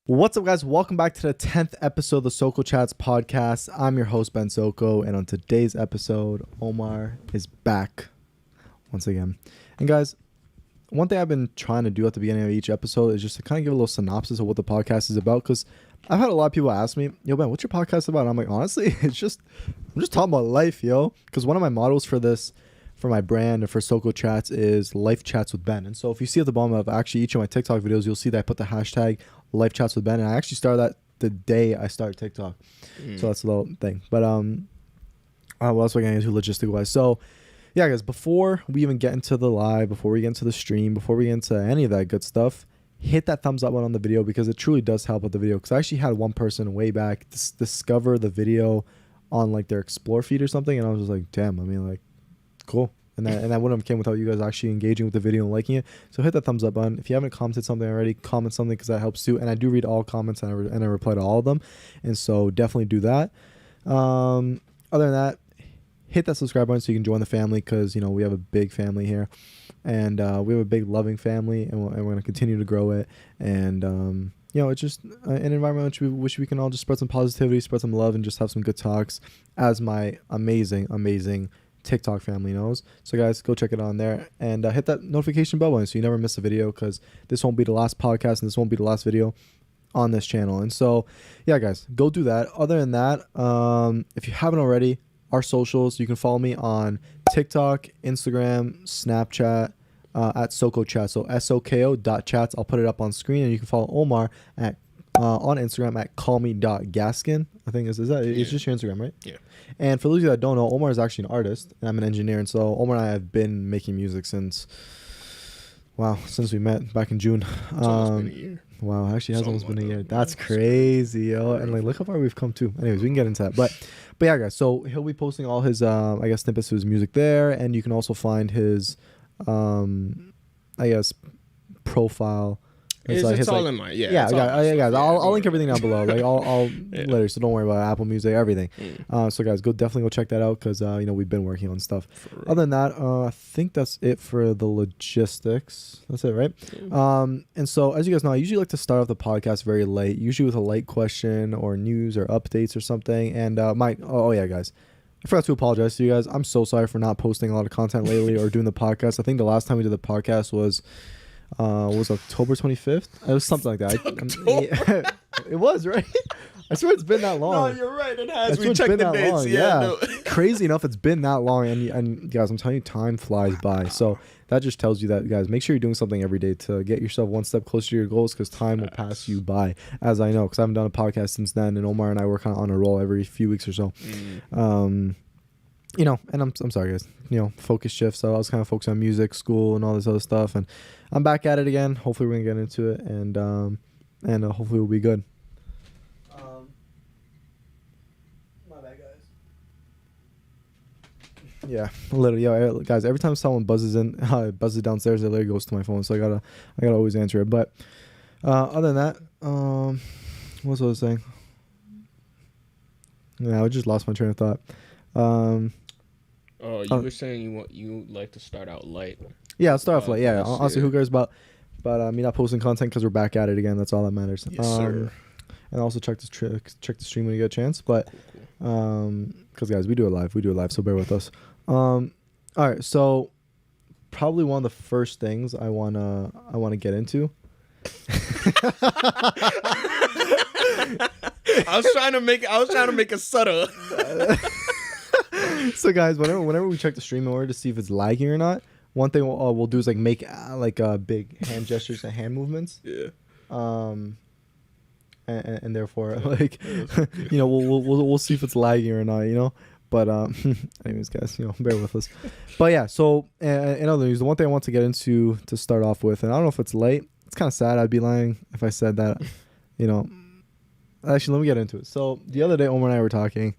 What's up, guys? Welcome back to the 10th episode of the Soko Chats Podcast. I'm your host, Ben Soko, and on today's episode, Omar is back once again. And guys, one thing I've been trying to do at the beginning of each episode is just to kind of give a little synopsis of what the podcast is about, because I've had a lot of people ask me, yo, Ben, what's your podcast about? And I'm like, honestly, I'm just talking about life, yo, because one of my mottos for this, for my brand and for Soko Chats, is Life Chats with Ben. And so if you see at the bottom of actually each of my TikTok videos, you'll see that I put the hashtag Life Chats with Ben, and I actually started that the day I started TikTok. So that's a little thing. But what else are we getting into logistic wise? So yeah, guys, before we even get into the live, before we get into the stream, before we get into any of that good stuff, hit that thumbs up button on the video, because it truly does help with the video. Because I actually had one person way back discover the video on like their explore feed or something, and I was just like, damn, I mean, like, cool. And that wouldn't have came without you guys actually engaging with the video and liking it. So hit that thumbs up button. If you haven't commented something already, comment something, because that helps too. And I do read all comments, and I reply to all of them. And so definitely do that. Other than that, hit that subscribe button so you can join the family, because, you know, we have a big family here. And we have a big loving family, and we're going to continue to grow it. And, you know, it's just an environment which we can all just spread some positivity, spread some love, and just have some good talks, as my amazing TikTok family knows. So guys, go check it on there, and hit that notification bell button so you never miss a video, because this won't be the last podcast and this won't be the last video on this channel. And so yeah, guys, go do that. Other than that, if you haven't already, our socials, you can follow me on TikTok, Instagram, Snapchat, at Soko Chats, so SOKO.chats. I'll put it up on screen, and you can follow Omar at on Instagram at callme.gaskin. I think is that it's just your Instagram, right? Yeah. And for those of you that don't know, Omar is actually an artist, and I'm an engineer. And so Omar and I have been making music since we met back in June. It's almost been a year. Wow, actually it has almost been a year. That's crazy, yo. And like, look how far we've come too. Anyways, we can get into that. But yeah, guys, so he'll be posting all his I guess snippets of his music there, and you can also find his I guess profile. It's all in my guys. I'll link everything down below. Like I'll later, so don't worry about Apple Music, everything. So guys, definitely go check that out, because you know, we've been working on stuff. Other than that, I think that's it for the logistics. That's it, right? And so as you guys know, I usually like to start off the podcast very late, usually with a light question or news or updates or something. And guys, I forgot to apologize to you guys. I'm so sorry for not posting a lot of content lately or doing the podcast. I think the last time we did the podcast was October 25th. It was something like that. It was, right? I swear it's been that long. No, you're right. It has. We checked the dates. Yeah. No. Crazy enough, it's been that long. And guys, I'm telling you, time flies by. So that just tells you that, guys, make sure you're doing something every day to get yourself one step closer to your goals, because time will pass you by, as I know, because I haven't done a podcast since then. And Omar and I work on a roll every few weeks or so. You know, and I'm sorry, guys, you know, focus shift. So I was kind of focused on music, school, and all this other stuff. And I'm back at it again. Hopefully we're going to get into it, and hopefully we'll be good. My bad, guys. Yeah, literally, yo, guys, every time someone buzzes downstairs, it literally goes to my phone. So I gotta always answer it. But other than that, what was I saying? Yeah, I just lost my train of thought. You were saying you like to start out light. Yeah, I'll start off light. Yeah, honestly, who cares about me not posting content, because we're back at it again. That's all that matters. Yes, sir. And also check the stream when you get a chance. But because guys, we do it live, so bear with us. All right, so probably one of the first things I wanna get into. I was trying to make a subtle. So guys, whenever we check the stream in order to see if it's lagging or not, one thing we'll do is like make big hand gestures and hand movements. Yeah. And therefore, like, you know, we'll see if it's lagging or not, you know. But anyways, guys, you know, bear with us. But yeah, so in other news, the one thing I want to get into to start off with, and I don't know if it's late. It's kind of sad. I'd be lying if I said that. You know, actually, let me get into it. So the other day, Omar and I were talking.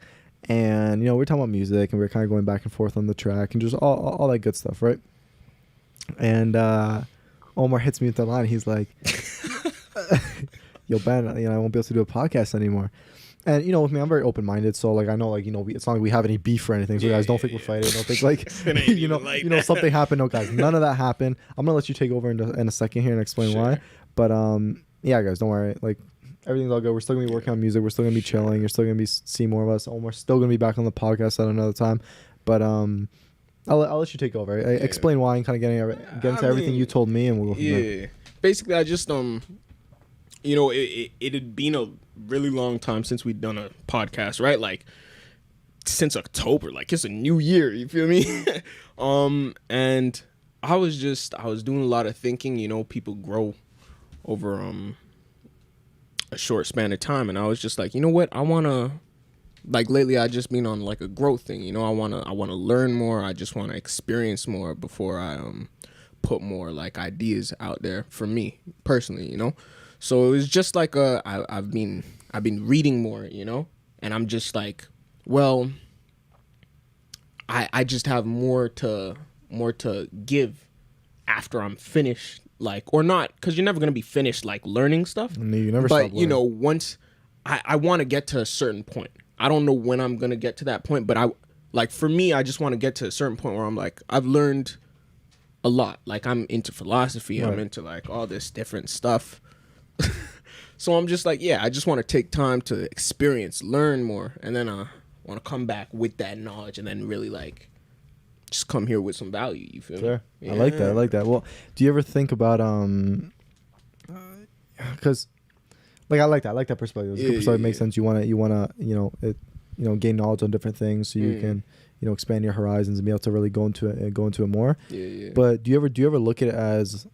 And, you know, we're talking about music, and we're kind of going back and forth on the track and just all that good stuff, right? And Omar hits me with that line. He's like, yo, Ben, you know, I won't be able to do a podcast anymore. And, you know, with me, I'm very open-minded. So, like, I know, like, you know, it's not like we have any beef or anything. So, guys, don't think we're fighting. Don't think, like, you know, something happened. No, guys, none of that happened. I'm going to let you take over in a second here and explain why. But, yeah, guys, don't worry. Like, everything's all good. We're still gonna be working on music. We're still gonna be chilling. You're still gonna be seeing more of us. Omar's still gonna be back on the podcast at another time. But I'll let you take over. Explain why and kind of get into everything you told me, and we'll go from there. Basically, I just you know, it had been a really long time since we'd done a podcast, right? Like since October, like it's a new year. You feel me? And I was doing a lot of thinking. You know, people grow over a short span of time, and I was just like, you know what, I wanna. Like lately, I just been on like a growth thing. You know, I wanna learn more. I just wanna experience more before I put more like ideas out there for me personally. You know, so it was just like I've been reading more. You know, and I'm just like, well, I just have more to give after I'm finished, like, or not, because you're never gonna be finished like learning stuff. I mean, you never stop but learning. you know, once I want to get to a certain point. I don't know when I'm going to get to that point, but for me, I just want to get to a certain point where I'm like, I've learned a lot. Like, I'm into philosophy. Right. I'm into like all this different stuff. So I'm just like, yeah, I just want to take time to experience, learn more. And then I want to come back with that knowledge and then really like just come here with some value. You feel me? Yeah. I like that. Well, do you ever think about, because like I like that perspective. It's a good perspective. It makes sense. You wanna gain knowledge on different things so you can expand your horizons and be able to really go into it more. Yeah. But do you ever look at it as,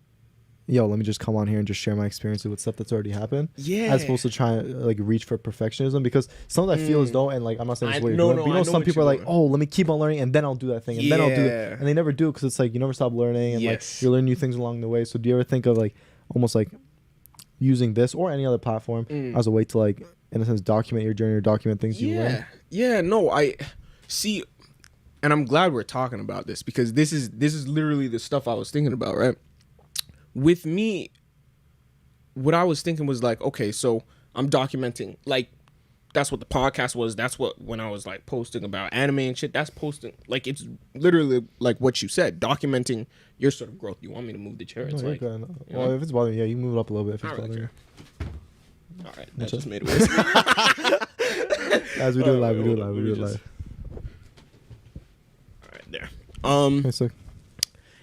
yo, let me just come on here and just share my experiences with stuff that's already happened? Yeah. As opposed to trying to like reach for perfectionism, because some of that I feel as though, and like I'm not saying this way, but you know some people are like, oh, let me keep on learning and then I'll do that thing and then I'll do it, and they never do, because it's like you never stop learning and like you learn new things along the way. So do you ever think of like almost like using this or any other platform as a way to like, in a sense, document your journey or document things you learn? Yeah, no, I see, and I'm glad we're talking about this, because this is literally the stuff I was thinking about, right? With me, what I was thinking was like, okay, so I'm documenting, like, that's what the podcast was. That's what, when I was like posting about anime and shit, that's posting, like, it's literally like what you said, documenting your sort of growth. You want me to move the chair? It's like, well, if it's bothering you, you move it up a little bit if it's bothering you. All right, that just made it worse. As we do it live, we do it live. All right, there.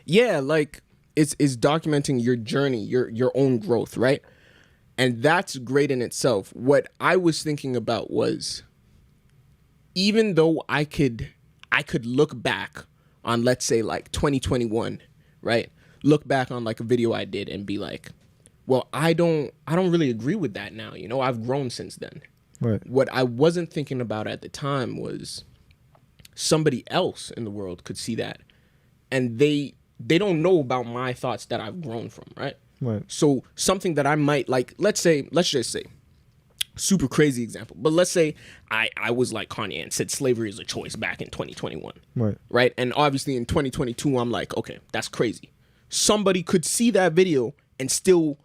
Yeah, like it's documenting your journey, your own growth, right? And that's great in itself. What I was thinking about was, even though I could look back on, let's say, like 2021, right? Look back on like a video I did and be like, well, I don't really agree with that now. You know, I've grown since then. Right. What I wasn't thinking about at the time was somebody else in the world could see that, and they don't know about my thoughts that I've grown from, right? Right. So something that I might like, let's just say, super crazy example, but let's say I was like Kanye and said slavery is a choice back in 2021. Right. Right. And obviously in 2022, I'm like, okay, that's crazy. Somebody could see that video and still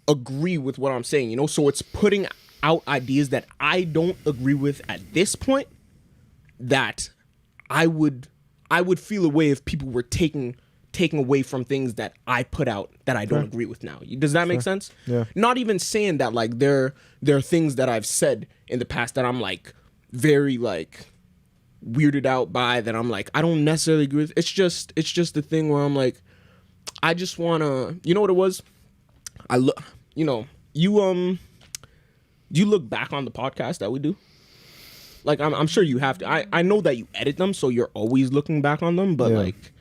agree with what I'm saying, you know? So it's putting out ideas that I don't agree with at this point, that I would feel a way if people were taking away from things that I put out that I don't agree with now. Does that make sense? Yeah. Not even saying that like there are things that I've said in the past that I'm like very like weirded out by, that I'm like, I don't necessarily agree with. It's just the thing where I'm like, I just wanna, you know what it was? You look back on the podcast that we do. Like I'm sure you have to. I know that you edit them, so you're always looking back on them, but like,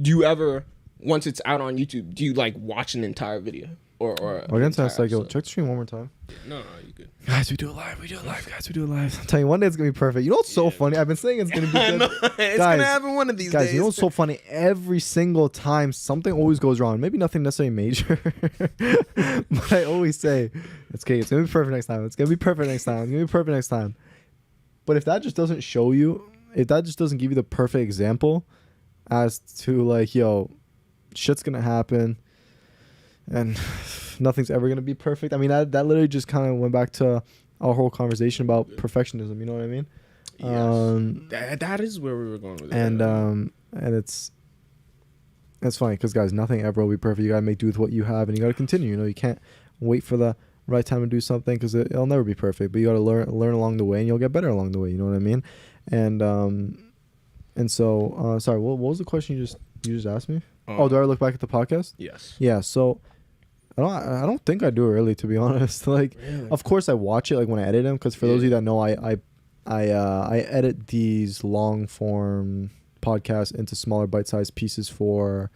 do you ever, once it's out on YouTube, do you like watch an entire video or against that cycle? Check the stream one more time. No, you good. Guys, we do it live. Guys, we do it live. I'm telling you, one day it's gonna be perfect. You know what's so funny? I've been saying it's gonna be good. It's gonna happen one of these days. Guys, you know what's so funny? Every single time something always goes wrong. Maybe nothing necessarily major, but I always say it's okay. It's gonna be perfect next time. It's gonna be perfect next time. It's gonna be perfect next time. But if that just doesn't show you, if that just doesn't give you the perfect example as to like, yo, shit's gonna happen and nothing's ever gonna be perfect. I mean, that literally just kind of went back to our whole conversation about perfectionism. You know what I mean? Yes. That is where we were going with it. And it's funny because, guys, nothing ever will be perfect. You gotta make do with what you have, and you gotta continue. You know, you can't wait for the right time to do something, because it'll never be perfect, but you got to learn along the way, and you'll get better along the way. You know what I mean? And so sorry, what was the question you just asked me? Do I look back at the podcast? Yes. Yeah. So I don't think I do it really, to be honest. Like, really? Of course I watch it like when I edit them, because for those of you that know, I edit these long form podcasts into smaller bite-sized pieces for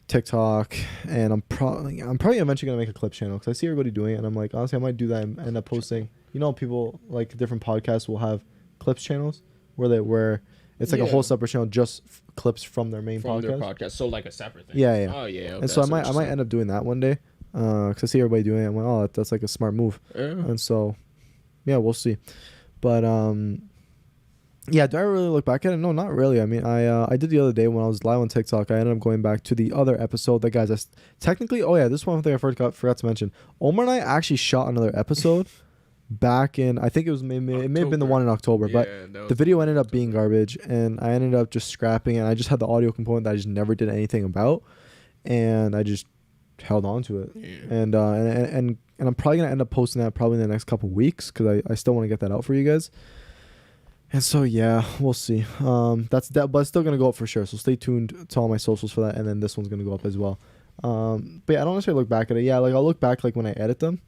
TikTok, and I'm probably eventually gonna make a clip channel, because I see everybody doing it, and I'm like, honestly, I might do that and end up posting. You know, people like different podcasts will have clips channels where it's like a whole separate channel, just clips from their main podcast. So like a separate thing. Yeah. Oh yeah. Okay. And so I might end up doing that one day, because I see everybody doing it. I'm like, oh, that's like a smart move. Yeah. And so, yeah, we'll see. But yeah, do I really look back at it? No, not really. I mean, I did the other day when I was live on TikTok. I ended up going back to the other episode. That guys, technically, this one thing I forgot to mention. Omar and I actually shot another episode back in, I think it may have been the one in October, but the video ended up being garbage, and I ended up just scrapping it. I just had the audio component that I just never did anything about, and I just held on to it. And I'm probably gonna end up posting that probably in the next couple weeks, because I still want to get that out for you guys. And so yeah, we'll see. That's that, but it's still gonna go up for sure. So stay tuned to all my socials for that, and then this one's gonna go up as well. But yeah, I don't necessarily look back at it. Yeah, like I'll look back like when I edit them.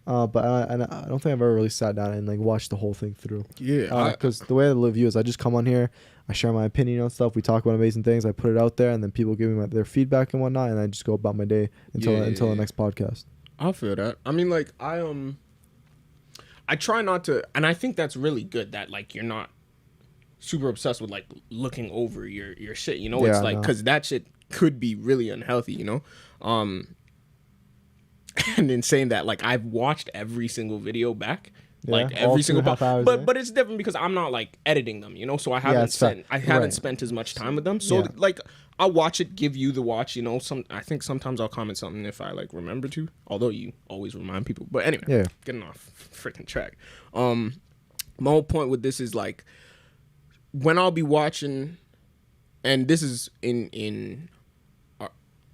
But I don't think I've ever really sat down and like watched the whole thing through. Yeah. Because the way I live view is I just come on here, I share my opinion on stuff, we talk about amazing things, I put it out there, and then people give me their feedback and whatnot, and I just go about my day until the next podcast. I feel that. I mean, like I try not to, and I think that's really good that like you're not super obsessed with like looking over your shit. You know, it's like, because that shit could be really unhealthy. You know, and in saying that, like I've watched every single video back. Like every single but it's different because I'm not like editing them, you know, so I haven't spent as much time with them. So like I'll watch it, give you the watch, you know. I think sometimes I'll comment something if I like remember to, although you always remind people. But anyway, getting off freaking track. My whole point with this is like when I'll be watching, and this is in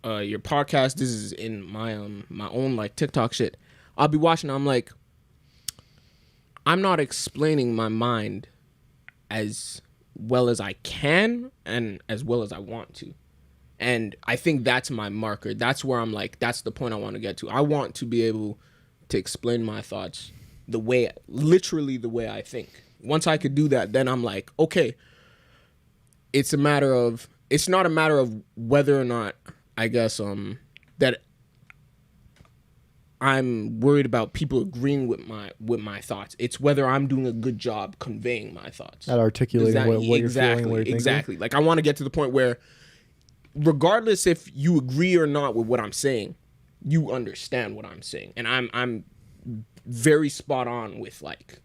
your podcast, this is in my own like TikTok shit. I'll be watching, I'm like, I'm not explaining my mind as well as I can and as well as I want to. And I think that's my marker. That's where I'm like, that's the point I want to get to. I want to be able to explain my thoughts literally the way I think. Once I could do that, then I'm like, okay, it's not a matter of whether or not, I guess, that I'm worried about people agreeing with my thoughts. It's whether I'm doing a good job conveying my thoughts. At articulating what you're feeling, what you're thinking. Exactly. Like I want to get to the point where regardless if you agree or not with what I'm saying, you understand what I'm saying. And I'm very spot on with like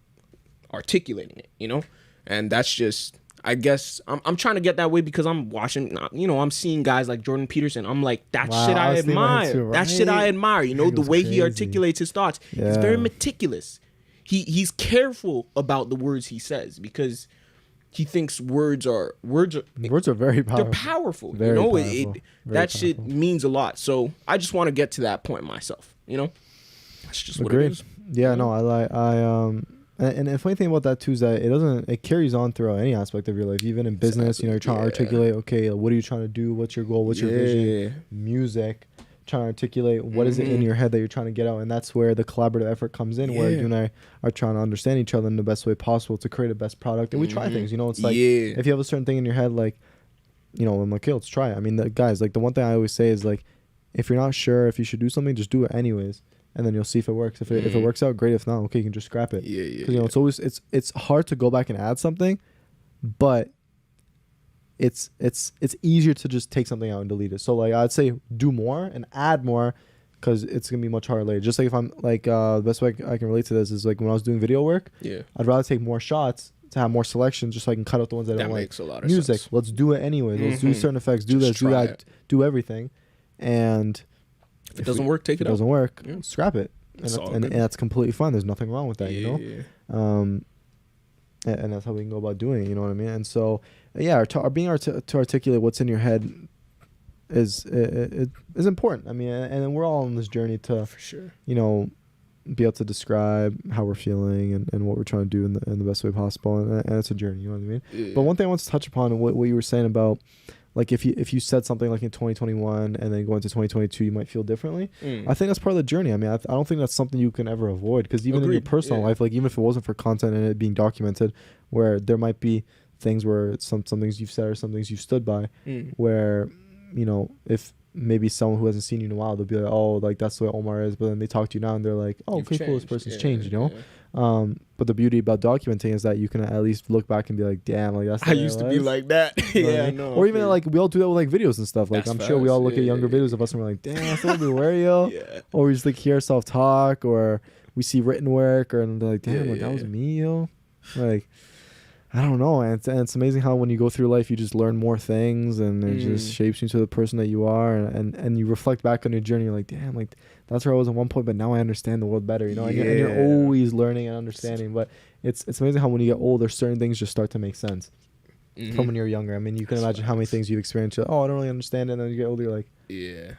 articulating it, you know? And that's just, I guess I'm trying to get that way because I'm watching, you know, I'm seeing guys like Jordan Peterson. I'm like, that shit I admire. Too, right? That shit I admire. You know, the way he articulates his thoughts. Yeah. He's very meticulous. He's careful about the words he says because he thinks words are very powerful. They're powerful. Very you know, powerful. That shit means a lot. So I just want to get to that point myself. You know, that's just what it is. Yeah, no, And the funny thing about that too is that it carries on throughout any aspect of your life, even in business. You know, you're trying to articulate, okay, what are you trying to do? What's your goal? What's your vision? Music, trying to articulate what is it in your head that you're trying to get out, and that's where the collaborative effort comes in, where you and I are trying to understand each other in the best way possible to create a best product, and we try things. You know, it's like if you have a certain thing in your head, like, you know, I'm like, okay, let's try it. I mean, guys, like the one thing I always say is like, if you're not sure if you should do something, just do it anyways. And then you'll see if it works. If it works out, great. If not, okay, you can just scrap it. Because you know, it's always it's hard to go back and add something, but it's easier to just take something out and delete it. So like I'd say do more and add more, because it's gonna be much harder later. Just like if I'm like the best way I can relate to this is like when I was doing video work. Yeah. I'd rather take more shots to have more selections, just so I can cut out the ones that I don't like. That makes a lot of music. Sense. Let's do it anyway. Let's do certain effects. Do just this. Do that. Do everything, and. If it doesn't work, take it out. If it doesn't work, scrap it. And that's completely fine. There's nothing wrong with that, you know? Yeah. And that's how we can go about doing it, you know what I mean? And so, yeah, being to articulate what's in your head is important. I mean, and we're all on this journey to, for sure, you know, be able to describe how we're feeling and what we're trying to do in the best way possible, and it's a journey, you know what I mean? Yeah. But one thing I want to touch upon, what you were saying about, like, if you said something like in 2021 and then go into 2022, you might feel differently. I think that's part of the journey. I mean, I don't think that's something you can ever avoid, because even in your personal life, like, even if it wasn't for content and it being documented, where there might be things where some things you've said or some things you've stood by, where, you know, if maybe someone who hasn't seen you in a while, they'll be like, oh, like, that's the way Omar is, but then they talk to you now and they're like, oh, okay, cool, this person's changed, you know? But the beauty about documenting is that you can at least look back and be like, damn, like, that's I used to be like that. Yeah, I know. Or even like, we all do that with like videos and stuff. Like, I'm sure we all look at younger videos of us and we're like, damn, that's what we were, yo. Or we just like hear ourselves talk, or we see written work, and they're like, damn, like, that was me, yo. Like, I don't know, and it's amazing how when you go through life, you just learn more things, and it just shapes you to the person that you are, and you reflect back on your journey, you're like, damn, like, that's where I was at one point, but now I understand the world better, you know, and you're always learning and understanding. But it's amazing how when you get older, certain things just start to make sense from when you're younger. I mean, you can imagine how many things you've experienced, you're like, oh, I don't really understand it, and then you get older, you're like,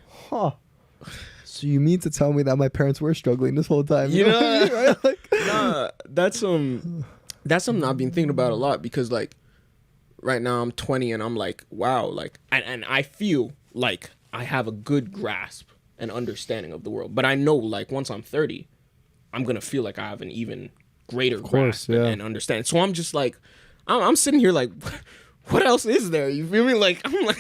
huh. So you mean to tell me that my parents were struggling this whole time? You know what I mean, right? Like, nah, that's something I've been thinking about a lot, because like right now I'm 20 and I'm like, wow, like, and I feel like I have a good grasp and understanding of the world, but I know like once I'm 30, I'm gonna feel like I have an even greater grasp and understanding. So I'm just like, I'm sitting here like, what else is there? You feel me? Like, I'm like,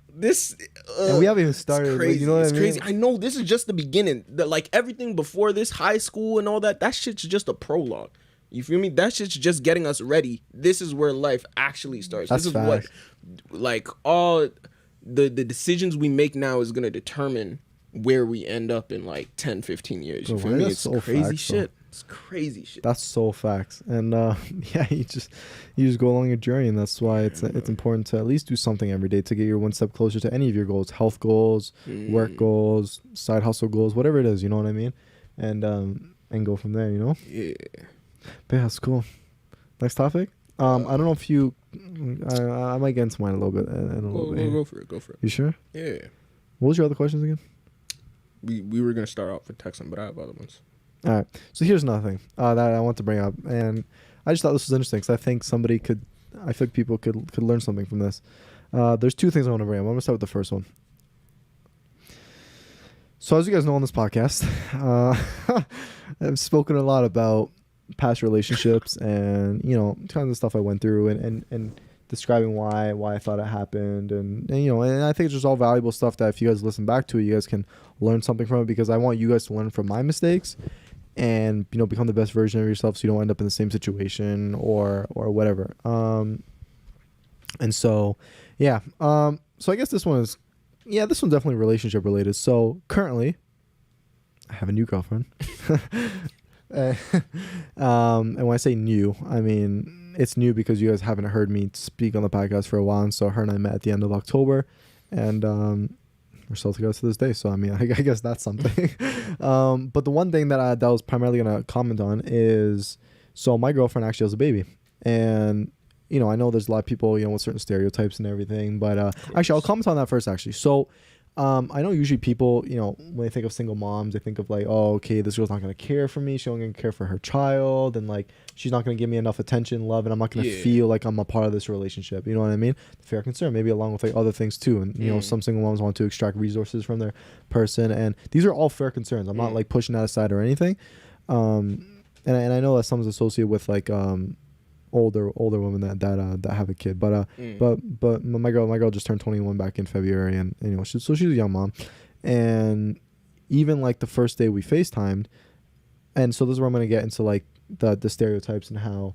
this and we haven't even started. Crazy. Like, you know what it's I mean? Crazy. I know this is just the beginning. Like, everything before this, high school and all that shit's just a prologue. You feel me? That shit's just getting us ready. This is where life actually starts. That's this is facts. what, like, all the decisions we make now is gonna determine where we end up in like 10, 15 years. You feel me? It's so crazy shit. It's crazy shit. That's so facts. And yeah, you just go along your journey, and that's why it's important to at least do something every day to get you one step closer to any of your goals, health goals, work goals, side hustle goals, whatever it is, you know what I mean? And go from there, you know? Yeah. But yeah, that's cool. Next topic. I don't know if you I might get into mine a little bit in a little bit. Go for it. You sure? Yeah. What was your other questions again? We were gonna start off with texting, but I have other ones. All right. So here's another thing that I want to bring up, and I just thought this was interesting because I think people could learn something from this. There's two things I want to bring up. I'm gonna start with the first one. So as you guys know on this podcast, I've spoken a lot about past relationships and, you know, kind of the stuff I went through and describing why I thought it happened, and you know, and I think it's just all valuable stuff that if you guys listen back to it, you guys can learn something from it, because I want you guys to learn from my mistakes and, you know, become the best version of yourself so you don't end up in the same situation or whatever. And so yeah, so I guess this one's definitely relationship related. So currently I have a new girlfriend. And when I say new, I mean it's new because you guys haven't heard me speak on the podcast for a while. And so her and I met at the end of October, and we're still together to this day. So I mean, I guess that's something. But the one thing that I was primarily gonna comment on is, so my girlfriend actually has a baby, and you know, I know there's a lot of people, you know, with certain stereotypes and everything, but actually I'll comment on that first actually. So I know usually people, you know, when they think of single moms, they think of like, oh, okay, this girl's not going to care for me. She's only going to care for her child. And like, she's not going to give me enough attention, love, and I'm not going to feel like I'm a part of this relationship. You know what I mean? Fair concern, maybe along with like other things too. And, you know, some single moms want to extract resources from their person. And these are all fair concerns. I'm not like pushing that aside or anything. And I know that someone's associated with like, older women that have a kid, but my girl just turned 21 back in February, and you know, so she's a young mom, and even like the first day we FaceTimed, and so this is where I'm gonna get into like the stereotypes and how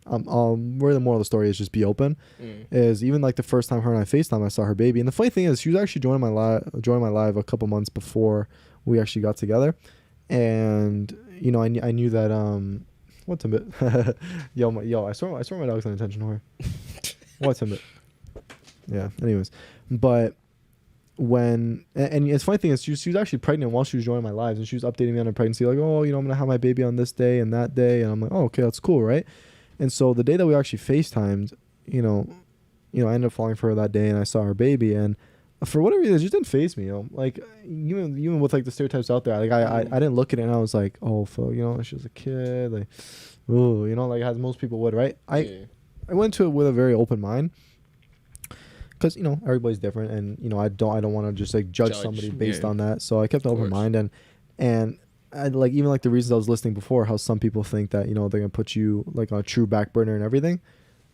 where the moral of the story is just be open. Is even like the first time her and I FaceTimed, I saw her baby, and the funny thing is she was actually joining my live a couple months before we actually got together, and you know, I knew that What Timbit? yo, I swear my dog's unintentional here. What Timbit? Yeah. Anyways, but when and it's funny thing is she was actually pregnant while she was joining my lives, and she was updating me on her pregnancy, like, oh, you know, I'm gonna have my baby on this day and that day, and I'm like, oh, okay, that's cool, right? And so the day that we actually FaceTimed, you know, I ended up falling for her that day, and I saw her baby, and for whatever reason, it just didn't faze me, like even with like the stereotypes out there, like I didn't look at it and I was like, oh fuck, she was a kid, like, ooh, like as most people would, right? I went to it with a very open mind, because everybody's different, and I don't want to just like judge somebody based on that, so I kept an open mind, and I like, even like the reasons I was listing before, how some people think that they're gonna put you like on a true back burner and everything,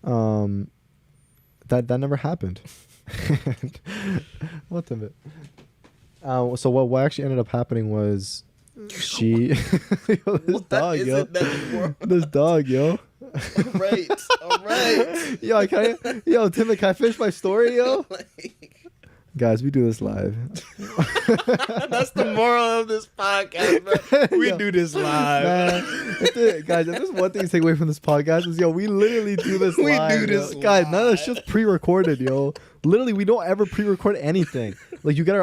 that never happened. What's of it? So what actually ended up happening was she this dog, yo. All right. Tim, can I finish my story, yo? Guys, we do this live. That's the moral of this podcast, bro. We do this live. Man, guys, if there's one thing to take away from this podcast is, we literally do this live. We do this live. Guys, none of this shit's pre-recorded, yo. Literally, we don't ever pre-record anything. Like, you get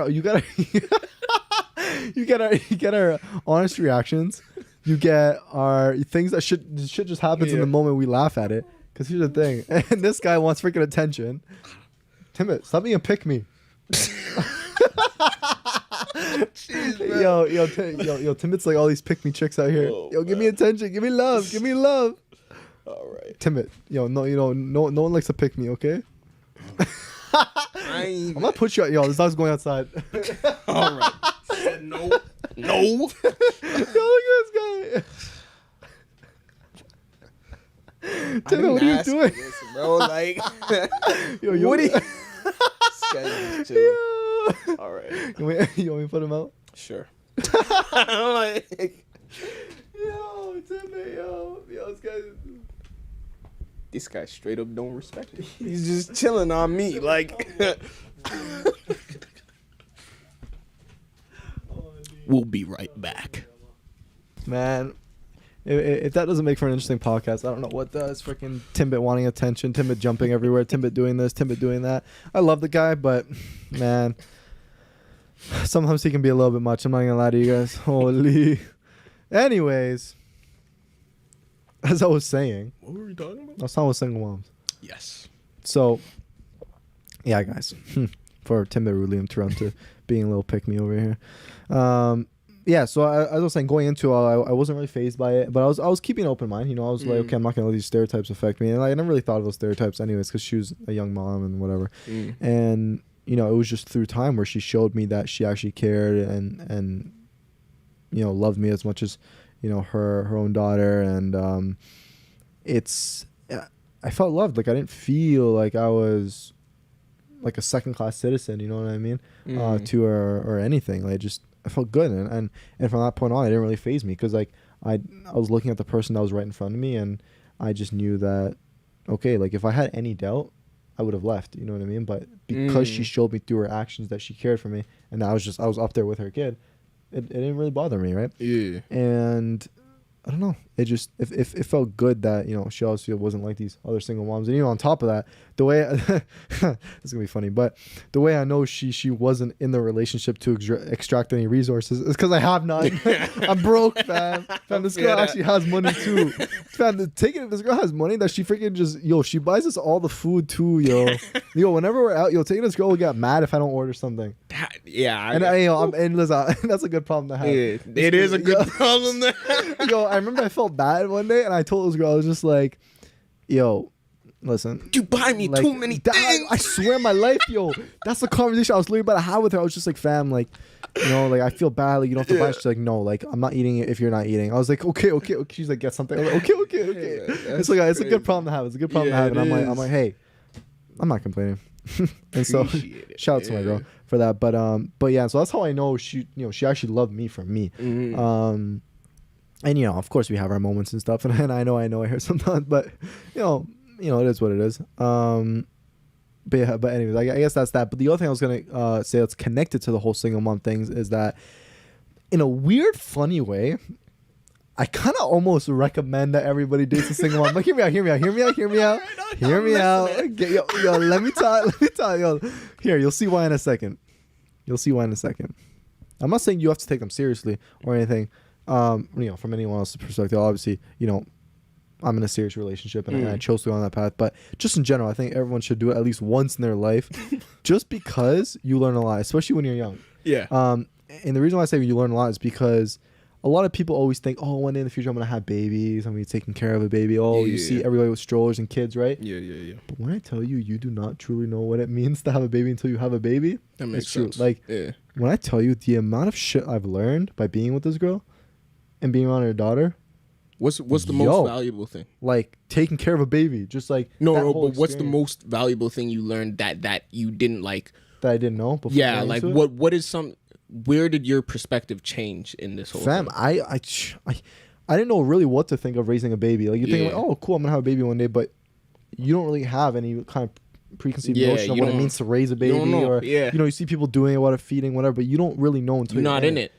our honest reactions. You get our things that shit just happens in the moment we laugh at it. Because here's the thing. And this guy wants freaking attention. Timmy, stop being a pick-me. Jeez, yo, Timot's like all these pick me chicks out here. Give me attention, give me love. All right, Timot. No one likes to pick me, okay? I'm gonna put you out. This dog's going outside. All right. Said no. Yo, look at this guy. Timot, what are you doing? This, bro, like, what are you? All right. You want me to put him out? Sure. I'm like, Timmy, this guy straight up don't respect me. He's just chilling on me, like. We'll be right back. Man, if that doesn't make for an interesting podcast, I don't know what does. Freaking Timbit wanting attention, Timbit jumping everywhere, Timbit doing this, Timbit doing that. I love the guy, but man, sometimes he can be a little bit much. I'm not gonna lie to you guys. Holy. Anyways, as I was saying, what were we talking about? I was talking with single moms. Yes. So, yeah, guys, for Timbit really to being a little pick me over here. Yeah, so as I was saying, going into I wasn't really fazed by it, but I was keeping an open mind. I was like, okay, I'm not gonna let these stereotypes affect me, and I never really thought of those stereotypes anyways, because she was a young mom and whatever. And it was just through time where she showed me that she actually cared and loved me as much as her own daughter, and I felt loved. Like, I didn't feel like I was like a second class citizen. You know what I mean? To her or anything. Like, I felt good, and from that point on, it didn't really faze me, because like I was looking at the person that was right in front of me, and I just knew that, okay, like if I had any doubt, I would have left. You know what I mean? But because she showed me through her actions that she cared for me, and I was up there with her kid, it didn't really bother me, right? Yeah. And I don't know. It felt good that she obviously wasn't like these other single moms, and on top of that, the way it's gonna be funny, but the way I know she wasn't in the relationship to extract any resources is because I have none. I'm broke, fam. This girl actually has money too. Fam, this girl has money that she freaking just she buys us all the food too, whenever we're out, taking this girl will get mad if I don't order something. Yeah. And listen, that's a good problem to have. Yeah, it is a good problem to have. I remember I felt bad one day, and I told this girl, I was just like, listen, you buy me too many things. I swear my life, that's the conversation I was literally about to have with her. I was just like, fam, like, like I feel bad, like you don't have to buy it. She's like, no, like I'm not eating it if you're not eating. I was like, okay. She's like, get something. I'm like, okay. It's a good problem to have. It's a good problem to have. And I'm like, hey, I'm not complaining. And so shout out to my girl for that. But yeah, so that's how I know she actually loved me for me. And of course we have our moments and stuff, and I know I hear sometimes, but it is what it is. But anyways, I guess that's that. But the other thing I was gonna say that's connected to the whole single mom things is that, in a weird, funny way, I kind of almost recommend that everybody dates a single mom. Like, hear me out. Let me talk. Here, you'll see why in a second. I'm not saying you have to take them seriously or anything. From anyone else's perspective, obviously, I'm in a serious relationship and I chose to go on that path. But just in general, I think everyone should do it at least once in their life, just because you learn a lot, especially when you're young. Yeah. And the reason why I say you learn a lot is because a lot of people always think, oh, one day in the future I'm gonna have babies, I'm gonna be taking care of a baby. Oh, you see everybody with strollers and kids, right? Yeah. But when I tell you, you do not truly know what it means to have a baby until you have a baby. That makes true. sense. Like, when I tell you the amount of shit I've learned by being with this girl and being around her daughter. What's the most valuable thing? Like taking care of a baby, just like but what's the most valuable thing you learned that you didn't like? That I didn't know before. Yeah, like what is where did your perspective change in this whole thing? I didn't know really what to think of raising a baby. Like you think like, oh cool, I'm gonna have a baby one day, but you don't really have any kind of preconceived notion of what it means to raise a baby, or you see people doing it, what feeding, whatever, but you don't really know until you're not in it.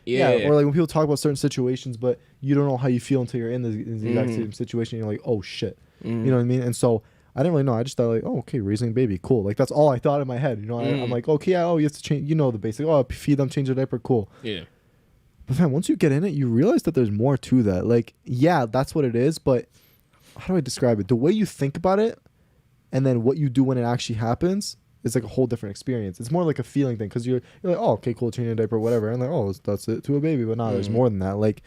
Or like when people talk about certain situations, but you don't know how you feel until you're in the exact same situation. You're like, oh shit, you know what I mean? And so I didn't really know. I just thought like, oh okay, raising a baby, cool. Like that's all I thought in my head. I'm like, okay, you have to change. The basic. Oh, feed them, change their diaper, cool. Yeah. But man, once you get in it, you realize that there's more to that. Like, yeah, that's what it is, but how do I describe it? The way you think about it, and then what you do when it actually happens is like a whole different experience. It's more like a feeling thing, because you're like, oh, okay, cool, changing a diaper, whatever. And like, oh, that's it to a baby. But no, there's more than that. Like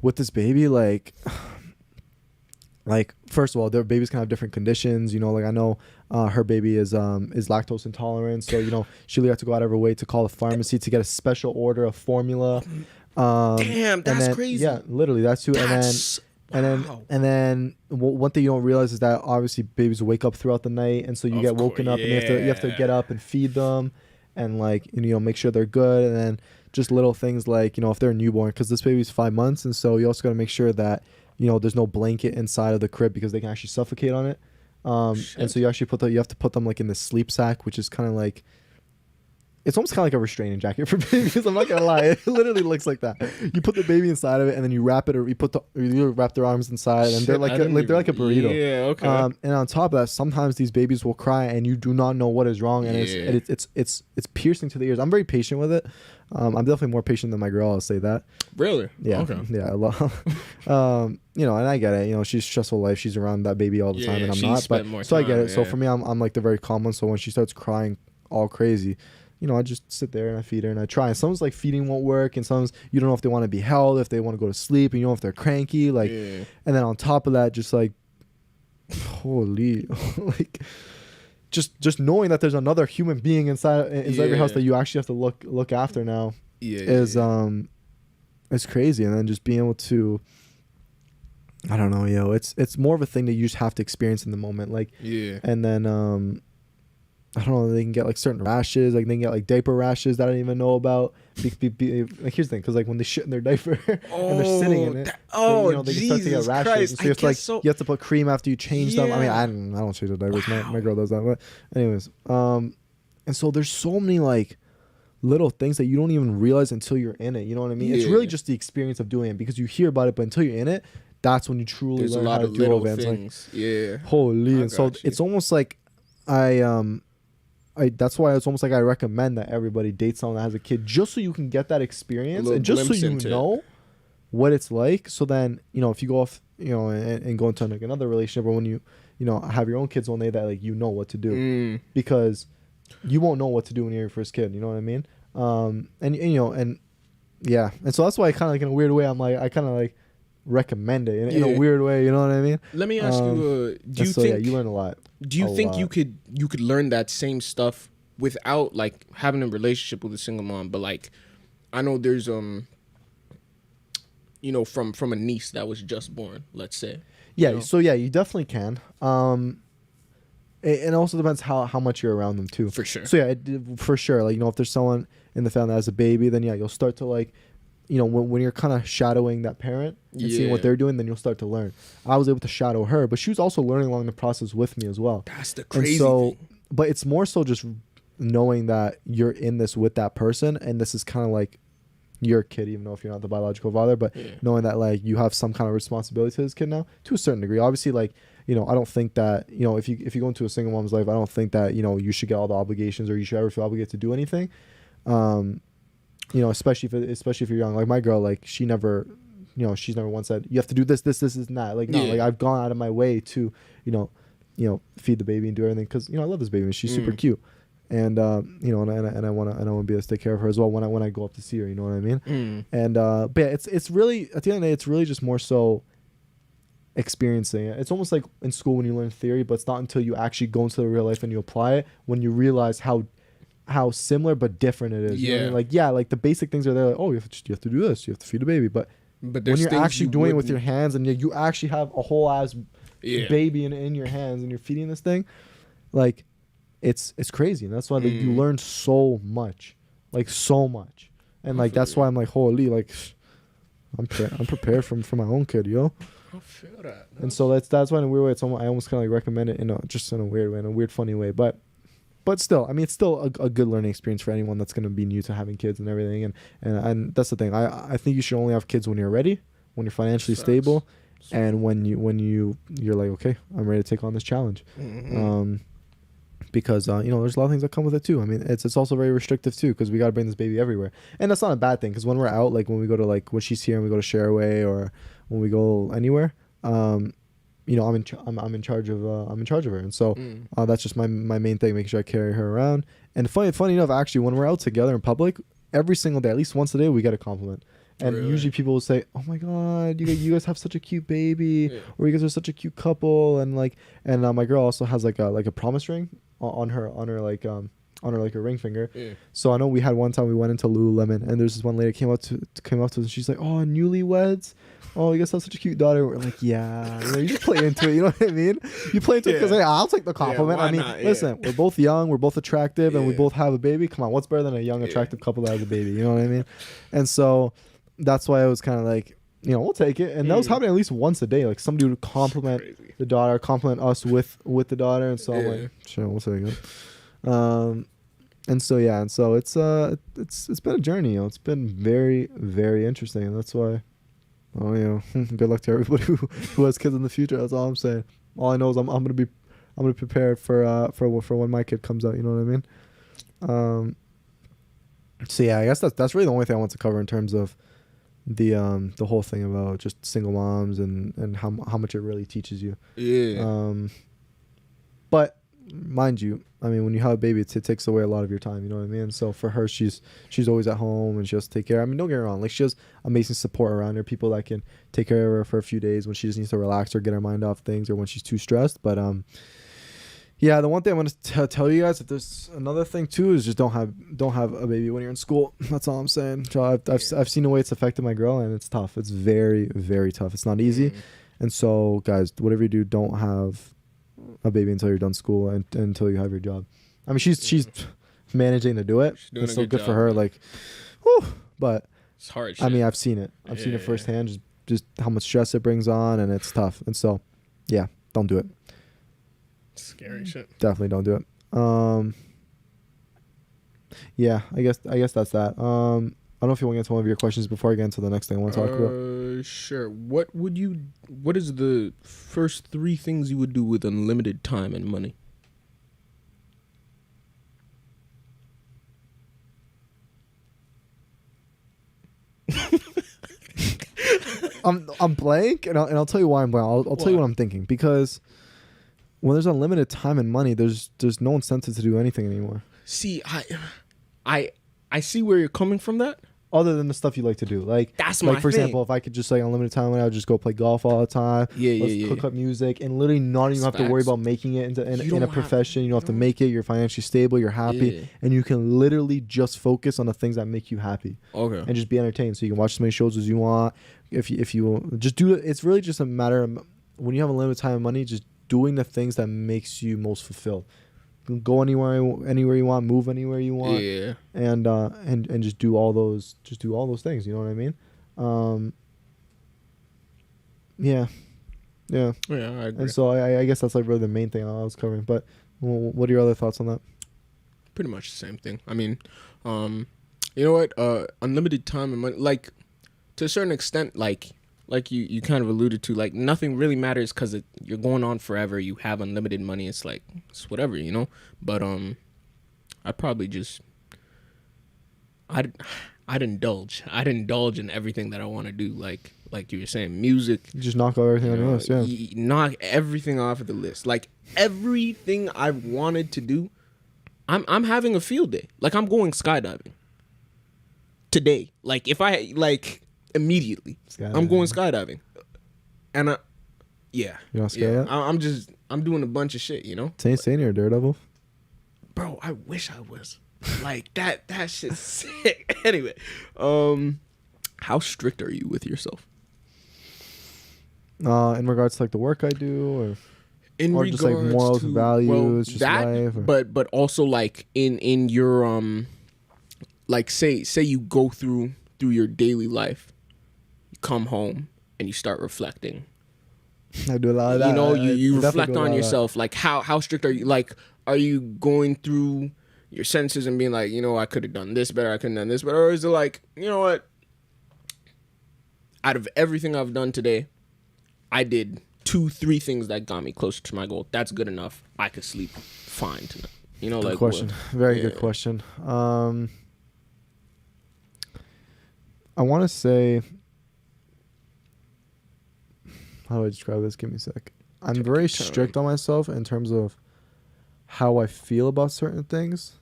with this baby, like first of all, their babies can have different conditions. Like I know her baby is lactose intolerant, so she had to go out of her way to call the pharmacy to get a special order of formula. Damn, that's crazy. Yeah, literally, that's too. And then one thing you don't realize is that obviously babies wake up throughout the night, and so you get woken up, and you have to get up and feed them, and like make sure they're good, and then just little things like if they're a newborn, because this baby's 5 months, and so you also got to make sure that there's no blanket inside of the crib because they can actually suffocate on it, and so you actually you have to put them like in the sleep sack, which is kind of like. It's almost kind of like a restraining jacket for babies. I'm not gonna lie, it literally looks like that. You put the baby inside of it, and then you wrap it, or you wrap their arms inside, and they're like a burrito. Yeah, okay. And on top of that, sometimes these babies will cry, and you do not know what is wrong, and it's piercing to the ears. I'm very patient with it. I'm definitely more patient than my girl. I'll say that. Really? Yeah. Okay. Yeah. And I get it. She's stressful life. She's around that baby all the time, and I'm not. But so I get it. So for me, I'm like the very calm one. So when she starts crying all crazy. I just sit there and I feed her and I try. And sometimes like feeding won't work, and sometimes you don't know if they want to be held, if they want to go to sleep, and you don't know if they're cranky. Like, and then on top of that, just like, holy, like, just knowing that there's another human being inside your house that you actually have to look after now is crazy. And then just being able to, I don't know, it's more of a thing that you just have to experience in the moment. Like, and then I don't know, they can get like certain rashes, like they can get like diaper rashes that I didn't even know about. Like here's the thing, because like when they shit in their diaper and they're sitting in it, they can start to get rashes. And so you have to put cream after you change them. I mean, I don't change the diapers. Wow. My girl does that. But anyways, and so there's so many like little things that you don't even realize until you're in it. You know what I mean? It's really just the experience of doing it, because you hear about it, but until you're in it, that's when you truly learn how to do events. Like, holy, and so it's almost like that's why it's almost like I recommend that everybody date someone that has a kid, just so you can get that experience and just so you know what it's like. So then, if you go off, and go into like another relationship, or when you have your own kids one day, that like what to do, because you won't know what to do when you're your first kid. You know what I mean? And so that's why I kind of like in a weird way I kind of like recommend it in a weird way. You know what I mean? Let me ask you, do you think you learn a lot? Do you think you could learn that same stuff without like having a relationship with a single mom? But like, I know there's from a niece that was just born, let's say. Yeah. So yeah, you definitely can. It also depends how much you're around them too. For sure. So yeah, for sure. Like if there's someone in the family that has a baby, then you'll start to like. When you're kind of shadowing that parent and seeing what they're doing, then you'll start to learn. I was able to shadow her, but she was also learning along the process with me as well. That's the crazy thing. But it's more so just knowing that you're in this with that person, and this is kind of like your kid, even though if you're not the biological father, but knowing that like you have some kind of responsibility to this kid now, to a certain degree. Obviously, like, I don't think that, if you go into a single mom's life, I don't think that, you should get all the obligations or you should ever feel obligated to do anything. Especially if you're young. Like my girl, like she never she's never once said, you have to do this, and that. Like, no, like, I've gone out of my way to, feed the baby and do everything. Cause, I love this baby. She's super cute. And, and I want to be able to take care of her as well when I go up to see her, you know what I mean? And, but yeah, it's really, at the end of the day, it's really just more so experiencing it. It's almost like in school when you learn theory, but it's not until you actually go into the real life and you apply it when you realize how similar but different it is. You know what I mean? Like, like the basic things are there. Like, oh, you have to do this. You have to feed the baby. But when you're actually doing it with your hands and you actually have a whole ass baby in your hands and you're feeding this thing, like, it's crazy. And that's why like, you learn so much, like so much. And like that's why I'm like, holy, like I'm prepared for my own kid, yo. I feel that. And so that's why in a weird way, I almost kind of like recommend it just in a weird way, in a weird funny way, but still, I mean, it's still a good learning experience for anyone that's going to be new to having kids and everything. And that's the thing. I think you should only have kids when you're ready, when you're financially stable, and when you're like, okay, I'm ready to take on this challenge. Because there's a lot of things that come with it too. I mean, it's also very restrictive too, because we got to bring this baby everywhere, and that's not a bad thing. Because when we're out, like when we go to when she's here and we go to Shareaway or when we go anywhere, I'm in charge of her, and so that's just my main thing, making sure I carry her around. And funny enough, actually, when we're out together in public, every single day, at least once a day, we get a compliment. And usually people will say, "Oh my God, you guys have such a cute baby," or "You guys are such a cute couple." And my girl also has like a promise ring on her like her ring finger. So I know we had one time we went into Lululemon and there's this one lady came up to us and she's like, "Oh, newlyweds. Oh, you guys have such a cute daughter." We're like, "Yeah." You just play into it. You know what I mean? You play into it because, hey, I'll take the compliment. I mean, listen, we're both young, we're both attractive, and we both have a baby. Come on, what's better than a young, attractive couple that has a baby? You know what I mean? And so that's why I was kind of like, we'll take it. And that was happening at least once a day. Like somebody would compliment the daughter, compliment us with the daughter. And so I'm like, sure, we'll take it. And so it's been a journey. It's been very, very interesting. And that's why, good luck to everybody who has kids in the future. That's all I'm saying. All I know is I'm gonna be prepared for when my kid comes out. You know what I mean? So yeah, I guess that's really the only thing I want to cover in terms of the whole thing about just single moms and how much it really teaches you. But mind you, I mean, when you have a baby, it takes away a lot of your time. You know what I mean? So for her, she's always at home and she has to take care. I mean, don't get me wrong. Like, she has amazing support around her, people that can take care of her for a few days when she just needs to relax or get her mind off things or when she's too stressed. But yeah, the one thing I want to tell you guys, if there's another thing too, is just don't have a baby when you're in school. That's all I'm saying. So I've seen the way it's affected my girl, and it's tough. It's very, very tough. It's not easy. And so, guys, whatever you do, don't have a baby until you're done school and until you have your job. I mean, she's managing to do it. It's so good for her. Like, whew, but it's hard. I mean, I've seen it. I've seen it firsthand. Just how much stress it brings on, and it's tough. And so, yeah, don't do it. Scary shit. Definitely don't do it. Yeah, I guess that's that. I don't know if you want to get to one of your questions before I get into the next thing I want to talk about. Sure. What is the first 3 things you would do with unlimited time and money? I'm blank, and I'll tell you why I'm blank. I'll tell you what I'm thinking, because when there's unlimited time and money, there's no incentive to do anything anymore. See, I see where you're coming from. That other than the stuff you like to do, like that's my for example, if I could just unlimited time, I would just go play golf all the time. Cook up music and literally not even have to worry about making it in a profession. You don't have to make it. You're financially stable. You're happy, and you can literally just focus on the things that make you happy. Okay, and just be entertained. So you can watch as many shows as you want. If you just do it, it's really just a matter of when you have unlimited time and money, just doing the things that makes you most fulfilled. Go anywhere you want, move anywhere you want, and just do all those things. You know what I mean? Yeah, I agree. And so I guess that's like really the main thing I was covering. But what are your other thoughts on that? Pretty much the same thing. I mean, you know what? Unlimited time and money, like to a certain extent, like you kind of alluded to, like nothing really matters because you're going on forever. You have unlimited money. It's like, it's whatever, But I'd probably just, I I'd indulge in everything that I want to do, like you were saying, music. Just knock out everything on your list, yeah. Knock everything off of the list. Like everything I've wanted to do, I'm having a field day. Like I'm going skydiving today. Like if I immediately, I'm going skydiving, and yeah. You not scared yet? I'm doing a bunch of shit, you know. Saying you're a daredevil, bro. I wish I was. Like that shit's sick. Anyway, how strict are you with yourself? In regards to like the work I do, or just like morals and values, just that, life, but also like in your like say you go through your daily life, you come home and you start reflecting. I do a lot of that. You know, you reflect on yourself. Like how strict are you? Like, are you going through your senses and being like, you know, I could have done this better, I could have done this better, or is it like, you know what? Out of everything I've done today, I did 2-3 things that got me closer to my goal. That's good enough. I could sleep fine tonight. You know, good like question. Very good question. I want to say, how do I describe this? Give me a sec. I'm very strict on myself in terms of how I feel about certain things.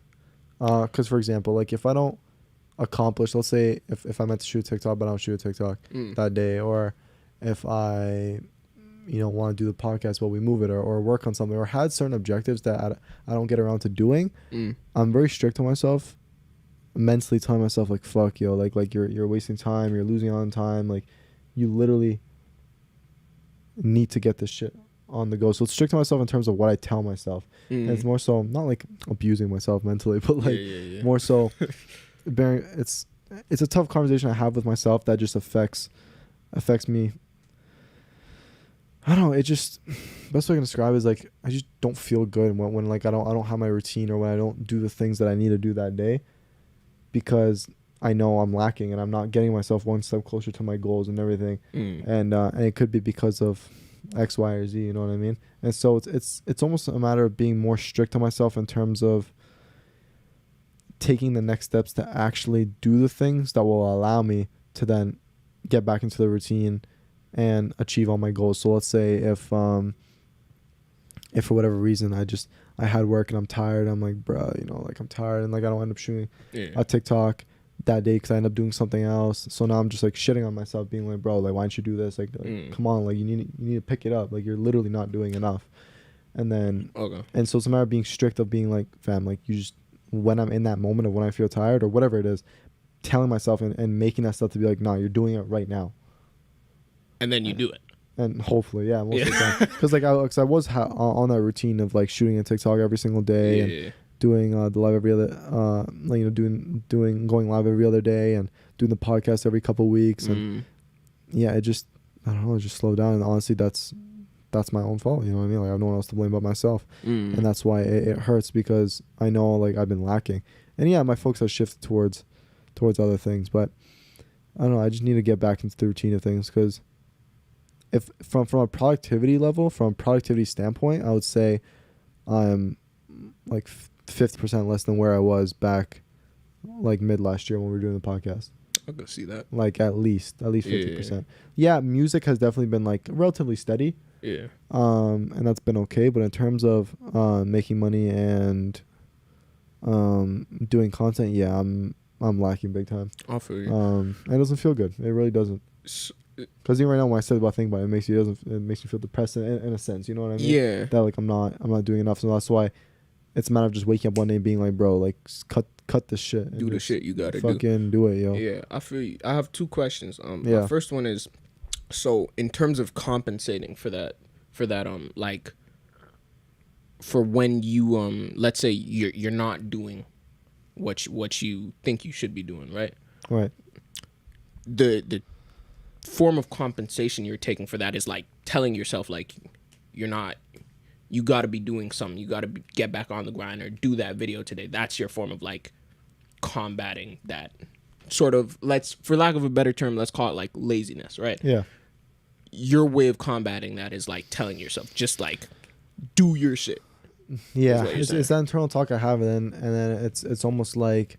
Because, for example, like if I don't accomplish, let's say if I meant to shoot a TikTok, but I don't shoot a TikTok that day, or if I, want to do the podcast, but we move it, or work on something, or had certain objectives that I don't get around to doing, I'm very strict on myself, mentally telling myself like, fuck, yo, like you're wasting time, you're losing on time, like you literally need to get this shit on the go. So it's strict on myself in terms of what I tell myself. And it's more so not like abusing myself mentally, but like more so it's a tough conversation I have with myself that just affects me. I don't know, it just, best way I can describe it is like I just don't feel good when like I don't have my routine, or when I don't do the things that I need to do that day, because I know I'm lacking and I'm not getting myself one step closer to my goals and everything. And it could be because of X, Y, or Z, you know what I mean? And so it's almost a matter of being more strict on myself in terms of taking the next steps to actually do the things that will allow me to then get back into the routine and achieve all my goals. So let's say if for whatever reason I had work and I'm tired, I'm like, bro, like I'm tired, and like I don't end up shooting a TikTok that day because I end up doing something else. So now I'm just like shitting on myself, being like, bro, like why don't you do this? Like come on, like you need to pick it up. Like you're literally not doing enough. And then and so it's a matter of being strict, of being like, fam, like you just, when I'm in that moment of when I feel tired or whatever it is, telling myself and making that stuff to be like, nah, you're doing it right now. And then you do it. And hopefully, most of the time. Because like I was on that routine of like shooting a TikTok every single day and doing the live every other, going live every other day and doing the podcast every couple of weeks. And it just, I don't know, it just slowed down. And honestly, that's my own fault. You know what I mean? Like I have no one else to blame but myself. And that's why it hurts, because I know like I've been lacking. And yeah, my focus has shifted towards other things. But I don't know, I just need to get back into the routine of things, because if from a productivity level, from a productivity standpoint, I would say I'm like 50% less than where I was back like mid last year when we were doing the podcast. I could see that. Like at least 50%. Yeah, music has definitely been like relatively steady. Yeah. And that's been okay, but in terms of making money and doing content, yeah, I'm lacking big time. I feel you. It doesn't feel good. It really doesn't. Because even right now, when I said about thinking about it, it makes me feel depressed in a sense. You know what I mean? Yeah. That like I'm not doing enough. So that's why it's a matter of just waking up one day and being like, bro, like cut this shit. Do the shit you gotta fucking do it, yo. Yeah, I feel you. I have 2 questions. My first one is, so in terms of compensating for that, like for when you let's say you're not doing what you think you should be doing, right? Right. The form of compensation you're taking for that is like telling yourself like you got to be doing something, you got to get back on the grind or do that video today. That's your form of like combating that sort of, for lack of a better term, let's call it like laziness, right? Yeah. Your way of combating that is like telling yourself, just like do your shit. Yeah, it's that internal talk I have, and then it's almost like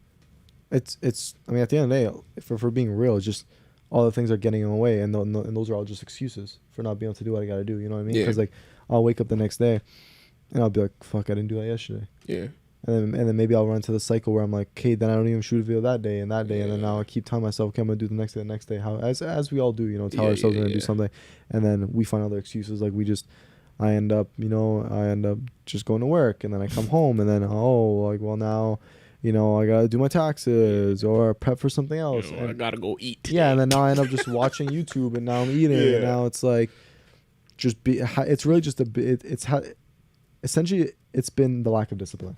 it's. I mean, at the end of the day, if we're being real, it's just all the things are getting in the way, and those are all just excuses for not being able to do what I gotta do. You know what I mean? Because like I'll wake up the next day, and I'll be like, "Fuck, I didn't do that yesterday." Yeah. And then maybe I'll run into the cycle where I'm like, "Okay, then I don't even shoot a video that day and that day," and then now I keep telling myself, "Okay, I'm gonna do the next day." How as we all do, you know, tell ourselves we're gonna do something, and then we find other excuses. Like I end up just going to work, and then I come home, and then now, you know, I gotta do my taxes or prep for something else. You know, I gotta go eat today. Yeah, and then now I end up just watching YouTube, and now I'm eating, and now it's like, it's really just essentially it's been the lack of discipline.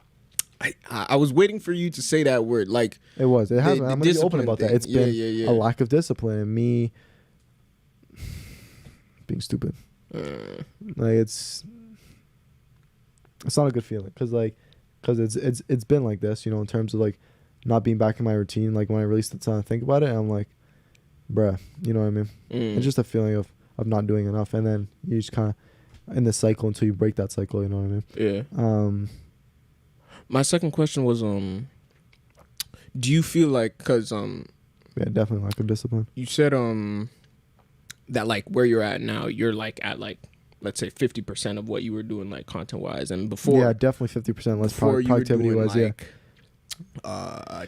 I was waiting for you to say that word. Like it has. I'm gonna be open about that. It's been a lack of discipline and me being stupid. Like it's not a good feeling because it's been like this, you know, in terms of like not being back in my routine. Like when I really sit down and think about it, I'm like, bruh, you know what I mean? It's just a feeling of not doing enough, and then you just kind of in this cycle until you break that cycle. You know what I mean? Yeah. My second question was, do you feel like, cause yeah, definitely lack of discipline. You said that like where you're at now, you're like at like, let's say 50% of what you were doing like content wise, and before. Yeah, definitely 50% less productivity wise. Like,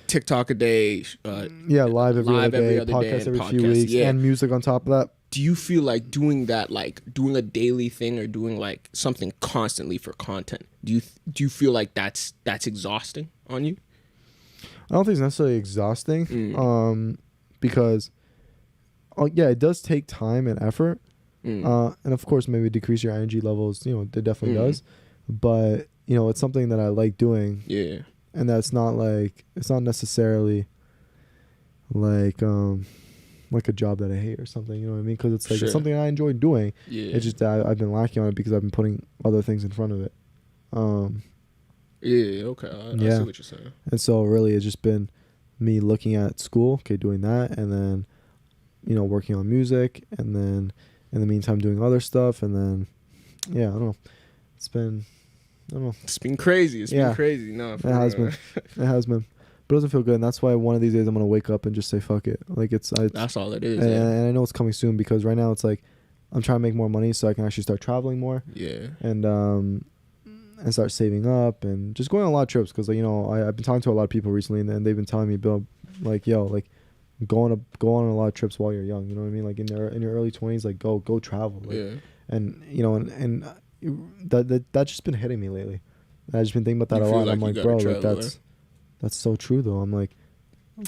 TikTok a day. Live every other day, podcast every few weeks, and music on top of that. Do you feel like doing that, like doing a daily thing or doing like something constantly for content? Do you feel like that's exhausting on you? I don't think it's necessarily exhausting, because, it does take time and effort, and of course maybe decrease your energy levels. You know, it definitely does, but you know it's something that I like doing. Yeah, and that's not like it's not necessarily like a job that I hate or something, you know what I mean? Because it's like it's something I enjoy doing. Yeah. It's just that I've been lacking on it because I've been putting other things in front of it. Yeah. Okay. I see what you're saying. And so really, it's just been me looking at school, doing that, and then, you know, working on music, and then in the meantime doing other stuff, and then, I don't know. It's been crazy. It's been crazy. No, it has been. It has been. But it doesn't feel good, and that's why one of these days I'm gonna wake up and just say fuck it. Like that's all it is. And I know it's coming soon because right now it's like I'm trying to make more money so I can actually start traveling more. Yeah. And start saving up and just going on a lot of trips because, you know, I've been talking to a lot of people recently, and they've been telling me, Bill, like, yo, like go on a lot of trips while you're young. You know what I mean? Like in your early 20s, like go travel. Like, and you know, and that's just been hitting me lately. I've just been thinking about that a lot. I'm like, bro, like that's so true though. I'm like,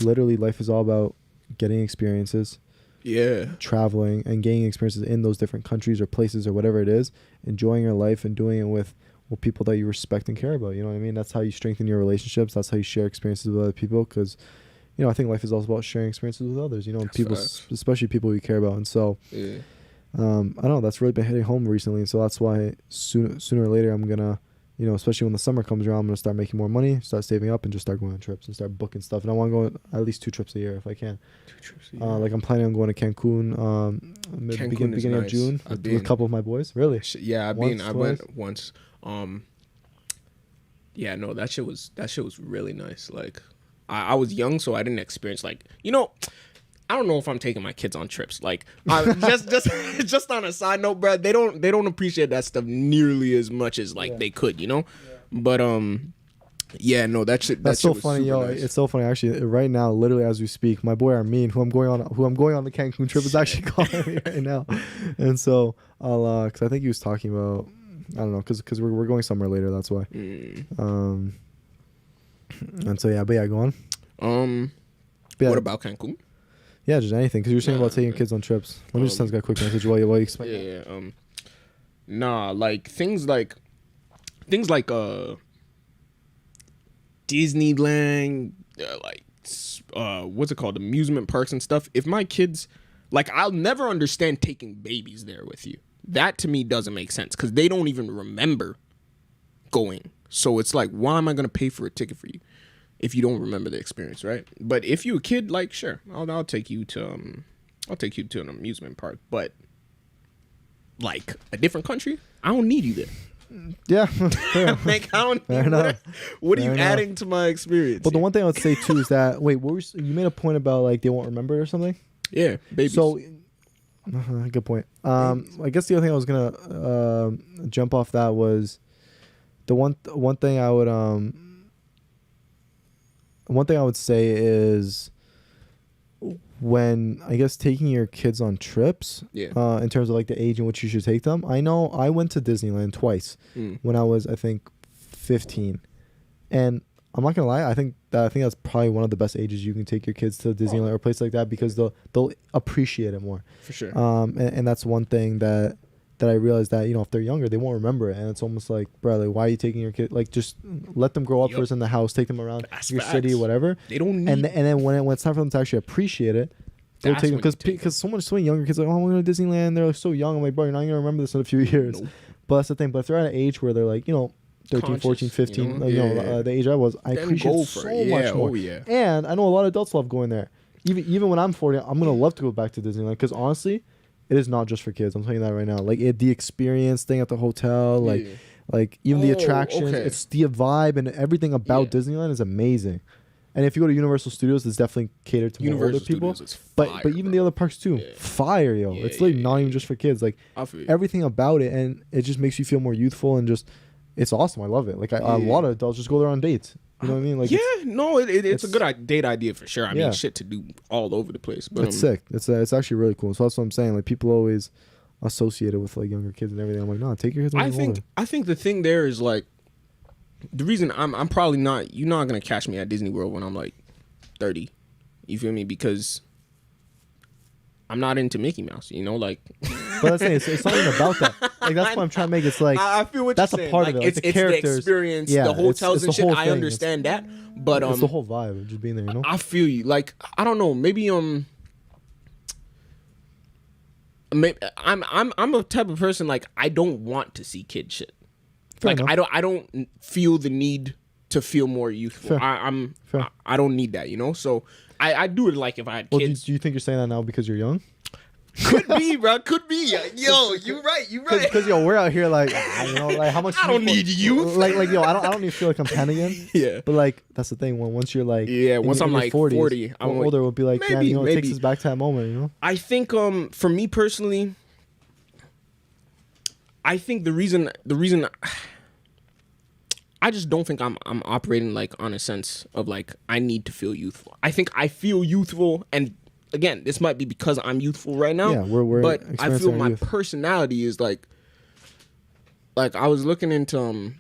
literally life is all about getting experiences, traveling and gaining experiences in those different countries or places or whatever it is, enjoying your life and doing it with people that you respect and care about. You know what I mean? That's how you strengthen your relationships. That's how you share experiences with other people, because, you know, I think life is also about sharing experiences with others, you know, people, especially people you care about. And so I don't know, that's really been hitting home recently, and so that's why sooner or later I'm gonna, you know, especially when the summer comes around, I'm going to start making more money, start saving up, and just start going on trips and start booking stuff. And I want to go at least 2 trips a year if I can. 2 trips a year. Like I'm planning on going to Cancun, beginning of June with a couple of my boys. Really? Yeah, I went once. Yeah, no, that shit was really nice. Like I was young, so I didn't experience, like, you know, I don't know if I'm taking my kids on trips. Like, just on a side note, bro, they don't appreciate that stuff nearly as much as like they could, you know. Yeah. But no, that shit. That's so funny, yo. Nice. It's so funny actually. Right now, literally as we speak, my boy Armin, who I'm going on the Cancun trip, is actually calling me right now, and so I'll because I think he was talking about, I don't know, because we're going somewhere later. That's why. And so go on. What about Cancun? Yeah, just anything, because you were saying about taking kids on trips. Let me just send a quick message while you explain. Nah, like things like Disneyland, what's it called, amusement parks and stuff. If my kids, like, I'll never understand taking babies there with you. That to me doesn't make sense because they don't even remember going. So it's like, why am I gonna pay for a ticket for you if you don't remember the experience, right? But if you're a kid, like, sure, I'll take you to an amusement park, but like a different country, I don't need you there. Yeah. Like, I don't. What are you adding to my experience? But the one thing I would say too is that you made a point about like they won't remember it or something. Yeah, babies. So, good point. I guess the other thing I was gonna jump off that was the one thing I would say is when I guess taking your kids on trips, in terms of like the age in which you should take them. I know I went to Disneyland twice when I was, I think, 15, and I'm not gonna lie, I think that's probably one of the best ages you can take your kids to Disneyland or a place like that, because they'll appreciate it more. For sure. And that's one thing that I realized, that, you know, if they're younger, they won't remember it, and it's almost like, bro, like, why are you taking your kid? Like, just let them grow up first in the house, take them around your city, whatever. They don't need. And then when it's time for them to actually appreciate it, they'll take them, because so many younger kids are like, oh, I'm going to Disneyland. They're like so young. I'm like, bro, you're not going to remember this in a few years. Nope. But that's the thing. But if they're at an age where they're like, you know, 13, 14, 15, the age I was, I appreciate it so much more. And I know a lot of adults love going there. Even when I'm 40, I'm going to love to go back to Disneyland, because honestly, it is not just for kids. I'm telling you that right now. Like, the experience thing at the hotel, like even the attractions, it's the vibe, and everything about Disneyland is amazing. And if you go to Universal Studios, it's definitely catered to more older people. But even the other parks too, fire, yo. It's like not even just for kids. Like, everything about it, and it just makes you feel more youthful, and just, it's awesome. I love it. Like, a lot of adults just go there on dates. You know what I mean? Like, it's a good date idea for sure. I mean, shit to do all over the place. But it's sick. It's actually really cool. So that's what I'm saying. Like, people always associate it with like younger kids and everything. I'm like, no, take your kids. I think the thing there is like, the reason I'm probably not, you're not gonna catch me at Disney World when I'm like 30. You feel me? Because I'm not into Mickey Mouse, you know, like. But I'm saying it's not even about that. Like, that's what I'm trying to make. It's like, I feel what that's you're saying. a part like, of it. Like, it's the experience, the hotels and shit. I understand that, but it's the whole vibe of just being there. You know, I feel you. Like, I don't know. Maybe I'm a type of person, like, I don't want to see kid shit. Fair enough. I don't feel the need to feel more youthful. I don't need that, you know. So I do it like if I had kids. Do you think you're saying that now because you're young? Could be, bro. Could be. Yo, you right. Because yo, we're out here like, you know, like how much. I don't need you. Like yo, I don't even feel like I'm 10 again. Yeah. But like, that's the thing. Once you're like, once I'm like 40, I'm older, will be like, maybe, yeah, you know, it takes us back to that moment. You know. I think for me personally, I think the reason I just don't think I'm operating like on a sense of like I need to feel youthful. I think I feel youthful, and again, this might be because I'm youthful right now. Yeah, but I feel my personality is like I was looking into I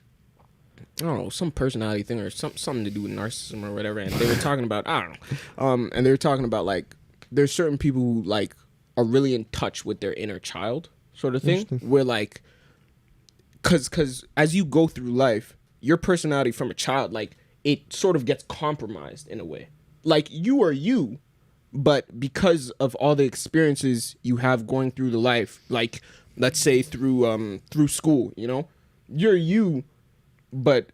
don't know, some personality thing or something to do with narcissism or whatever, and they were talking about, I don't know, and they were talking about like there's certain people who like are really in touch with their inner child sort of thing, where like because as you go through life, your personality from a child, like, it sort of gets compromised in a way. Like, you are you, but because of all the experiences you have going through the life, like, let's say through school, you know, you're you, but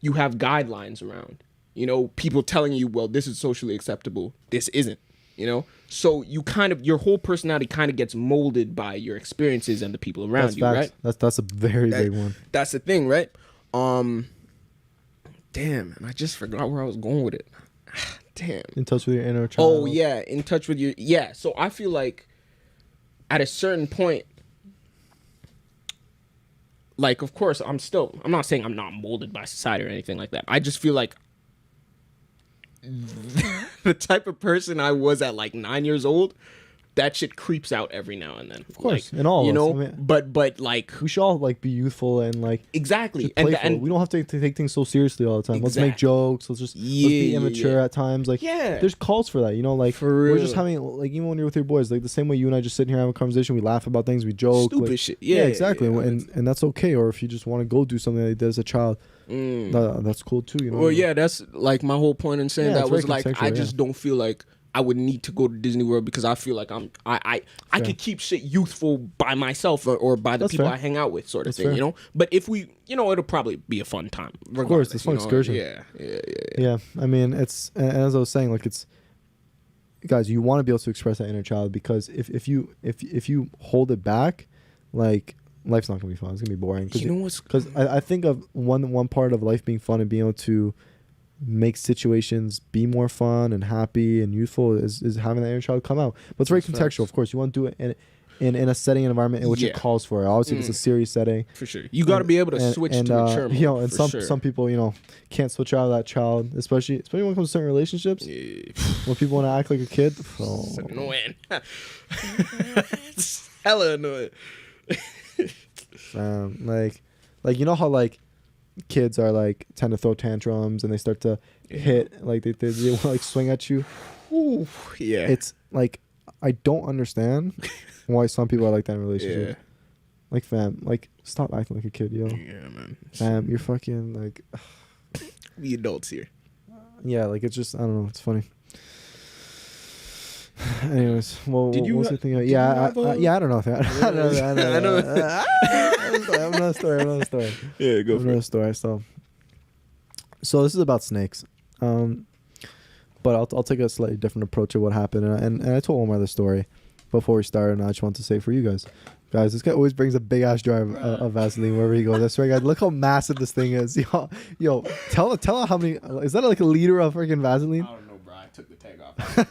you have guidelines around, you know, people telling you, well, this is socially acceptable, this isn't, you know. So you kind of, your whole personality kind of gets molded by your experiences and the people around you, right? That's a very big one. That's the thing, right? Damn, and I just forgot where I was going with it. Damn. In touch with your inner child. Oh yeah, in touch with your, yeah. So I feel like at a certain point, like, of course, I'm not saying I'm not molded by society or anything like that. I just feel like the type of person I was at like 9 years old, that shit creeps out every now and then. Of course, like, in all, you of us. know. I mean, but like, we should all like be youthful and like exactly, and we don't have to take things so seriously all the time. Let's make jokes. Let's be immature at times. Like, there's calls for that. You know, like, for real. We're just having, like, even when you're with your boys, like the same way you and I just sit here having a conversation, we laugh about things, we joke, stupid shit. Yeah, exactly. And that's okay. Or if you just want to go do something like that as a child, that's cool too. You know. Well, yeah, that's like my whole point in saying that was like I just don't feel like I would need to go to Disney World because I feel like I could keep shit youthful by myself or by the people I hang out with, sort of thing, you know. But if we, you know, it'll probably be a fun time. Of course, it's a fun excursion. Yeah. I mean, it's, and as I was saying, like, it's, guys, you want to be able to express that inner child, because if you hold it back, like, life's not gonna be fun. It's gonna be boring. You know what's? Because I think of one part of life being fun and being able to make situations be more fun and happy and youthful is having that inner child come out. But it's very contextual. Of course, you want to do it in a setting and environment in which it calls for it. Obviously, if it's a serious setting. For sure. You got to be able to switch to mature mode. You know, and some people, you know, can't switch out of that child, especially when it comes to certain relationships. Yeah. When people want to act like a kid. Oh. It's annoying. It's hella annoying. Like you know how like kids are like tend to throw tantrums and they start to hit, like they want to like swing at you. Ooh, yeah. It's like I don't understand why some people are like that in relationships. Yeah. Like, fam, like stop acting like a kid, yo. Yeah, man. Fam, you're fucking like we adults here. Yeah, like it's just I don't know. It's funny. Anyways, well, what was the thing? Yeah, I don't know. I know. I have another story. Yeah, go for it. Another story. So this is about snakes. But I'll take a slightly different approach of what happened. And I told Omar the story before we started, and I just want to say for you guys, this guy always brings a big ass jar of Vaseline wherever he goes. That's right, guys. Look how massive this thing is. Yo, tell her how many. Is that like a liter of freaking Vaseline? I don't know, bro. I took the tag off.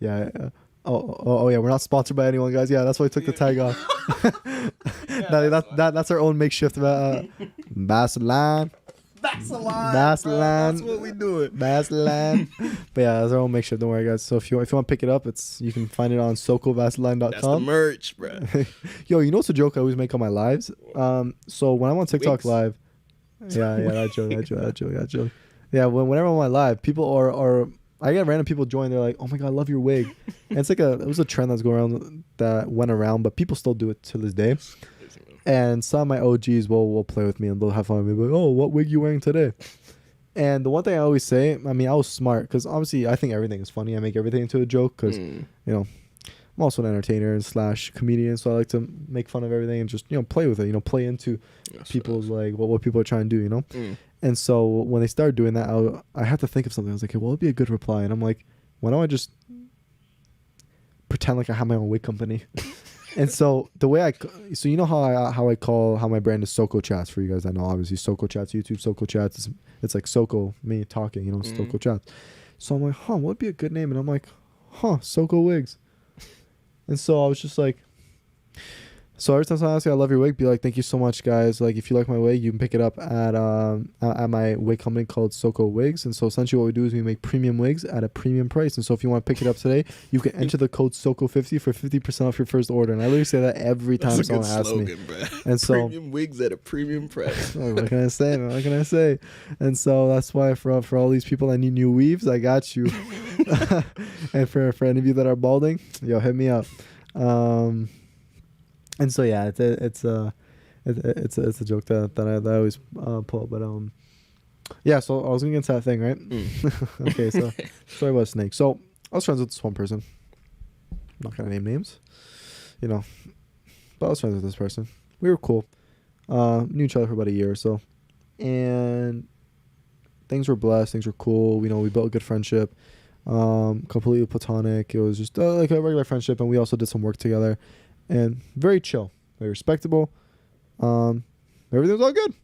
Yeah. Oh yeah. We're not sponsored by anyone, guys. Yeah, that's why I took the tag off. That's our own makeshift Vaseline. That's what we do it. Vaseline. But yeah, that's our own makeshift. Don't worry, guys. So if you want to pick it up, you can find it on sokovaseline.com. That's the merch, bro. Yo, you know what's a joke I always make on my lives? So when I'm on TikTok live, yeah, that joke. Yeah, whenever I'm on my live, people or I get random people join. They're like, "Oh my god, I love your wig." And it's like it was a trend that's going around that went around, but people still do it to this day. And some of my OGs will play with me and they'll have fun with me. Like, oh, what wig you wearing today? And the one thing I always say, I mean, I was smart because obviously I think everything is funny. I make everything into a joke because you know I'm also an entertainer / comedian, so I like to make fun of everything and just play with it. Play into people's like what people are trying to do. And so when they started doing that, I had to think of something. I was like, hey, what would be a good reply? And I'm like, why don't I just pretend like I have my own wig company? And so the way so you know how my brand is Soko Chats for you guys. I know obviously Soko Chats, YouTube Soko Chats. It's like Soko, me talking, Soko Chats. So I'm like, what would be a good name? And I'm like, Soko Wigs. And so I was just like, so every time someone asks you, I love your wig, be like, thank you so much, guys. Like, if you like my wig, you can pick it up at my wig company called Soko Wigs. And so essentially what we do is we make premium wigs at a premium price. And so if you want to pick it up today, you can enter the code SOKO50 for 50% off your first order. And I literally say that every time someone asks me. Bro. And so premium wigs at a premium price. What can I say, man? What can I say? And so that's why for all these people that need new weaves, I got you. And for any of you that are balding, hit me up. And so yeah, it's a joke that I always pull, but yeah. So I was gonna get into that thing, right? Okay, so story about snakes. So I was friends with this one person. I'm not gonna name names, but I was friends with this person. We were cool. Knew each other for about a year or so, and things were blessed. Things were cool. We built a good friendship. Completely platonic. It was just like a regular friendship, and we also did some work together. And very chill, very respectable. Everything was all good,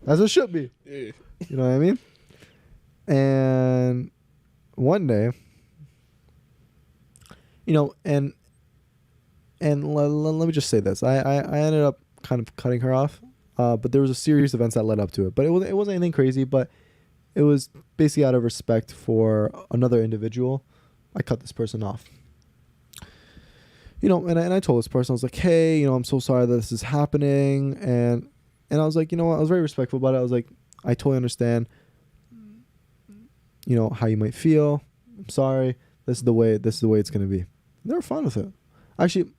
as it should be. Yeah. You know what I mean? And one day, and let me just say this: I ended up kind of cutting her off, but there was a series of events that led up to it. But it wasn't anything crazy. But it was basically out of respect for another individual. I cut this person off. And I told this person, I was like, hey, I'm so sorry that this is happening. And I was like, I was very respectful about it. I was like, I totally understand, how you might feel. I'm sorry. This is the way it's going to be. And they were fine with it. Actually,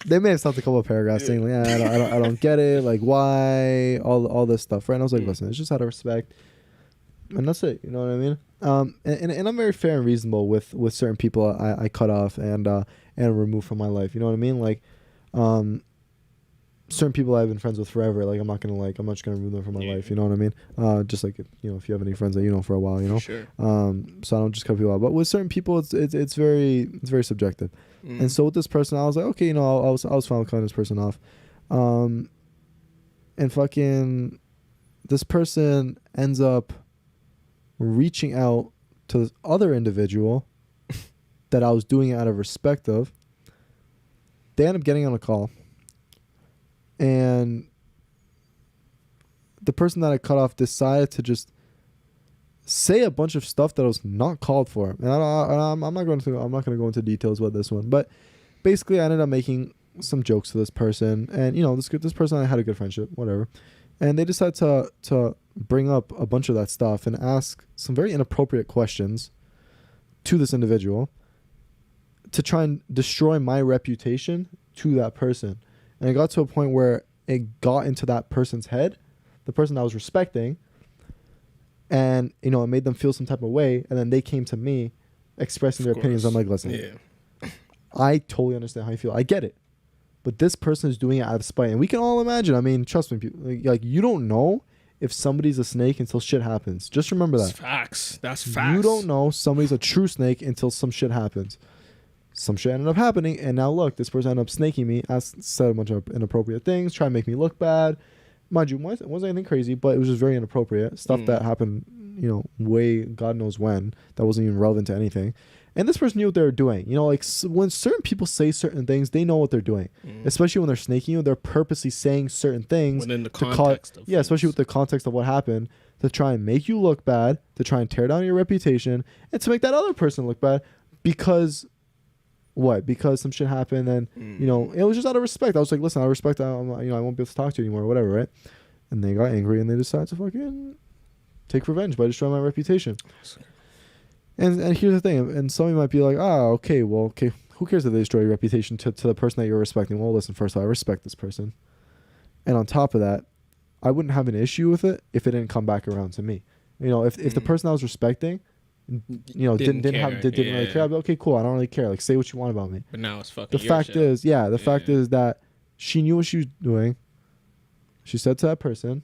they may have stopped a couple of paragraphs saying, like, I don't get it. Like, why? All this stuff, right? And I was like, listen, it's just out of respect. And that's it. You know what I mean? And I'm very fair and reasonable with certain people I cut off and remove from my life. You know what I mean? Like, certain people I've been friends with forever. Like I'm not just gonna remove them from my life. You know what I mean? Just like if you have any friends that you know for a while, you know. Sure. So I don't just cut people out. But with certain people, it's very subjective. And so with this person, I was like, okay, I was fine with cutting this person off. And fucking this person ends up reaching out to this other individual that I was doing it out of respect of. They end up getting on a call. And the person that I cut off decided to just say a bunch of stuff that was not called for. And I'm not going to go into details about this one, but basically I ended up making some jokes to this person, and this person I had a good friendship, whatever. And they decided to bring up a bunch of that stuff and ask some very inappropriate questions to this individual to try and destroy my reputation to that person. And it got to a point where it got into that person's head, the person I was respecting, and it made them feel some type of way, and then they came to me expressing their opinions. I'm like, listen, I totally understand how you feel. I get it. But this person is doing it out of spite. And we can all imagine. I mean, trust me, like you don't know if somebody's a snake until shit happens. Just remember that. That's facts. That's facts. You don't know somebody's a true snake until some shit happens. Some shit ended up happening, and now look, this person ended up snaking me, said a bunch of inappropriate things, trying to make me look bad. Mind you, it wasn't anything crazy, but it was just very inappropriate. Stuff that happened, way God knows when, that wasn't even relevant to anything. And this person knew what they were doing. When certain people say certain things, they know what they're doing. Especially when they're snaking you, they're purposely saying certain things. Within the context of things. Especially with the context of what happened, to try and make you look bad, to try and tear down your reputation, and to make that other person look bad because... What? Because some shit happened, and it was just out of respect. I was like, listen, out of respect, I won't be able to talk to you anymore, or whatever, right? And they got angry, and they decided to fucking take revenge by destroying my reputation. And here's the thing, and some of you might be like, okay, who cares if they destroy your reputation to the person that you're respecting? Well, listen, first of all, I respect this person, and on top of that, I wouldn't have an issue with it if it didn't come back around to me. If the person I was respecting didn't really care. I'd be okay, cool. I don't really care. Like, say what you want about me. But now it's fucking. The fact is that she knew what she was doing. She said to that person,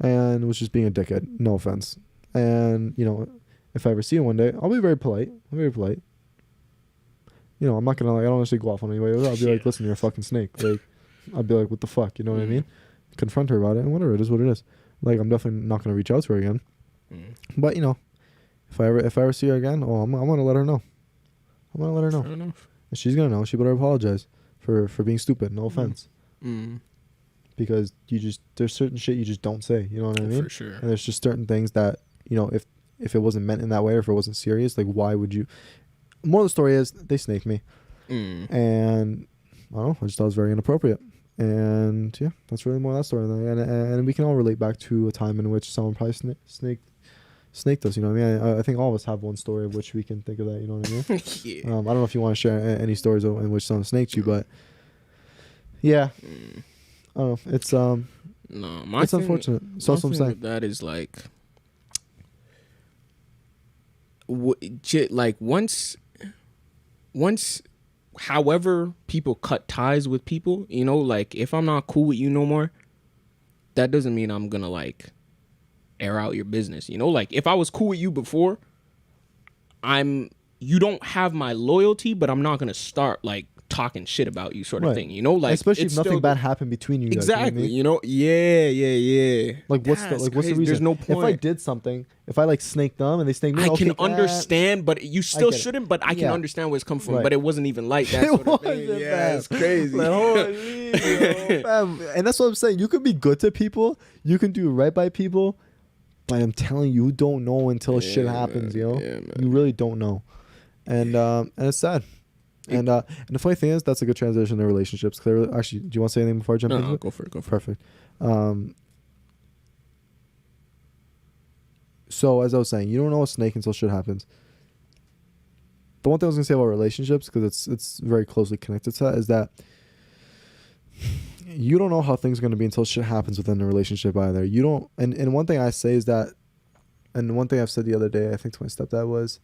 and was just being a dickhead. No offense. And if I ever see her one day, I'll be very polite. I'm not gonna I don't necessarily go off on anybody. I'll be like, listen, you're a fucking snake. Like, I'll be like, what the fuck? You know what I mean? Confront her about it, and whatever. It is what it is. Like, I'm definitely not gonna reach out to her again. But if I ever see her again, I'm gonna let her know. I'm gonna let her know. Fair enough. And she's gonna know. She better apologize for being stupid. No offense. Because there's certain shit you just don't say. You know what I mean? For sure. And there's just certain things that if it wasn't meant in that way, or if it wasn't serious, like, why would you? More of the story is they snaked me, and I don't know. I just thought it was very inappropriate. And yeah, that's really more of that story. And we can all relate back to a time in which someone probably snaked us. You know what I mean? I think all of us have one story of which we can think of that. You know what I mean? Yeah. I don't know if you want to share any stories in which someone snaked you, but yeah, I don't know. It's no, it's unfortunate. So that's what I'm saying. That is like once however people cut ties with people, like, if I'm not cool with you no more, that doesn't mean I'm gonna like air out your business. Like, if I was cool with you before, you don't have my loyalty, but I'm not gonna start like talking shit about you, sort of thing. Like, especially if nothing bad happened between you guys. Exactly. You know what I mean? Yeah. Like, what's the reason? There's no point. If I did something, if I like snaked them and they snaked me, I can understand, but you still shouldn't. But I can understand where it's come from. Right. But it wasn't even like that. Sort of thing. Yeah, it's crazy. Like, holy, fam. And that's what I'm saying. You can be good to people. You can do right by people. But I'm telling you don't know until shit happens. Man. You really don't know, and it's sad. And the funny thing is, that's a good transition to relationships. Actually, do you want to say anything before I jump into it? No, go for it. Perfect. So as I was saying, you don't know a snake until shit happens. The one thing I was gonna say about relationships, because it's very closely connected to that, is that you don't know how things are gonna be until shit happens within the relationship either. You don't. And one thing I say is that, and one thing I've said the other day, I think to my stepdad was,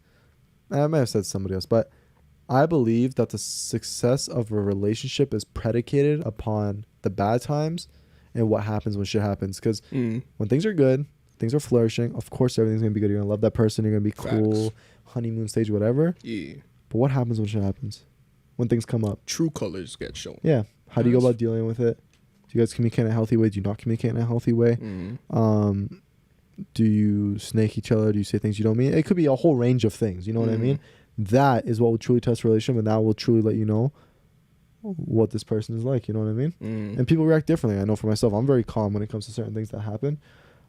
I might have said to somebody else, but I believe that the success of a relationship is predicated upon the bad times and what happens when shit happens. Because when things are good, things are flourishing, of course everything's going to be good. You're going to love that person. You're going to be cool, honeymoon stage, whatever. Yeah. But what happens when shit happens? When things come up? True colors get shown. Yeah. How do you go about dealing with it? Do you guys communicate in a healthy way? Do you not communicate in a healthy way? Do you snake each other? Do you say things you don't mean? It could be a whole range of things. You know what I mean? That is what will truly test a relationship, and that will truly let you know what this person is like. You know what I mean? And people react differently. I know for myself, I'm very calm when it comes to certain things that happen.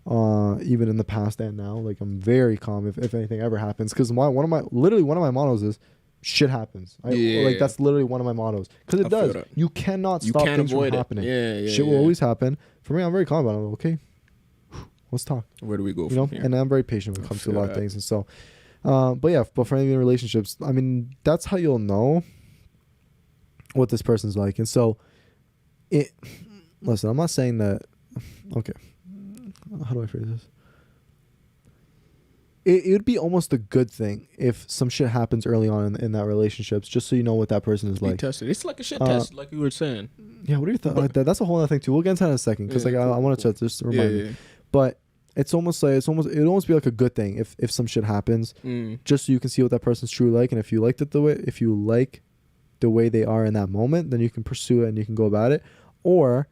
Even in the past and now, like I'm very calm if anything ever happens. Because one of my mottos is shit happens. Like that's literally one of my mottos. Because it does. You cannot stop things from happening. Shit will always happen. For me, I'm very calm about it. I'm like, okay, let's talk. Where do we go? From here? And I'm very patient when it comes to a lot of things. And so, but for any relationships, I mean, that's how you'll know what this person's like. And so, listen, I'm not saying that. Okay, how do I phrase this? It would be almost a good thing if some shit happens early on in that relationships, just so you know what that person is like. Tested. It's like a shit test, like you were saying. Yeah, what are your thoughts? Like that's a whole other thing too. We'll get into that in a second because I want to just remind you. But it almost be like a good thing if some shit happens, just so you can see what that person's truly like, and if you like the way they are in that moment, then you can pursue it and you can go about it. Or,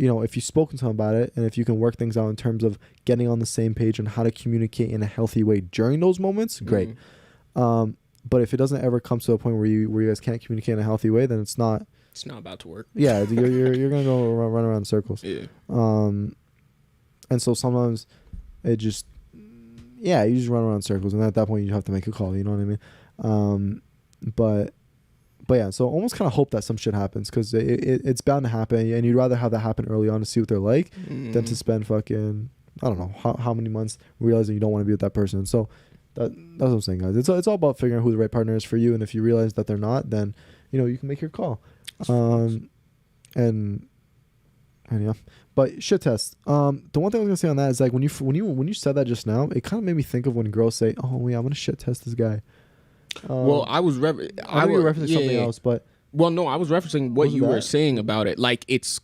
if you've spoken to them about it and if you can work things out in terms of getting on the same page and how to communicate in a healthy way during those moments, great. But if it doesn't ever come to a point where you guys can't communicate in a healthy way, then it's not about to work. Yeah, you're gonna go run around in circles. Yeah. And so sometimes it just, you just run around in circles, and at that point you have to make a call. You know what I mean? But yeah, so almost kind of hope that some shit happens, because it's bound to happen, and you'd rather have that happen early on to see what they're like than to spend fucking, I don't know how many months realizing you don't want to be with that person. So that's what I'm saying, guys. It's all about figuring out who the right partner is for you, and if you realize that they're not, then you can make your call. And yeah, but shit test. The one thing I was gonna say on that is, like, when you said that just now, it kind of made me think of when girls say, "Oh yeah, I'm gonna shit test this guy." Well, I was referencing something else, but no, I was referencing what you were saying about it. Like, it's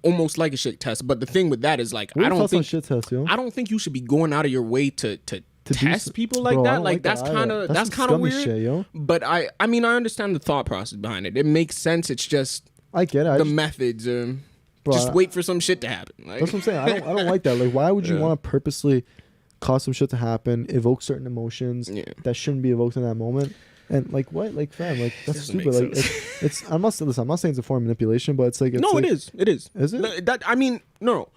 almost like a shit test, but the thing with that is, like, I don't think you should be going out of your way to test people like that. Like, that's kind of weird. Shit, yo. But I mean, I understand the thought process behind it. It makes sense. It's just I get it. The methods. Just wait for some shit to happen. Like, that's what I'm saying. I don't like that. Like, why would you want to purposely cause some shit to happen, evoke certain emotions that shouldn't be evoked in that moment? And like, what? Like, fam, like, that's stupid. Like, I'm not saying it's a form of manipulation, but it's like, no, like, it is. It is. Is it? That, I mean, no.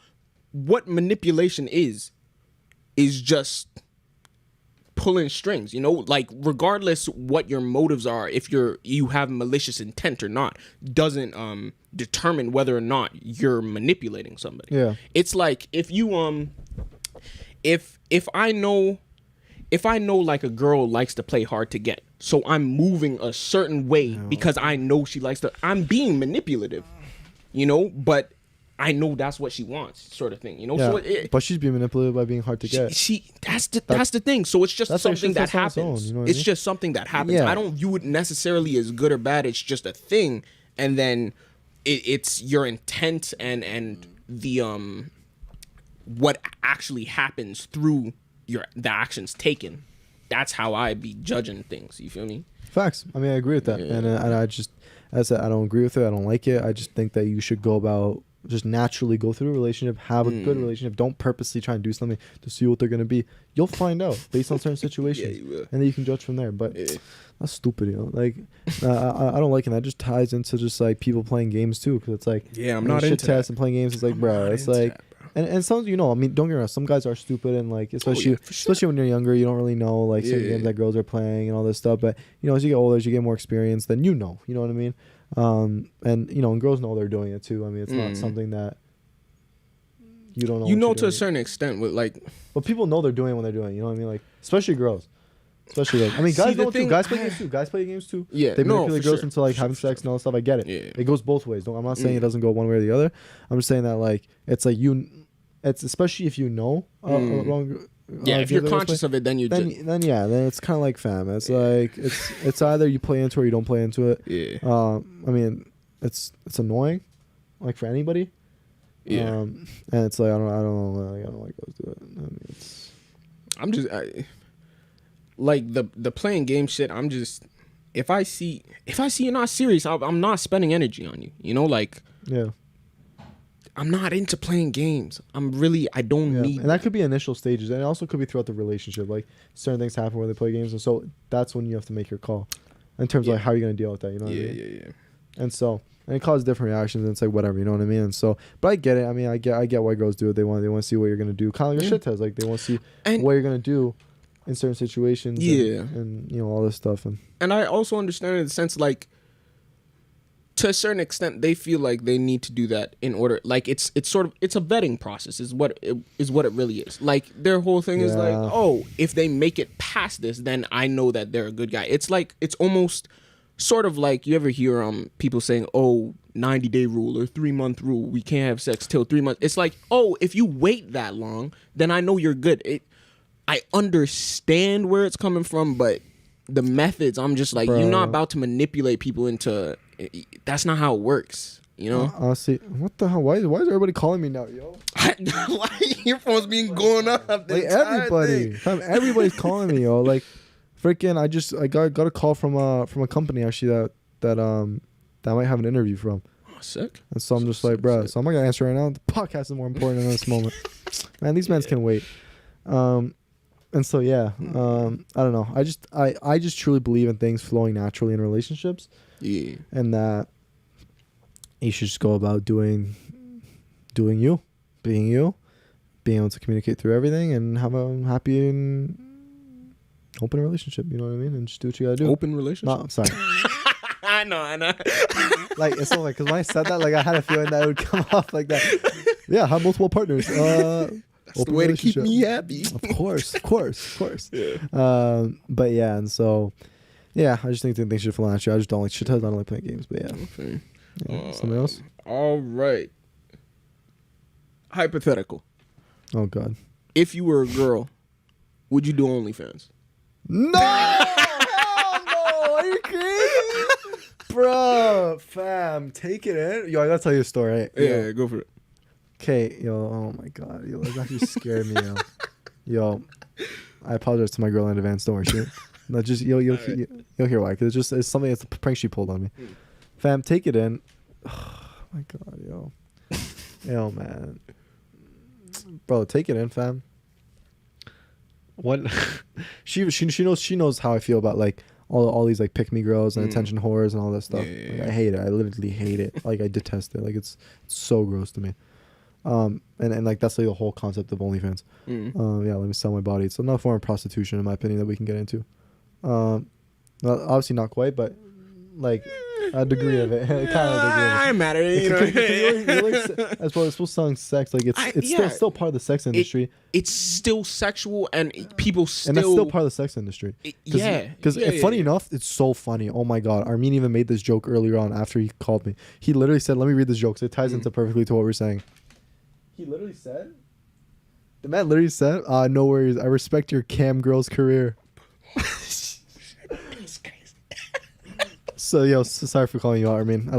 What manipulation is just pulling strings, like, regardless what your motives are, if you have malicious intent or not, doesn't determine whether or not you're manipulating somebody. Yeah. It's like, if you if I know like a girl likes to play hard to get, so I'm moving a certain way because I know she likes to, I'm being manipulative, but I know that's what she wants, sort of thing, Yeah, so but she's being manipulated by being hard to get. That's the thing. So it's just something that happens. It's just something that happens. Yeah. I don't view it necessarily as good or bad. It's just a thing, and then it's your intent and the what actually happens through the actions taken. That's how I be judging things. You feel me? Facts. I mean, I agree with that, and I just, as I said, I don't agree with it. I don't like it. I just think that you should go about, just naturally go through a relationship, have a good relationship. Don't purposely try and do something to see what they're gonna be. You'll find out based on certain situations, and then you can judge from there. But that's stupid, Like, I don't like it. That just ties into just like people playing games too, because it's like, I'm not into shit test and playing games. It's like, bro, it's like. And some, I mean, don't get me wrong, some guys are stupid, and like, especially when you're younger, you don't really know like certain games that girls are playing and all this stuff. But as you get older, as you get more experience, then you know what I mean. And girls know they're doing it too. I mean, it's not something that you don't know. To a certain extent, with like, but people know they're doing it when they're doing it. You know what I mean? Like, especially girls. Especially, like, I mean, guys know too. Guys play games too. Guys play games too. Yeah, they manipulate girls into like having sex and all that stuff. I get it. Yeah. It goes both ways. I'm not saying it doesn't go one way or the other. I'm just saying that, like, it's like it's especially if you know Yeah, if you're conscious of it, then then it's kind of like fam. It's like it's either you play into it or you don't play into it. Yeah. I mean, it's annoying, like for anybody. Yeah. And it's like I don't like those do it. I mean, like the playing game shit. I'm just if I see you're not serious, I'm not spending energy on you. You know, like yeah. I'm not into playing games. I don't need. And that could be initial stages, and it also could be throughout the relationship. Like certain things happen where they play games, and so that's when you have to make your call, in terms of like how you're gonna deal with that. You know what I mean? Yeah. And it causes different reactions, and it's like whatever, you know what I mean? And so, but I get it. I mean, I get why girls do it. They want to see what you're gonna do, kind of like a shit test. Like they want to see what you're gonna do in certain situations. And you know all this stuff. And I also understand in the sense like, to a certain extent, they feel like they need to do that in order. Like it's a vetting process, is what it really is. Like their whole thing is like, oh, if they make it past this, then I know that they're a good guy. It's like it's almost sort of like you ever hear people saying, oh, 90-day rule or 3-month rule, we can't have sex till 3 months. It's like, oh, if you wait that long, then I know you're good. I understand where it's coming from, but the methods, I'm just like, you're not about to manipulate people into. That's not how it works, you know. Honestly, what the hell? Why is everybody calling me now, yo? Why your phone's being going up? Like everybody's calling me, yo. Like, freaking, I got a call from a company actually that I might have an interview from. Oh, sick. And so I'm just like, bro. So I'm not gonna answer right now. The podcast is more important in this moment. Man, these men can wait. And so yeah, I don't know. I just truly believe in things flowing naturally in relationships. Yeah. And that you should just go about doing you, being able to communicate through everything and have a happy and open relationship. You know what I mean? And just do what you gotta do. Open relationship? No, I'm sorry. I know. Like, it's so like, because when I said that, like, I had a feeling that it would come off like that. Yeah, have multiple partners. That's the way to keep me happy. Of course. Yeah. But yeah, and so, yeah, I just think things should flow naturally. I just don't like shit. I don't like playing games, but yeah. Okay. Yeah. Something else? All right. Hypothetical. Oh, God. If you were a girl, would you do OnlyFans? No! Hell no! Are you crazy? Bro, fam, take it in. Yo, I gotta tell you a story. Right? Yeah, go for it. Okay, yo, oh my God. Yo, that actually scared me, yo. Yo, I apologize to my girl in advance. Don't worry, No, just you'll hear why. Cause it's something. It's a prank she pulled on me. Fam, take it in. Oh my God, yo, yo, man, bro, take it in, fam. What? she knows how I feel about like all these like pick me girls and attention whores and all that stuff. Yeah. Like, I hate it. I literally hate it. Like I detest it. Like it's so gross to me. And like that's like the whole concept of OnlyFans. Yeah, let me sell my body. It's another form of prostitution, in my opinion, that we can get into. Obviously not quite, but like a degree of it. Kind of a degree of it. I'm mad at it. As well as selling sex, like it's still part of the sex industry. It's still sexual, and people still. And that's still part of the sex industry. Because funny enough, it's so funny. Oh my God, Armin even made this joke earlier on after he called me. He literally said, "Let me read this joke. 'Cause it ties into perfectly to what we're saying." He literally said, "The man literally said, no worries. I respect your cam girl's career." So, yo, sorry for calling you out, Armin.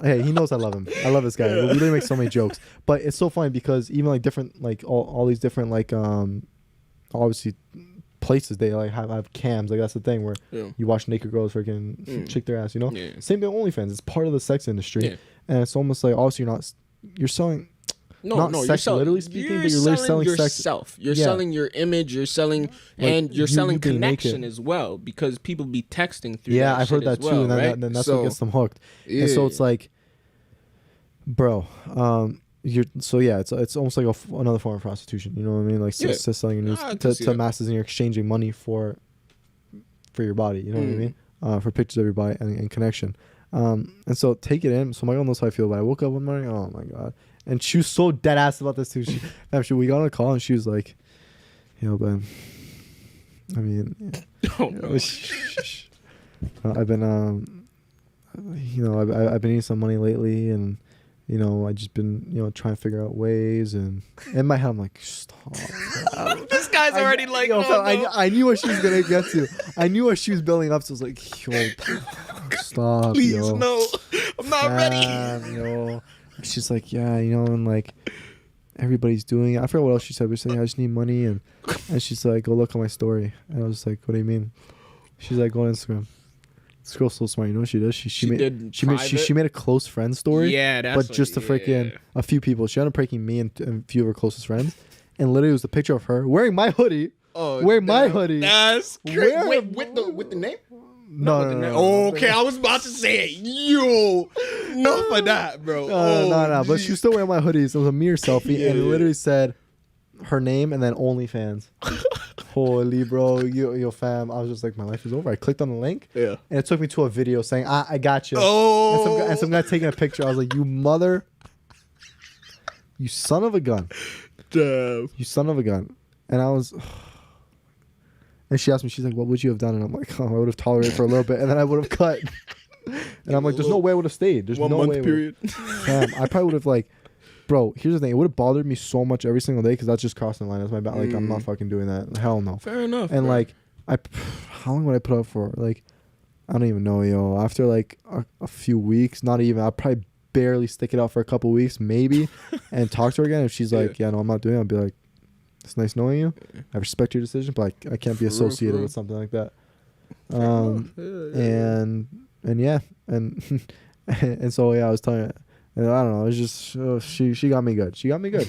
Hey, he knows I love him. I love this guy. We literally make so many jokes. But it's so funny because even like different, like all these different, like, obviously places, they like have cams. Like that's the thing where you watch naked girls freaking shake their ass, you know? Yeah. Same thing with OnlyFans. It's part of the sex industry. Yeah. And it's almost like, obviously you're selling... No, sex, literally speaking, but you're literally selling yourself. Sex. You're selling your image. You're selling, and you're selling connection as well, because people be texting through. Yeah, I've heard that too, and then that's what gets them hooked. Yeah. And so it's like, bro, it's almost like another form of prostitution. You know what I mean? Like selling your news to masses, and you're exchanging money for your body. You know what I mean? For pictures of your body and connection. And so take it in. So my girl knows how I feel about it. I woke up one morning. Oh my God. And she was so dead ass about this too. We got on a call and she was like, "Yo, Ben, I mean, I've been, I've been needing some money lately, and I just been, trying to figure out ways." And in my head, I'm like, "Stop." This guy guy's already like, yo, no. I knew what she was gonna get to. I knew what she was building up to. I was like, yo, stop, Please, yo. no. I'm not ready. Yo. She's like, yeah, and like everybody's doing it. I forgot what else she said. We're saying I just need money, and she's like, go look at my story. And I was like, what do you mean? She's like, go on Instagram. This girl's so smart. You know what she does? She made a close friend story. Yeah, that's but just to freaking a few people. She ended up pranking me and a few of her closest friends. And literally it was the picture of her wearing my hoodie. Oh, wearing my hoodie. That's crazy. Wait, with the name? No. Oh, okay, I was about to say it. Yo, not for that, bro. No. But she was still wearing my hoodies. It was a mirror selfie, and it literally said her name and then OnlyFans. Holy, bro, yo, fam. I was just like, my life is over. I clicked on the link, and it took me to a video saying, I got you. Oh, and some guy taking a picture. I was like, you son of a gun. Damn. You son of a gun. And I was... And she asked me, she's like, what would you have done? And I'm like, I would have tolerated for a little bit, and then I would have cut. And I'm like, there's no way I would have stayed. There's 1 no month way. Period. Damn, I probably would have like... Bro, here's the thing. It would have bothered me so much every single day because that's just crossing the line. That's my bad. Like, I'm not fucking doing that. Hell no. Fair enough. And bro. like, how long would I put up for? Like, I don't even know, yo. After like a few weeks, not even. I'll probably barely stick it out for a couple weeks, maybe, and talk to her again. If she's like, yeah, no, I'm not doing it, I'll be like, it's nice knowing you. I respect your decision, but I can't be associated with something like that. And yeah, and so yeah, I was telling her, and I don't know, it's just she got me good. She got me good.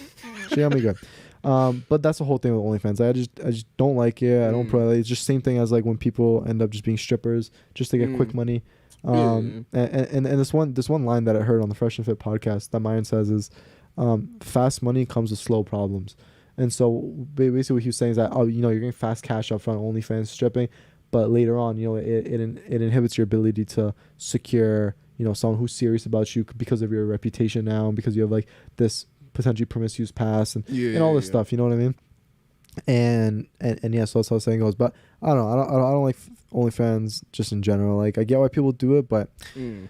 But that's the whole thing with OnlyFans. I just don't like it. I don't probably. It's just same thing as like when people end up just being strippers just to get quick money. And this one line that I heard on the Fresh and Fit podcast that Myron says is, fast money comes with slow problems. And so basically what he was saying is that, you're getting fast cash up front, OnlyFans stripping, but later on, it inhibits your ability to secure, someone who's serious about you because of your reputation now, and because you have like this potentially promiscuous past and all this stuff, you know what I mean? And yeah, so that's how the saying goes. But I don't know, I don't like OnlyFans just in general. Like, I get why people do it, but I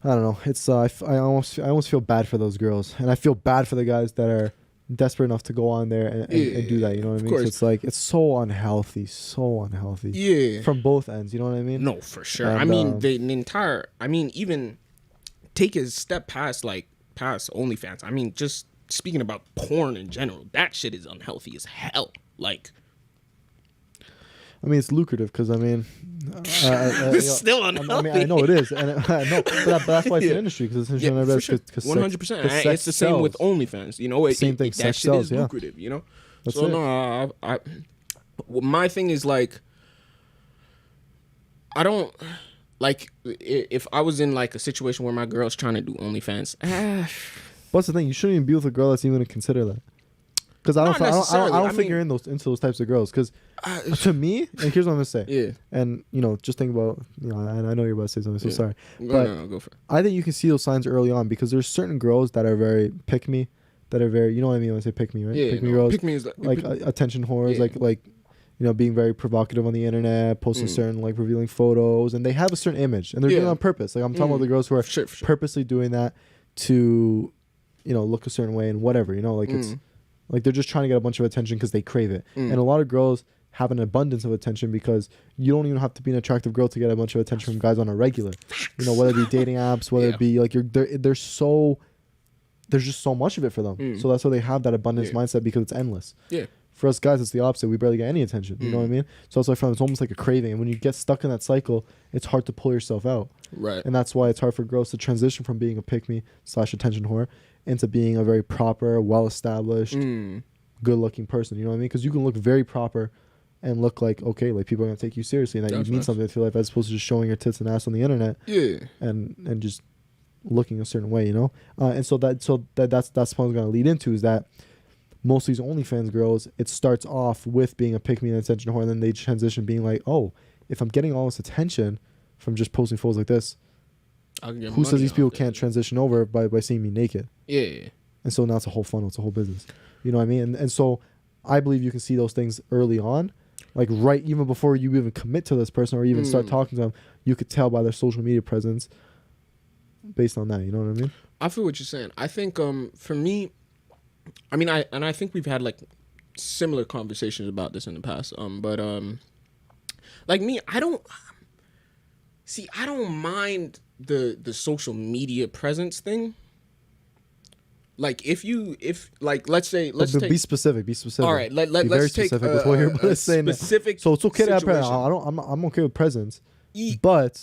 don't know. It's I almost feel bad for those girls, and I feel bad for the guys that are desperate enough to go on there and do that. You know what I mean? So it's like, it's so unhealthy. Yeah. From both ends. You know what I mean? No, for sure. And, I mean, the entire. I mean, even take a step past OnlyFans. I mean, just speaking about porn in general, that shit is unhealthy as hell. Like, I mean, it's lucrative because it's still unhealthy. I know it is, and but that's why it's an industry, because it's for sure. 100%. It's the same with OnlyFans. Same thing. That shit is lucrative. That's so it. No, my thing is like, I don't like if I was in like a situation where my girl's trying to do OnlyFans. What's the thing? You shouldn't even be with a girl that's even gonna consider that. Because I don't think you're into those types of girls. Because to me, and here's what I'm gonna say. Yeah. And just think about, and I know you're about to say something, so sorry. No, go for it. I think you can see those signs early on, because there's certain girls that are very pick me, that are very, you know what I mean when I say pick me, right? Yeah. Pick me girls. Pick me is like attention whores, like being very provocative on the internet, posting certain like revealing photos, and they have a certain image, and they're doing it on purpose. Like, I'm talking about the girls who are purposely doing that to, look a certain way and whatever. It's. Like, they're just trying to get a bunch of attention because they crave it. And a lot of girls have an abundance of attention because you don't even have to be an attractive girl to get a bunch of attention from guys on a regular. Whether it be dating apps, whether it be like there's just so much of it for them. So that's why they have that abundance mindset, because it's endless. Yeah. For us guys, it's the opposite. We barely get any attention. You know what I mean? So it's like, it's almost like a craving. And when you get stuck in that cycle, it's hard to pull yourself out. Right. And that's why it's hard for girls to transition from being a pick-me/attention whore into being a very proper, well-established, good-looking person. You know what I mean? Because you can look very proper and look like, okay, like people are going to take you seriously, and that you mean something to life, as opposed to just showing your tits and ass on the internet. Yeah. And just looking a certain way, And so that's what I'm going to lead into, is that most of these OnlyFans girls, it starts off with being a pick-me and attention whore, and then they transition being like, oh, if I'm getting all this attention from just posting photos like this, who says these people can't transition over by seeing me naked? Yeah. And so now it's a whole funnel. It's a whole business. You know what I mean? And so I believe you can see those things early on. Like, right even before you even commit to this person or even start talking to them, you could tell by their social media presence based on that. You know what I mean? I feel what you're saying. I think for me, I mean, I think we've had like similar conversations about this in the past. But like me, I don't mind the social media presence thing. Like if let's take, be specific. All right, let's take specific with what you're about to say. Specific. So it's okay to have situation. presence. I'm okay with presence, but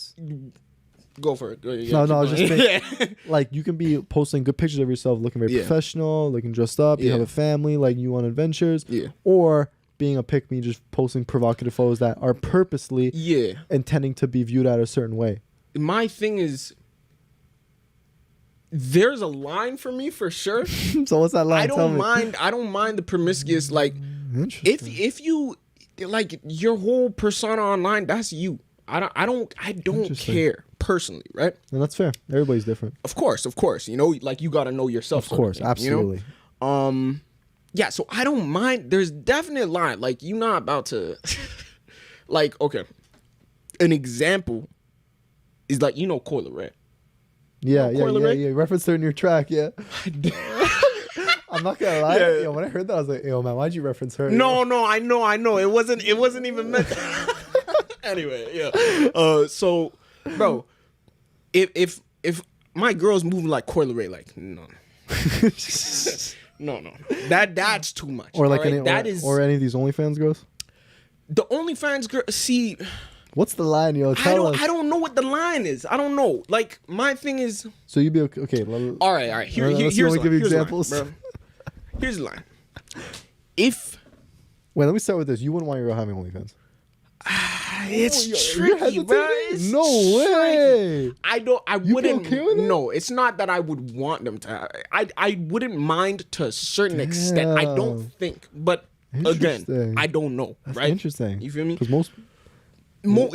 go for it. No, I was just saying, like you can be posting good pictures of yourself, looking very professional, looking dressed up. You have a family, like you on adventures, or being a pick me, just posting provocative photos that are purposely intending to be viewed at a certain way. My thing is, there's a line for me for sure. So what's that line? I don't mind the promiscuous. Like, if you like your whole persona online, that's you. I don't care personally, right? And that's fair. Everybody's different. Of course. You know, like you got to know yourself. Of course, absolutely. You know? Yeah. So I don't mind. There's definitely a line. Like you're not about to, like, okay. An example is like, you know, Coiler, right? Yeah. Reference her in your track, yeah. I'm not gonna lie. Yo, when I heard that, I was like, "Yo, man, why'd you reference her?" No, I know. It wasn't even meant. Anyway, yeah. So, bro, if my girl's moving like Coiler Ray, like no, that's too much. Or like right? or any of these OnlyFans girls. The OnlyFans girl, see. What's the line, yo? I don't know what the line is. I don't know. Like my thing is. So you'd be okay. All right. Here's give you examples. The line, here's the line. Wait, let me start with this. You wouldn't want your girl having OnlyFans. It's tricky, bro. No way. I wouldn't. Okay with it? No, it's not that I would want them to. I wouldn't mind to a certain extent. I don't think, but again, I don't know. That's right? Interesting. You feel me? Because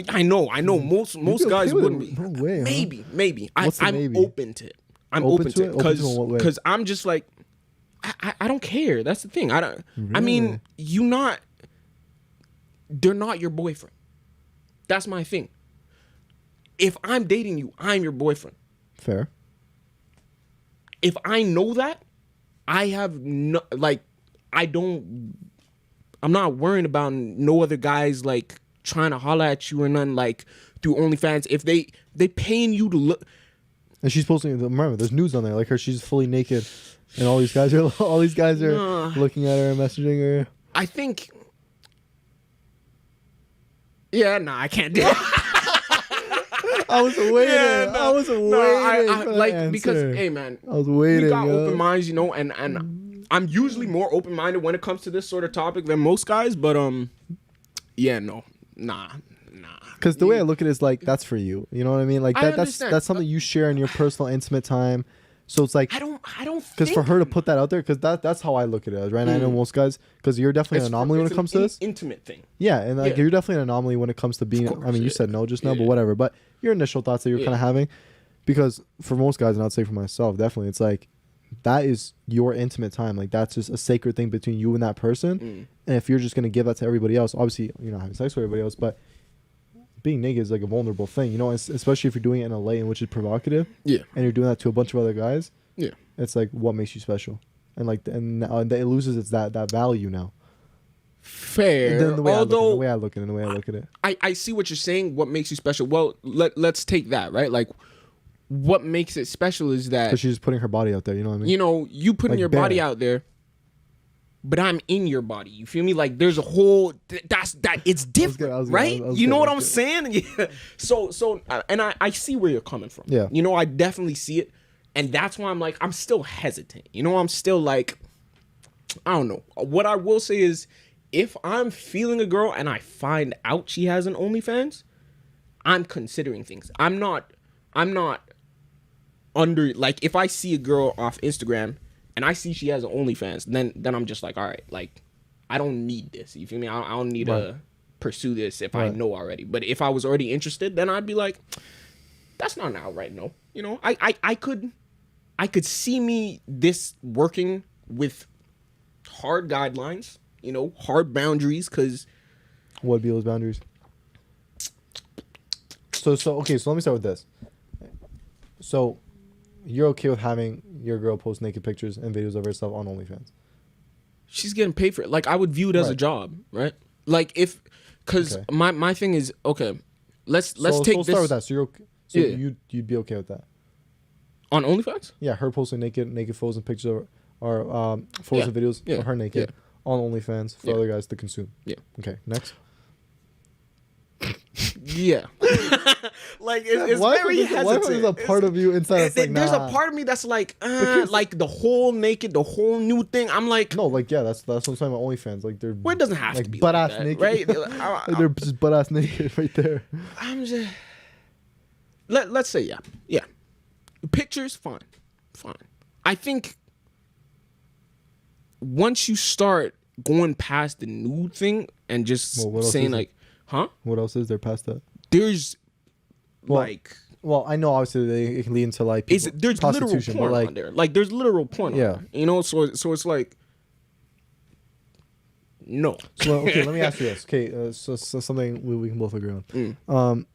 I know. Most guys wouldn't be. No way. Maybe. I'm maybe? open to it. I'm open to it because I'm just like, I don't care. That's the thing. I don't. Really? I mean, they're not your boyfriend. That's my thing. If I'm dating you, I'm your boyfriend. Fair. If I know that, I have no, like, I'm not worrying about no other guys like trying to holler at you or nothing like through OnlyFans. If they paying you to look. And she's posting. Remember, there's nudes on there. Like her, she's fully naked, and all these guys are looking at her and messaging her. I think. Yeah, I can't do it. I was waiting. I was waiting. For like answer. Because, hey man, I was waiting. We got open minds, you know, and I'm usually more open minded when it comes to this sort of topic than most guys. But nah. Because the way I look at it is like that's for you. You know what I mean? Like that's something you share in your personal intimate time. So it's like I don't because for her to put that out there, because that's how I look at it, right? I know most guys, because you're definitely an anomaly when it comes to this intimate thing. Yeah, and like you're definitely an anomaly when it comes to being. I mean, you said no just now, but whatever. But your initial thoughts that you're kind of having, because for most guys, and I'd say for myself, definitely, it's like that is your intimate time. Like that's just a sacred thing between you and that person. And if you're just gonna give that to everybody else, obviously you're not having sex with everybody else, but being naked is like a vulnerable thing, you know, especially if you're doing it in a lane which is provocative. Yeah. And you're doing that to a bunch of other guys. Yeah. It's like what makes you special, and like and it loses its that value now. Fair. The way I look at it. I see what you're saying. What makes you special? Well, let's take that, right? Like, what makes it special is that because she's putting her body out there. You know what I mean? You know, you putting like your body out there. But I'm in your body. You feel me? Like there's a whole it's different, right? You know what I'm saying? Yeah. So and I see where you're coming from. Yeah. You know, I definitely see it, and that's why I'm like I'm still hesitant. You know, I'm still like I don't know. What I will say is, if I'm feeling a girl and I find out she has an OnlyFans, I'm considering things. I'm not under like if I see a girl off Instagram. And I see she has an OnlyFans, then I'm just like, all right, like, I don't need this. You feel me? I don't need to pursue this if I know already. But if I was already interested, then I'd be like, that's not an outright no. You know, I could see me this working with hard guidelines, you know, hard boundaries, because what would be those boundaries? So okay, so let me start with this. So you're okay with having your girl post naked pictures and videos of herself on OnlyFans? she's getting paid for it. Like, I would view it as a job, right? Like, if, because my thing is, okay, let's take this. So start with that. So you're okay. So you'd be okay with that on OnlyFans? Yeah, her posting naked photos and pictures or photos and videos of her naked on OnlyFans for other guys to consume. Yeah. Okay. Next. Yeah. Like it's very hesitant. Why is a part of you inside that's like, there's a part of me that's like like the whole naked, the whole new thing. I'm like, no, like that's what I'm saying about OnlyFans. Like they're it doesn't have to be butt like ass that, naked, right? They're just butt ass naked right there. I'm just let's say yeah. Pictures, fine. I think once you start going past the nude thing and just saying like, huh? What else is there past that? There's well, I know obviously it can lead into like there's literal porn on there. Like there's literal porn on there. You know, so it's like no. So okay, let me ask you this. Okay, so something we can both agree on.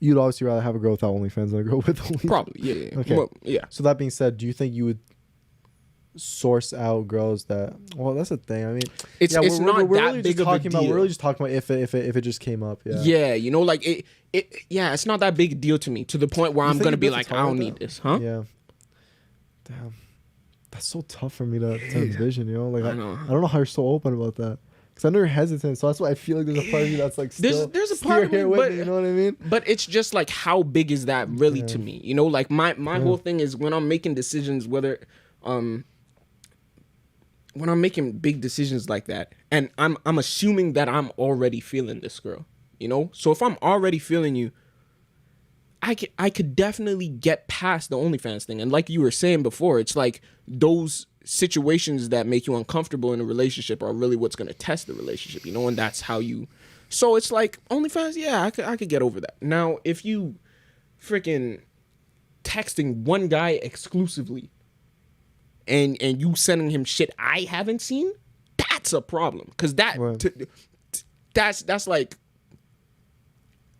You'd obviously rather have a girl without OnlyFans than a girl with OnlyFans. Probably, yeah. Okay. Well, yeah. So that being said, do you think you would source out girls that? Well, that's the thing. I mean, it's not we're that really big just of a talking deal. about. We're really just talking about if it just came up. Yeah. Yeah, you know, like it. Yeah, it's not that big a deal to me to the point where I'm gonna be like, I don't need this, huh? Yeah. Damn, that's so tough for me to envision. You know, like I don't know how you're so open about that. Because I know you're hesitant, so that's why I feel like there's a part of you that's like still there's a part of me, but you know what I mean? But it's just like, how big is that really to me? You know, like my whole thing is when I'm making decisions, whether when I'm making big decisions like that, and I'm assuming that I'm already feeling this girl, you know? So if I'm already feeling you, I could definitely get past the OnlyFans thing. And like you were saying before, it's like those situations that make you uncomfortable in a relationship are really what's going to test the relationship, you know? And that's how you... So it's like, OnlyFans, yeah, I could get over that. Now, if you freaking texting one guy exclusively and you sending him shit I haven't seen, that's a problem. Because that's like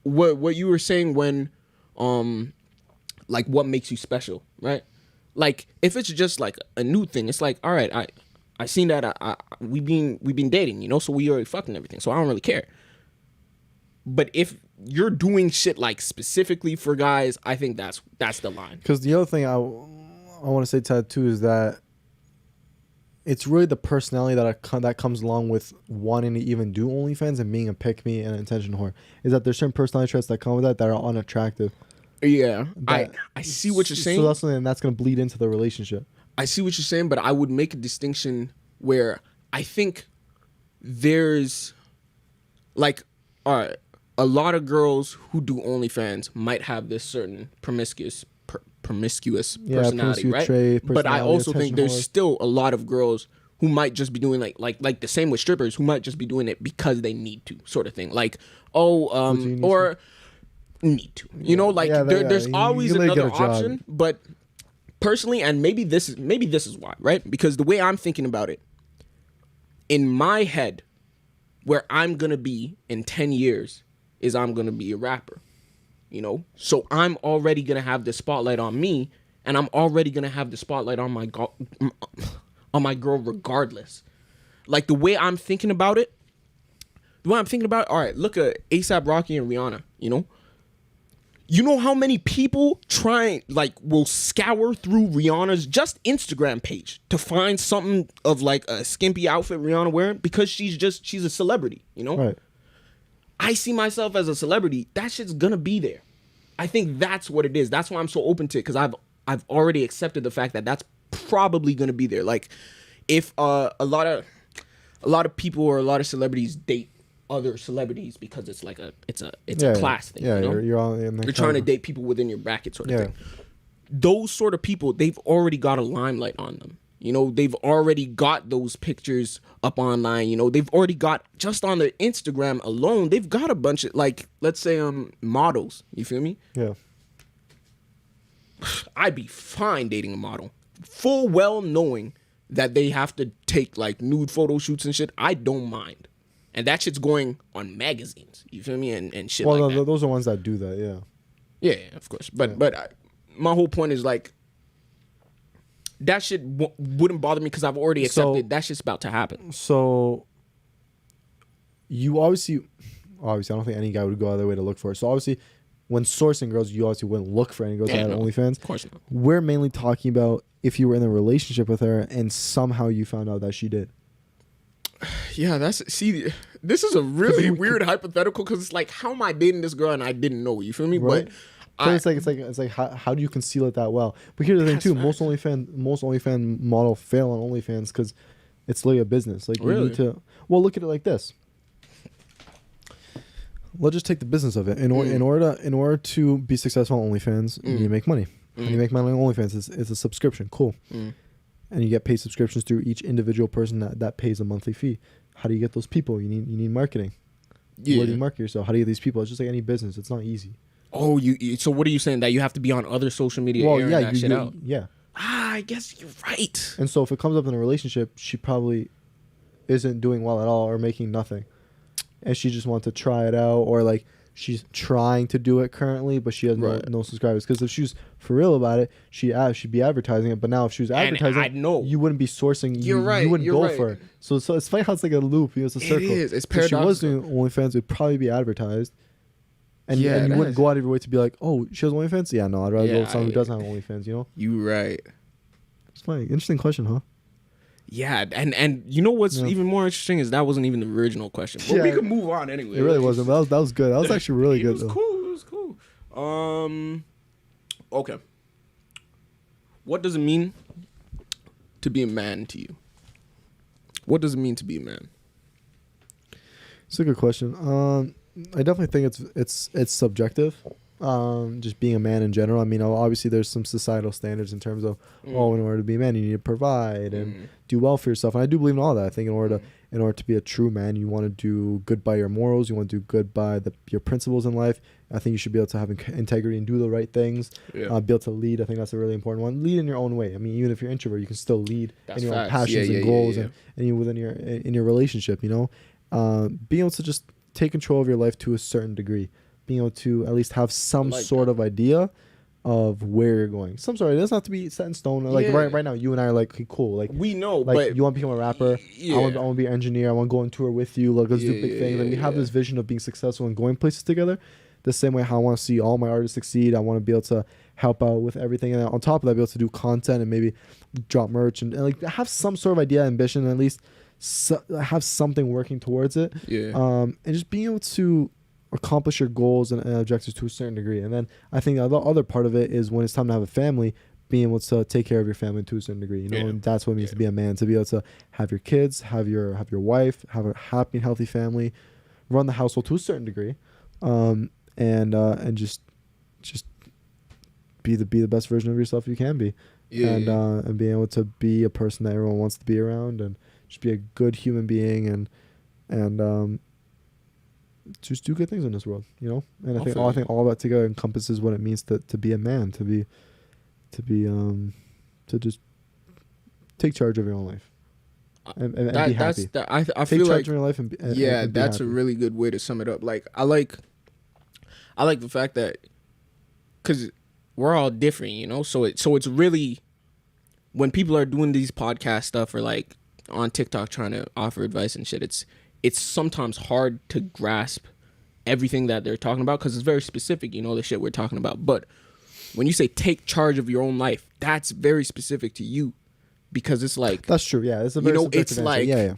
what you were saying when like what makes you special, right? Like if it's just like a new thing, it's like, all right, I seen that we've been dating, you know, so we already fucked and everything, so I don't really care. But if you're doing shit like specifically for guys, I think that's the line. Because the other thing I want to say to that too is that it's really the personality that comes along with wanting to even do OnlyFans and being a pick-me and an attention whore. Is that there's certain personality traits that come with that are unattractive. Yeah, I see what you're saying. So that's something that's going to bleed into the relationship. I see what you're saying, but I would make a distinction where I think there's like, all right, a lot of girls who do OnlyFans might have this certain promiscuous personality, right? Trait, but I also think there's still a lot of girls who might just be doing like the same with strippers, who might just be doing it because they need to, sort of thing. Like, need to, you know, like there's always another option. But personally, and maybe this is why, right? Because the way I'm thinking about it, in my head, where I'm gonna be in 10 years is I'm gonna be a rapper, you know. So I'm already gonna have the spotlight on me, and I'm already gonna have the spotlight on my girl regardless. Like the way I'm thinking about it, all right, look at A$AP Rocky and Rihanna, you know. You know how many people will scour through Rihanna's just Instagram page to find something of like a skimpy outfit Rihanna wearing because she's a celebrity, you know? Right. I see myself as a celebrity. That shit's gonna be there. I think that's what it is. That's why I'm so open to it, because I've already accepted the fact that that's probably gonna be there. Like if a lot of people or a lot of celebrities date other celebrities because it's like a class thing. Yeah, you know? You're trying to date people within your bracket, sort of thing. Those sort of people, they've already got a limelight on them. You know, they've already got those pictures up online. You know, they've already got, just on their Instagram alone, they've got a bunch of, like, let's say models. You feel me? Yeah. I'd be fine dating a model, full well knowing that they have to take like nude photo shoots and shit. I don't mind. And that shit's going on magazines, you feel me, and shit like that. Those are ones that do that, yeah. Yeah, of course. But my whole point is like, that shit wouldn't bother me because I've already accepted that shit's about to happen. So you obviously, I don't think any guy would go out of their way to look for it. So obviously, when sourcing girls, you obviously wouldn't look for any girls that had OnlyFans. Of course not. We're mainly talking about if you were in a relationship with her and somehow you found out that she did. Yeah, this is a really weird hypothetical because it's like, how am I dating this girl and I didn't know? You feel me? Right. But it's like how do you conceal it that well? But here's the thing too: most OnlyFans model fail on OnlyFans because it's literally a business. Like you need to. Well, look at it like this. Let's just take the business of it. In order to be successful on OnlyFans, you make money. And you make money on OnlyFans. It's a subscription. Cool. And you get paid subscriptions through each individual person that pays a monthly fee. How do you get those people? You need marketing. Yeah. Where do you market yourself? How do you get these people? It's just like any business. It's not easy. Oh, so what are you saying? That you have to be on other social media airing that shit out? Yeah. I guess you're right. And so if it comes up in a relationship, she probably isn't doing well at all or making nothing. And she just wants to try it out, or like she's trying to do it currently, but she has no subscribers. Because if she was for real about it, she'd be advertising it. But now if she was advertising, you wouldn't be sourcing. You're right. You wouldn't go for it. So it's funny how it's like a loop. It's a circle. It is. It's paradoxical. If she was doing OnlyFans, it'd probably be advertised. And you wouldn't go out of your way to be like, oh, she has OnlyFans? Yeah, no, I'd rather go with someone who doesn't have OnlyFans, you know? You right. It's funny. Interesting question, huh? Yeah, and you know what's even more interesting is that wasn't even the original question. But we could move on anyway. It really wasn't. That was good. That was actually really good. It was cool. Okay. What does it mean to be a man to you? What does it mean to be a man? It's a good question. I definitely think it's subjective. Just being a man in general. I mean, obviously there's some societal standards in terms of, in order to be a man, you need to provide and do well for yourself. And I do believe in all that. I think in order to be a true man, you want to do good by your morals. You want to do good by your principles in life. I think you should be able to have integrity and do the right things. Yeah. Be able to lead. I think that's a really important one. Lead in your own way. I mean, even if you're introvert, you can still lead in your own passions and goals and you within your relationship. You know, being able to just take control of your life to a certain degree. Being able to at least have some sort of idea of where you're going. Some sort of, it doesn't have to be set in stone. Like right now, you and I are like, okay, cool. Like we know, like but you want to become a rapper. Yeah. I want to be an engineer. I want to go on tour with you. Like let's do big things. And we have this vision of being successful and going places together. The same way how I want to see all my artists succeed. I want to be able to help out with everything, and on top of that, be able to do content and maybe drop merch and like have some sort of idea, ambition, and at least have something working towards it. Yeah. And just being able to accomplish your goals and objectives to a certain degree. And then I think the other part of it is when it's time to have a family, being able to take care of your family to a certain degree, you know, and that's what it means to be a man, to be able to have your kids, have your wife, have a happy and healthy family, run the household to a certain degree, and just be the best version of yourself you can be. And being able to be a person that everyone wants to be around, and just be a good human being, and just do good things in this world, you know. And I think all that together encompasses what it means to be a man, to just take charge of your own life and be happy. I take feel charge of your life and be that's happy. A really good way to sum it up. Like I like the fact that because we're all different, you know. So it's really, when people are doing these podcast stuff or like on TikTok trying to offer advice and shit, it's sometimes hard to grasp everything that they're talking about because it's very specific, you know, the shit we're talking about. But when you say take charge of your own life, that's very specific to you, because it's like, that's true. Yeah, it's a very it's answer. like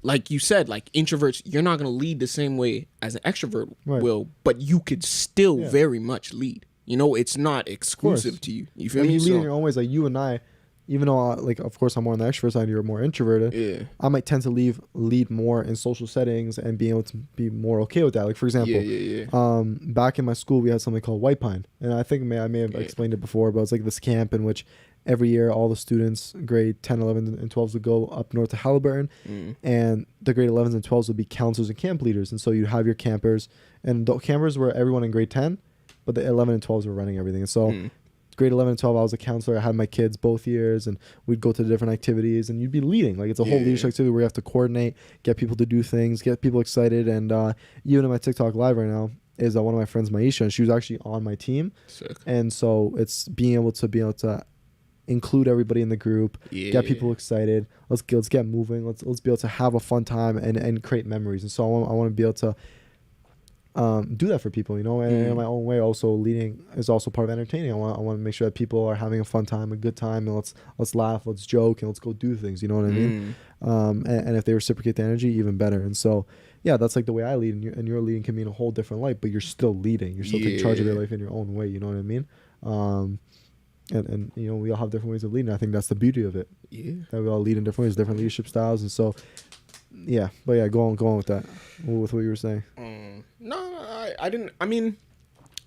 like you said, like introverts, you're not gonna lead the same way as an extrovert will, but you could still very much lead. You know, it's not exclusive to you. You feel me? You lead in your own ways. Like you and I, even though like of course I'm more on the extrovert side, you're more introverted. Yeah. I might tend to lead more in social settings and being able to be more okay with that. Like for example, back in my school we had something called White Pine, and I think I may have explained it before, but it's like this camp in which every year all the students grade 10, 11, and 12s would go up north to Halliburton, and the grade 11s and 12s would be counselors and camp leaders. And so you have your campers, and the campers were everyone in grade 10, but the 11 and 12s were running everything. And so grade 11 and 12, I was a counselor. I had my kids both years, and we'd go to the different activities, and you'd be leading. Like it's a whole leadership activity where you have to coordinate, get people to do things, get people excited. And even in my TikTok live right now is one of my friends, Maisha, and she was actually on my team. Sick. And so it's being able to include everybody in the group, get people excited. Let's get moving. Let's be able to have a fun time and create memories. And so I want to be able to do that for people, you know, and in my own way. Also, leading is also part of entertaining. I want to make sure that people are having a fun time, a good time, and let's laugh, let's joke, and let's go do things. You know what I mean? And if they reciprocate the energy, even better. And so, yeah, that's like the way I lead, and your leading can be in a whole different light, but you're still leading. You're still taking charge of your life in your own way. You know what I mean? And you know, we all have different ways of leading. I think that's the beauty of it. Yeah, that we all lead in different ways, different leadership styles, and so. Yeah, but yeah, go on with that. With what you were saying. No, I didn't. I mean,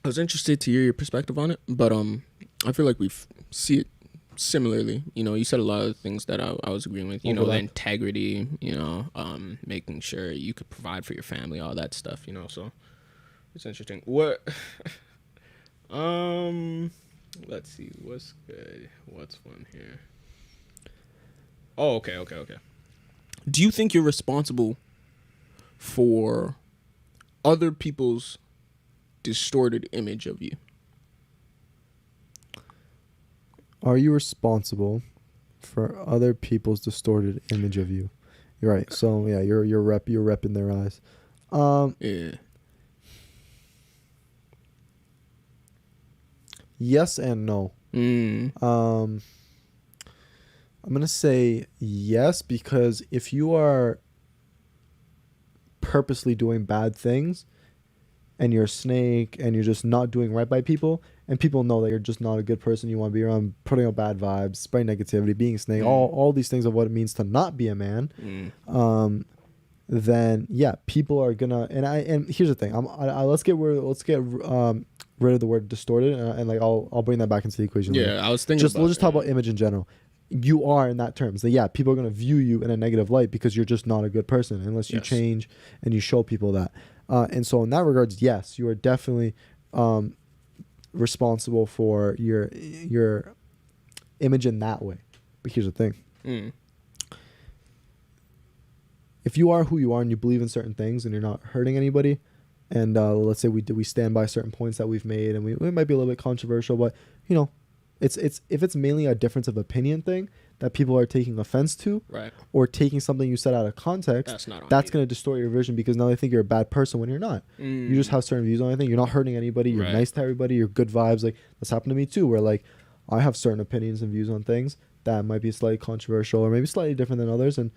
I was interested to hear your perspective on it, but I feel like we see it similarly. You know, you said a lot of things that I was agreeing with. You know, the integrity. You know, making sure you could provide for your family, all that stuff. You know, so it's interesting. What? Let's see. What's good? What's fun here? Oh, okay. Do you think you're responsible for other people's distorted image of you? Are you responsible for other people's distorted image of you? You're right. So yeah, you're rep in their eyes. Yeah. Yes and no. I'm going to say yes, because if you are purposely doing bad things and you're a snake and you're just not doing right by people, and people know that you're just not a good person, you want to be around, putting out bad vibes, spreading negativity, being a snake, all these things of what it means to not be a man, then yeah, people are going to, and here's the thing, let's get rid of the word distorted, and like I'll bring that back into the equation. Yeah, later. I was thinking we'll just talk about image in general. You are in that term. So yeah, people are going to view you in a negative light because you're just not a good person unless you change and you show people that. And so in that regards, yes, you are definitely responsible for your image in that way. But here's the thing. If you are who you are and you believe in certain things and you're not hurting anybody, and let's say we stand by certain points that we've made, and we might be a little bit controversial, but you know, it's if it's mainly a difference of opinion thing that people are taking offense to, right, or taking something you said out of context, that's going to distort your vision, because now they think you're a bad person when you're not. You just have certain views on anything. You're not hurting anybody. You're nice to everybody. You're good vibes. Like, that's happened to me too, where like I have certain opinions and views on things that might be slightly controversial or maybe slightly different than others, and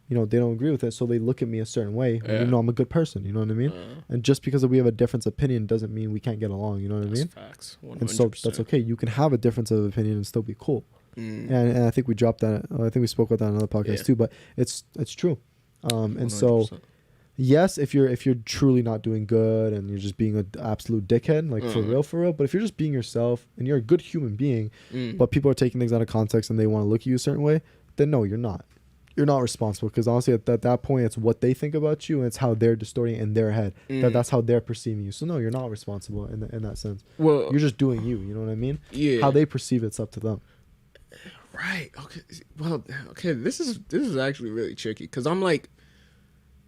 you know, they don't agree with it, so they look at me a certain way. Yeah. Even though I'm a good person, you know what I mean? And just because we have a difference of opinion doesn't mean we can't get along, you know what I mean? Facts. 100%. And so that's okay. You can have a difference of opinion and still be cool. And I think we dropped that. I think we spoke about that on another podcast too. But it's true. And 100%. So, yes, if you're truly not doing good and you're just being an absolute dickhead, like for real. But if you're just being yourself and you're a good human being, but people are taking things out of context and they want to look at you a certain way, then no, you're not. You're not responsible, because honestly, at that point, it's what they think about you and it's how they're distorting it in their head. That's how they're perceiving you. So no, you're not responsible in that sense. Well, you're just doing you. You know what I mean? Yeah. How they perceive it's up to them. Right. Okay. Well. Okay. This is actually really tricky, because I'm like.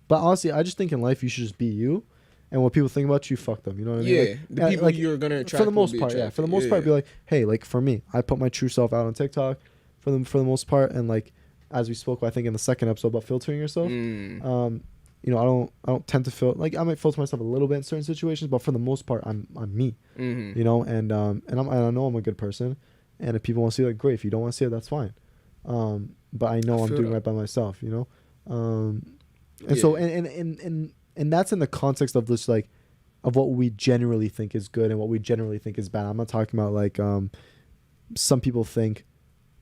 But honestly, I just think in life you should just be you, and what people think about you, fuck them. You know what I mean? Yeah. Like, the people you're gonna attract. For the most part, yeah. For the most part, be like, hey, like for me, I put my true self out on TikTok, for the most part, and like. As we spoke, I think in the second episode about filtering yourself, you know, I don't tend to like I might filter myself a little bit in certain situations, but for the most part, I'm me, you know, and I know I'm a good person, and if people want to see it, great. If you don't want to see it, that's fine. But I know I'm doing right by myself, you know, and so and that's in the context of this, like, of what we generally think is good and what we generally think is bad. I'm not talking about like some people think.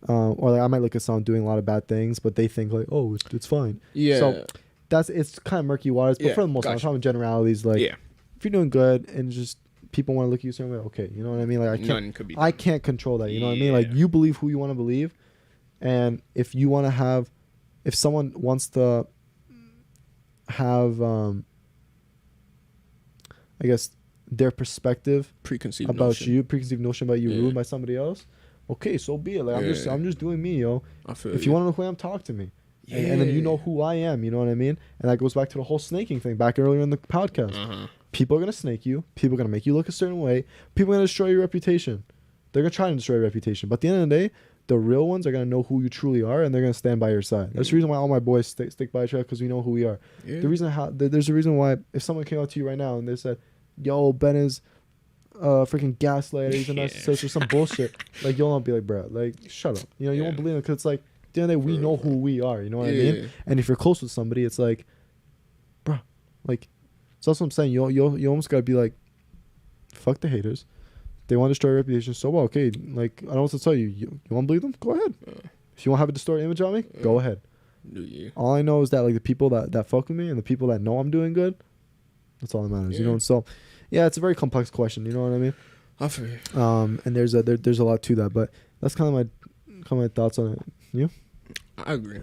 Or like I might look at someone doing a lot of bad things, but they think like, oh, it's fine. Yeah. So it's kind of murky waters. But for the most part, I'm talking generalities. Like, if you're doing good and just people want to look at you a certain way, okay, you know what I mean? Like I can't control that. You know what I mean? Like, you believe who you want to believe, and if you want to have, if someone wants to have, I guess their perspective preconceived notion about you ruined by somebody else. Okay, so be it. Like, I'm just doing me, yo. If you want to know who I am, talk to me. Yeah. And then you know who I am, you know what I mean? And that goes back to the whole snaking thing back earlier in the podcast. People are going to snake you. People are going to make you look a certain way. People are going to destroy your reputation. They're going to try to destroy your reputation. But at the end of the day, the real ones are gonna know who you truly are, and they're gonna stand by your side. That's the reason why all my boys stick by each other, because we know who we are. Yeah. There's a reason why if someone came up to you right now and they said, "Yo, Ben is freaking gaslighter, he's a narcissist," or some bullshit, like you'll not be like, "Bro, like shut up." You know, you won't believe it, because it's like at the end of the day, we know who we are. You know what I mean? And if you're close with somebody, it's like, bro, like, so that's what I'm saying. You almost gotta be like, fuck the haters. They want to destroy your reputation, so well, okay, like, I don't know what to tell you. You want to believe them? Go ahead. If you want to have a distorted image on me, go ahead. All I know is that, like, the people that fuck with me and the people that know I'm doing good, that's all that matters, you know? And so, yeah, it's a very complex question, you know what I mean? I feel you. And there's a lot to that, but that's kind of my thoughts on it. You? I agree.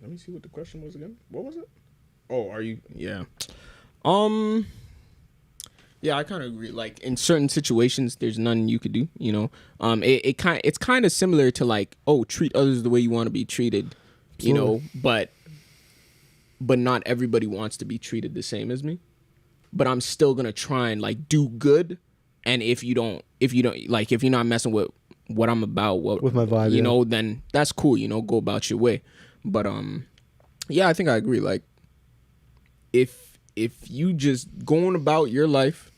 Let me see what the question was again. What was it? Oh, are you? Yeah. Yeah, I kind of agree. Like, in certain situations, there's nothing you could do. You know, it's kind of similar to, like, treat others the way you want to be treated. Absolutely. You know, but not everybody wants to be treated the same as me. But I'm still gonna try and, like, do good. And if you don't, like, if you're not messing with what I'm about, with my vibe, you know, then that's cool. You know, go about your way. But yeah, I think I agree. Like, if you just going about your life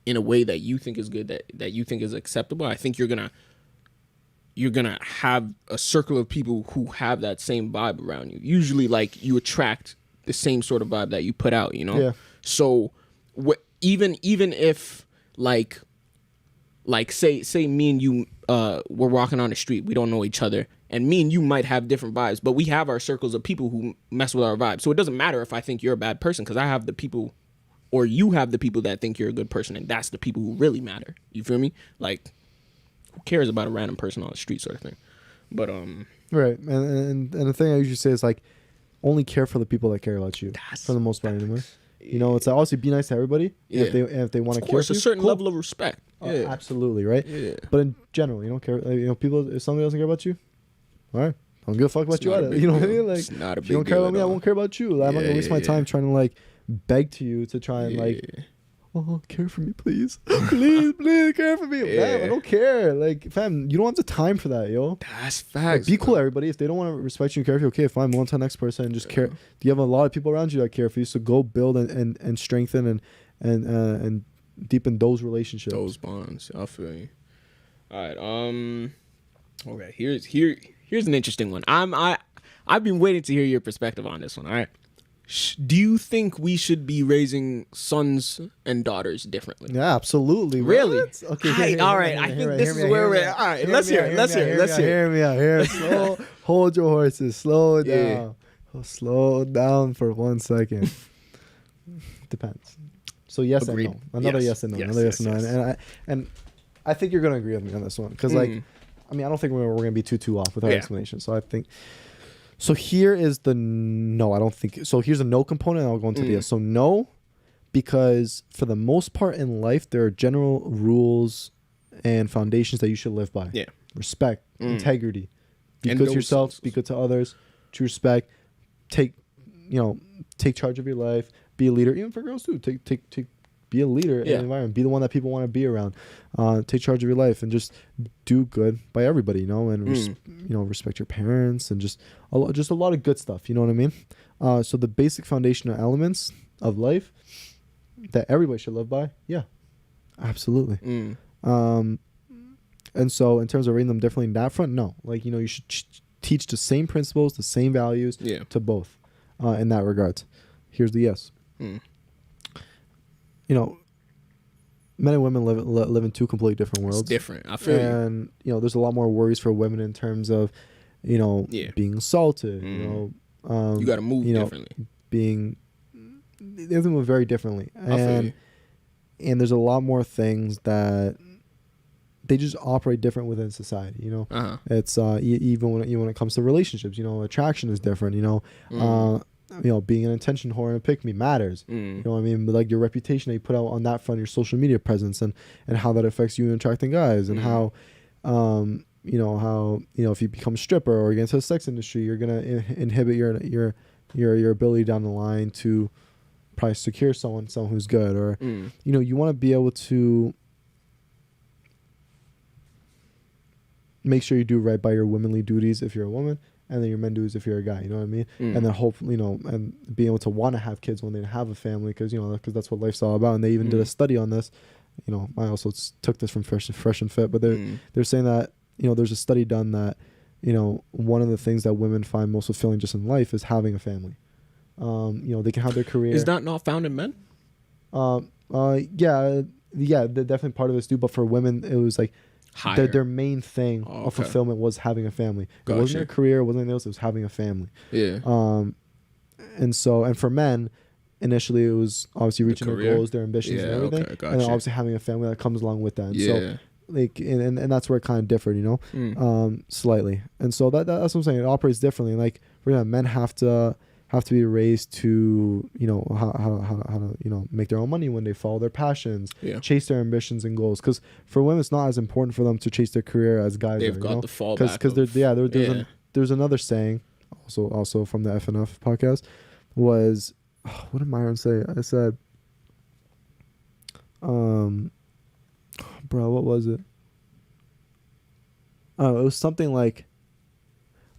in a way that you think is good, that you think is acceptable, I think you're gonna have a circle of people who have that same vibe around you. Usually, like, you attract the same sort of vibe that you put out, you know? Yeah. So even if like say me and you we're walking on the street, we don't know each other, and me and you might have different vibes, but we have our circles of people who mess with our vibes. So it doesn't matter if I think you're a bad person, because I have the people, or you have the people that think you're a good person, and that's the people who really matter. You feel me? Like, who cares about a random person on the street, sort of thing. But right, and the thing I usually say is, like, only care for the people that care about you. That's for the most part, anyway. You know, it's obviously be nice to everybody. Yeah. If they want to care for you, a certain level of respect. Yeah, absolutely, right. Yeah. But in general, you don't care. You know, people. If somebody doesn't care about you, all right, I don't give a fuck about you either. You know what I mean? Like, if you don't care about me, I won't care about you. I'm not gonna waste my time trying to, like, beg to you to try and, like, care for me, please. please care for me. Yeah. Man, I don't care. Like, fam, you don't have the time for that, yo. That's facts. Like, be cool, everybody. If they don't want to respect you and care for you, okay, fine, move on to the next person and just care. You have a lot of people around you that care for you, so go build and strengthen and deepen those relationships. Those bonds. I feel you. All right. Okay. Here's an interesting one. I've been waiting to hear your perspective on this one. All right. Do you think we should be raising sons and daughters differently? Yeah, absolutely. Really? What? Okay. All right. I think this is where we're at. All right. Let's hear it. Hear me out. Here. Slow. Hold your horses. Slow it down. Slow down for 1 second. Depends. So yes. Agreed. And no. Another yes and no. Another yes and no. And I think you're gonna agree with me on this one, because like, I mean, I don't think we're gonna be too off with our explanation. So I think. So here is the no. I don't think so. Here's a no component, and I'll go into the yes. So no, because for the most part in life, there are general rules and foundations that you should live by. Yeah. Respect, integrity, be good to yourself, be good to others, true respect, take charge of your life, be a leader. Even for girls too, be a leader in the environment, be the one that people want to be around, take charge of your life, and just do good by everybody, you know, and respect your parents, and just a lot of good stuff, you know what I mean? So the basic foundational elements of life that everybody should live by, absolutely. And so in terms of rating them differently in that front, no, like, you know, you should teach the same principles, the same values to both in that regard. Here's the yes. You know, men and women live in two completely different worlds. It's different. I feel and you know, there's a lot more worries for women in terms of, you know, being assaulted. You know, you got to move differently. They move very differently, and there's a lot more things that they just operate different within society. You know, it's even when it comes to relationships. You know, attraction is different. You know, being an attention whore and a pick me matters. You know what I mean? But like your reputation that you put out on that front, your social media presence, and how that affects you in attracting guys, and how if you become a stripper or you get into the sex industry, you're gonna inhibit your ability down the line to probably secure someone who's good, or you know, you want to be able to make sure you do right by your womanly duties if you're a woman, and then your men duties if you're a guy. You know what I mean? And then hopefully, and being able to want to have kids when they have a family, because that's what life's all about. And they even did a study on this. I also took this from Fresh and Fit, but they're saying that there's a study done that one of the things that women find most fulfilling just in life is having a family. They can have their career. Is that not found in men? Yeah, definitely part of this too. But for women, it was like their main thing of fulfillment was having a family. Gotcha. It wasn't their career, it wasn't anything else. It was having a family. Yeah. And for men, initially it was obviously reaching their goals, their ambitions, and everything, gotcha. And then obviously having a family that comes along with that. And so like, and that's where it kind of differed, slightly. And so that's what I'm saying. It operates differently. Like for example, men have to be raised to how to make their own money when they follow their passions, chase their ambitions and goals. Because for women, it's not as important for them to chase their career as guys. They've got the fallback. Because there's another saying, also from the FNF podcast, was what did Myron say? I said, bro, what was it? Oh, it was something like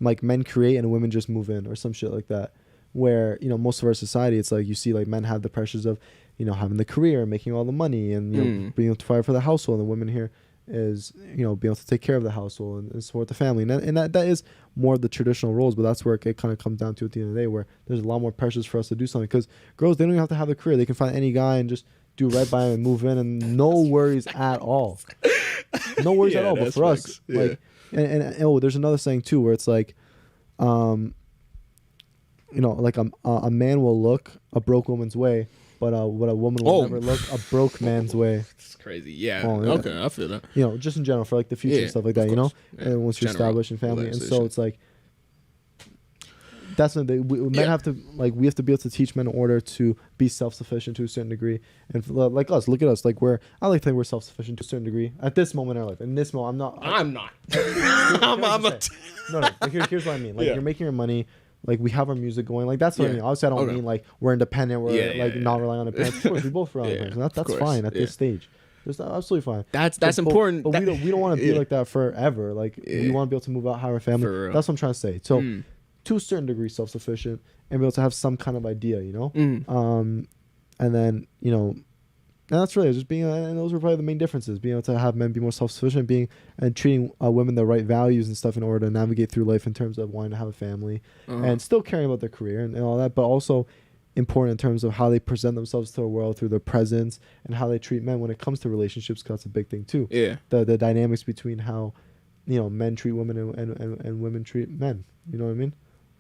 men create and women just move in, or some shit like that. Where most of our society, it's like you see like men have the pressures of having the career, making all the money, and being able to provide for the household, and the women here is being able to take care of the household and support the family, and that is more of the traditional roles. But that's where it kind of comes down to at the end of the day, where there's a lot more pressures for us to do something, because girls, they don't even have to have a career. They can find any guy and just do right by him and move in, and no worries at all. No worries at all. But for us, like, and there's another saying too, where it's like, like a man will look a broke woman's way, but what a woman will never look a broke man's way. It's crazy. Yeah. Okay, I feel that. Just in general for like the future and stuff like that. And once you're established in family, and so it's like that's something men have to we have to be able to teach men in order to be self-sufficient to a certain degree. And like us, look at us, like I like to think we're self-sufficient to a certain degree at this moment in our life. In this moment, I'm not. I'm not. No. Here's what I mean. Like you're making your money. Like we have our music going. Like that's what I mean. Obviously, I don't mean like we're independent. We're not relying on the parents. Of course, we both rely on the parents. That's fine at this stage. That's absolutely fine. That's important. But we don't want to be like that forever. Like we want to be able to move out, have a family. That's what I'm trying to say. So to a certain degree, self-sufficient, and be able to have some kind of idea, and then and that's really just being. And those were probably the main differences: being able to have men be more self-sufficient, and treating women the right values and stuff in order to navigate through life in terms of wanting to have a family, and still caring about their career and all that, but also important in terms of how they present themselves to the world through their presence and how they treat men when it comes to relationships. Because that's a big thing too. Yeah, the dynamics between how men treat women and women treat men. You know what I mean?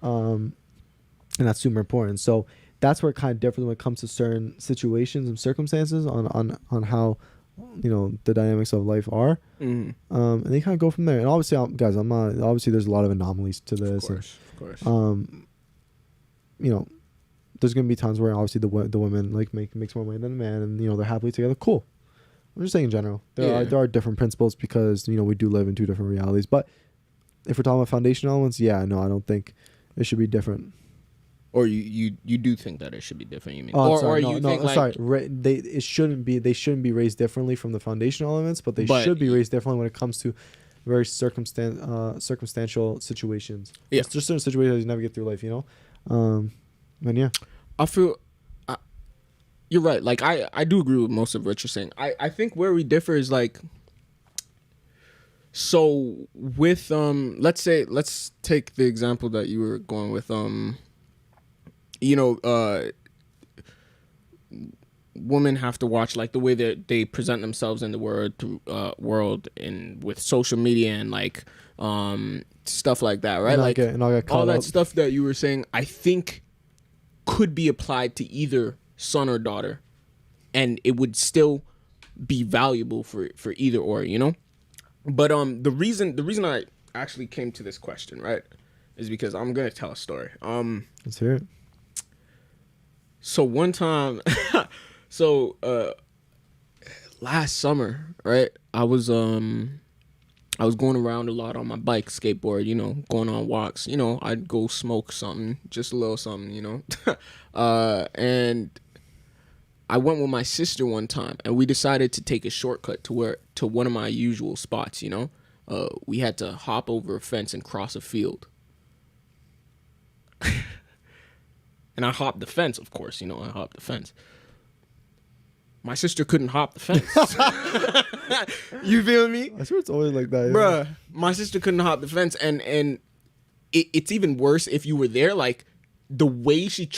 And that's super important. So that's where it kind of differs when it comes to certain situations and circumstances on how the dynamics of life are, and they kind of go from there. And obviously, guys, I'm not obviously there's a lot of anomalies to this. Of course. There's gonna be times where obviously the women makes more money than the man, and they're happily together. Cool. I'm just saying in general, there are different principles because we do live in two different realities. But if we're talking about foundational elements, I don't think it should be different. Or you do think that it should be different? You mean? They shouldn't be raised differently from the foundational elements, but they should be raised differently when it comes to very circumstantial situations. Yeah, it's just certain situations you navigate through life, And I feel you're right. Like I do agree with most of what you're saying. I think where we differ is like. So with let's take the example that you were going with women have to watch like the way that they present themselves in the world and with social media and like stuff like that, right? Like all that stuff that you were saying, I think could be applied to either son or daughter, and it would still be valuable for either or, But the reason I actually came to this question, right, is because I'm gonna tell a story. Let's hear it. So one time, last summer, right, I was going around a lot on my bike, skateboard, going on walks. I'd go smoke something, just a little something, and I went with my sister one time, and we decided to take a shortcut to one of my usual spots, we had to hop over a fence and cross a field. And I hopped the fence, of course. I hopped the fence. My sister couldn't hop the fence. You feel me? I swear it's always like that. Bruh, my sister couldn't hop the fence. And it's even worse if you were there. Like, the way she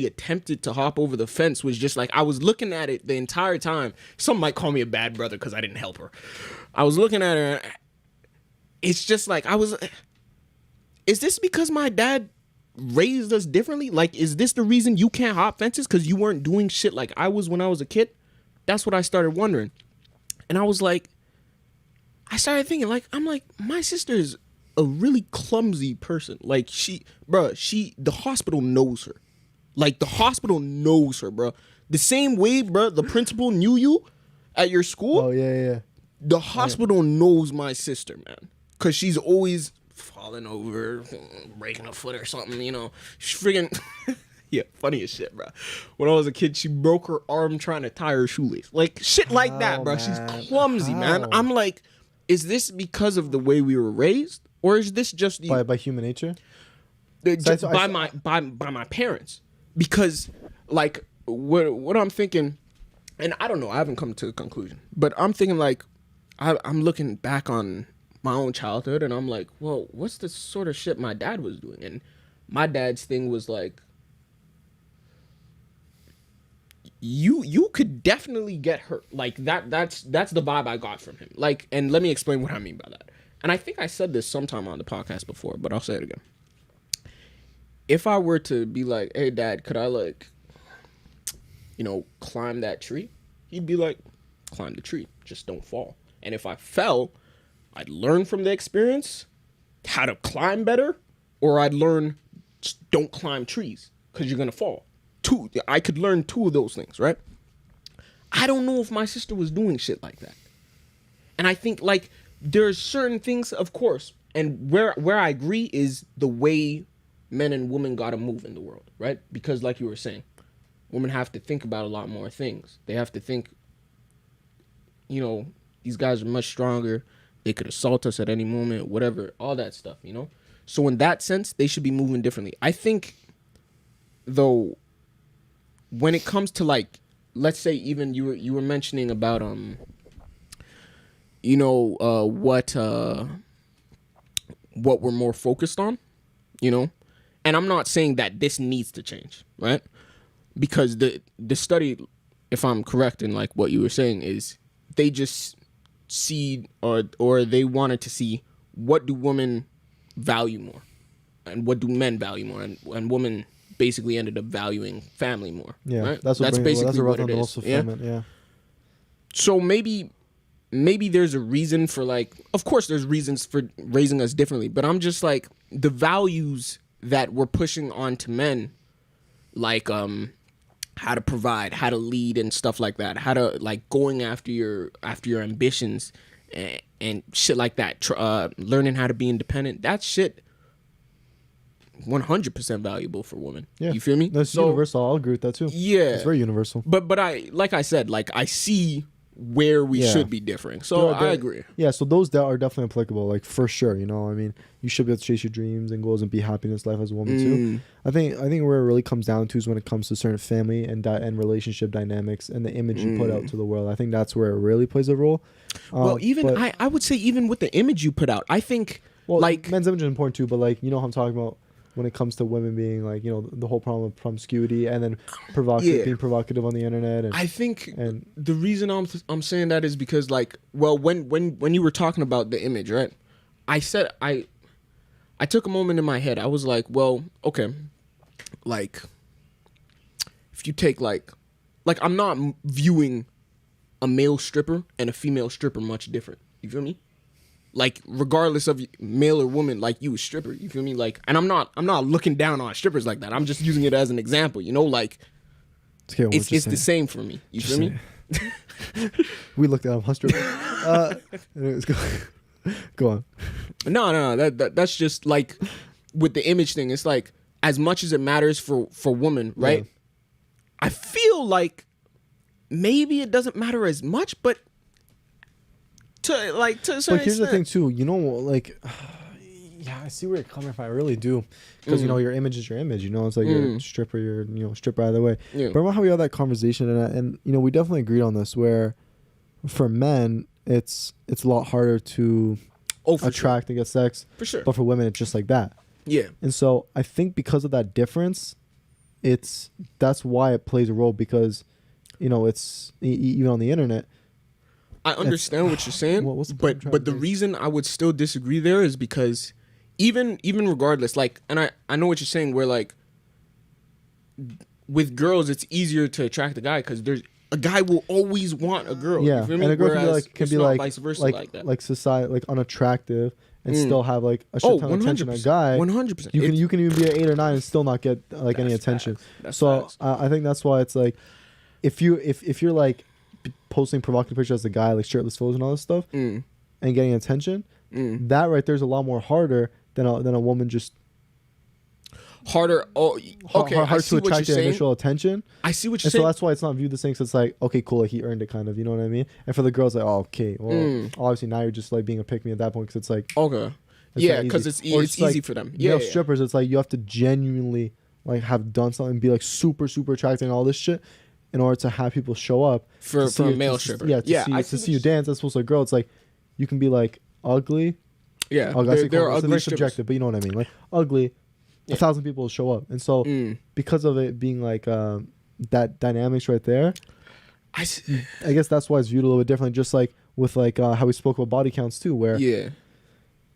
attempted to hop over the fence was just like, I was looking at it the entire time. Some might call me a bad brother because I didn't help her. I was looking at her. It's just like, is this because my dad raised us differently? Like, is this the reason you can't hop fences? Because you weren't doing shit like I was when I was a kid? That's what I started wondering. And I was like, I started thinking, like, I'm like, my sister is a really clumsy person. Like, the hospital knows her. Like, the hospital knows her, bro. The same way, bro, the principal knew you at your school. Oh, yeah. The hospital knows my sister, man. Because she's always falling over, breaking a foot or something, She's freaking... Yeah, funny as shit, bro. When I was a kid, she broke her arm trying to tie her shoelace. Like, shit like that, bro. Man. She's clumsy, man. I'm like, is this because of the way we were raised? Or is this just... By human nature? By my parents. Because, like, what I'm thinking... And I don't know, I haven't come to a conclusion. But I'm thinking, like, I'm looking back on my own childhood, and I'm like, well, what's the sort of shit my dad was doing? And my dad's thing was like, you could definitely get hurt. Like, that's the vibe I got from him. Like, and let me explain what I mean by that. And I think I said this sometime on the podcast before, but I'll say it again. If I were to be like, hey, Dad, could I, like, climb that tree? He'd be like, climb the tree, just don't fall. And if I fell, I'd learn from the experience how to climb better, or I'd learn just don't climb trees because you're going to fall. I could learn two of those things, right? I don't know if my sister was doing shit like that. And I think, like, there's certain things, of course, and where I agree is the way men and women got to move in the world, right? Because, like you were saying, women have to think about a lot more things. They have to think, these guys are much stronger. They could assault us at any moment, whatever, all that stuff, So in that sense, they should be moving differently. I think, though, when it comes to, like, let's say even you were mentioning about what we're more focused on, and I'm not saying that this needs to change, right? Because the study, if I'm correct in, like, what you were saying, is they just see or they wanted to see what do women value more and what do men value more, and women basically ended up valuing family more. Yeah, right? That's basically what it is. Yeah. So maybe there's a reason for, like, of course there's reasons for raising us differently, but I'm just like, the values that we're pushing onto men, like how to provide, how to lead and stuff like that, how to, like, going after your ambitions and shit like that, learning how to be independent, that shit 100% valuable for women. Yeah. You feel me? That's universal. I'll agree with that too. Yeah. It's very universal. But I, like I said, like, I see where we should be differing. So I agree. Yeah, so those that are definitely applicable, like, for sure. I mean, you should be able to chase your dreams and goals and be happy in this life as a woman too. I think where it really comes down to is when it comes to certain family and relationship dynamics and the image you put out to the world. I think that's where it really plays a role. Well, I would say even with the image you put out, I think, like, men's image is important too, but, like, what I'm talking about when it comes to women being, like, the whole problem of promiscuity and then being provocative on the internet. And I think the reason I'm saying that is because, like, well, when you were talking about the image, right? I said I took a moment in my head. I was like, well, okay, like, if you take like I'm not viewing a male stripper and a female stripper much different. You feel me? Like, regardless of male or woman, like, you a stripper, you feel me? Like, and I'm not looking down on strippers like that. I'm just using it as an example, like, it's the same for me. You feel me? We looked at them, strippers. Anyways, go on. No, that's just, like, with the image thing. It's like, as much as it matters for women, right? Yeah. I feel like maybe it doesn't matter as much, but to a certain But here's the extent. thing too. You know, like, yeah, I see where you're coming from. I really do, because you know your image is your image. You know, it's like you're a stripper. You're stripper either way. Yeah. But remember how we had that conversation, and you know we definitely agreed on this. Where for men, it's a lot harder to attract and get sex. For sure. But for women, it's just like that. Yeah. And so I think because of that difference, that's why it plays a role, because you know it's even on the internet. I understand what you're saying, but the reason I would still disagree there is because even regardless, like, and I know what you're saying, where like with girls it's easier to attract a guy because there's a guy will always want a girl. Yeah, you feel me? and a girl Whereas can be like vice versa like that. like society, like unattractive, and still have like a shit ton of attention. A guy, 100%. You can even be an 8 or 9 and still not get like any attention. So I think that's why it's like if you're like posting provocative pictures as a guy, like shirtless photos and all this stuff, and getting attention, that right there is a lot more harder than a woman just harder. Oh, okay. Hard to attract the initial attention. I see what you're saying. So that's why it's not viewed the same. Cause it's like, okay, cool, like he earned it, kind of. You know what I mean? And for the girls, like, oh, okay, well, obviously now you're just like being a pick me at that point, because it's like, okay, yeah, because it's easy like, for them. Yeah, strippers, it's like you have to genuinely like have done something, and be like super attractive and all this shit, in order to have people show up for a male stripper. To see you dance. That's supposed to a girl. It's like you can be like ugly. Yeah, they're ugly. It's very subjective, but you know what I mean. Like ugly, 1,000 people will show up, and so because of it being like that dynamics right there, I guess that's why it's viewed a little bit differently. Just like with like how we spoke about body counts too, where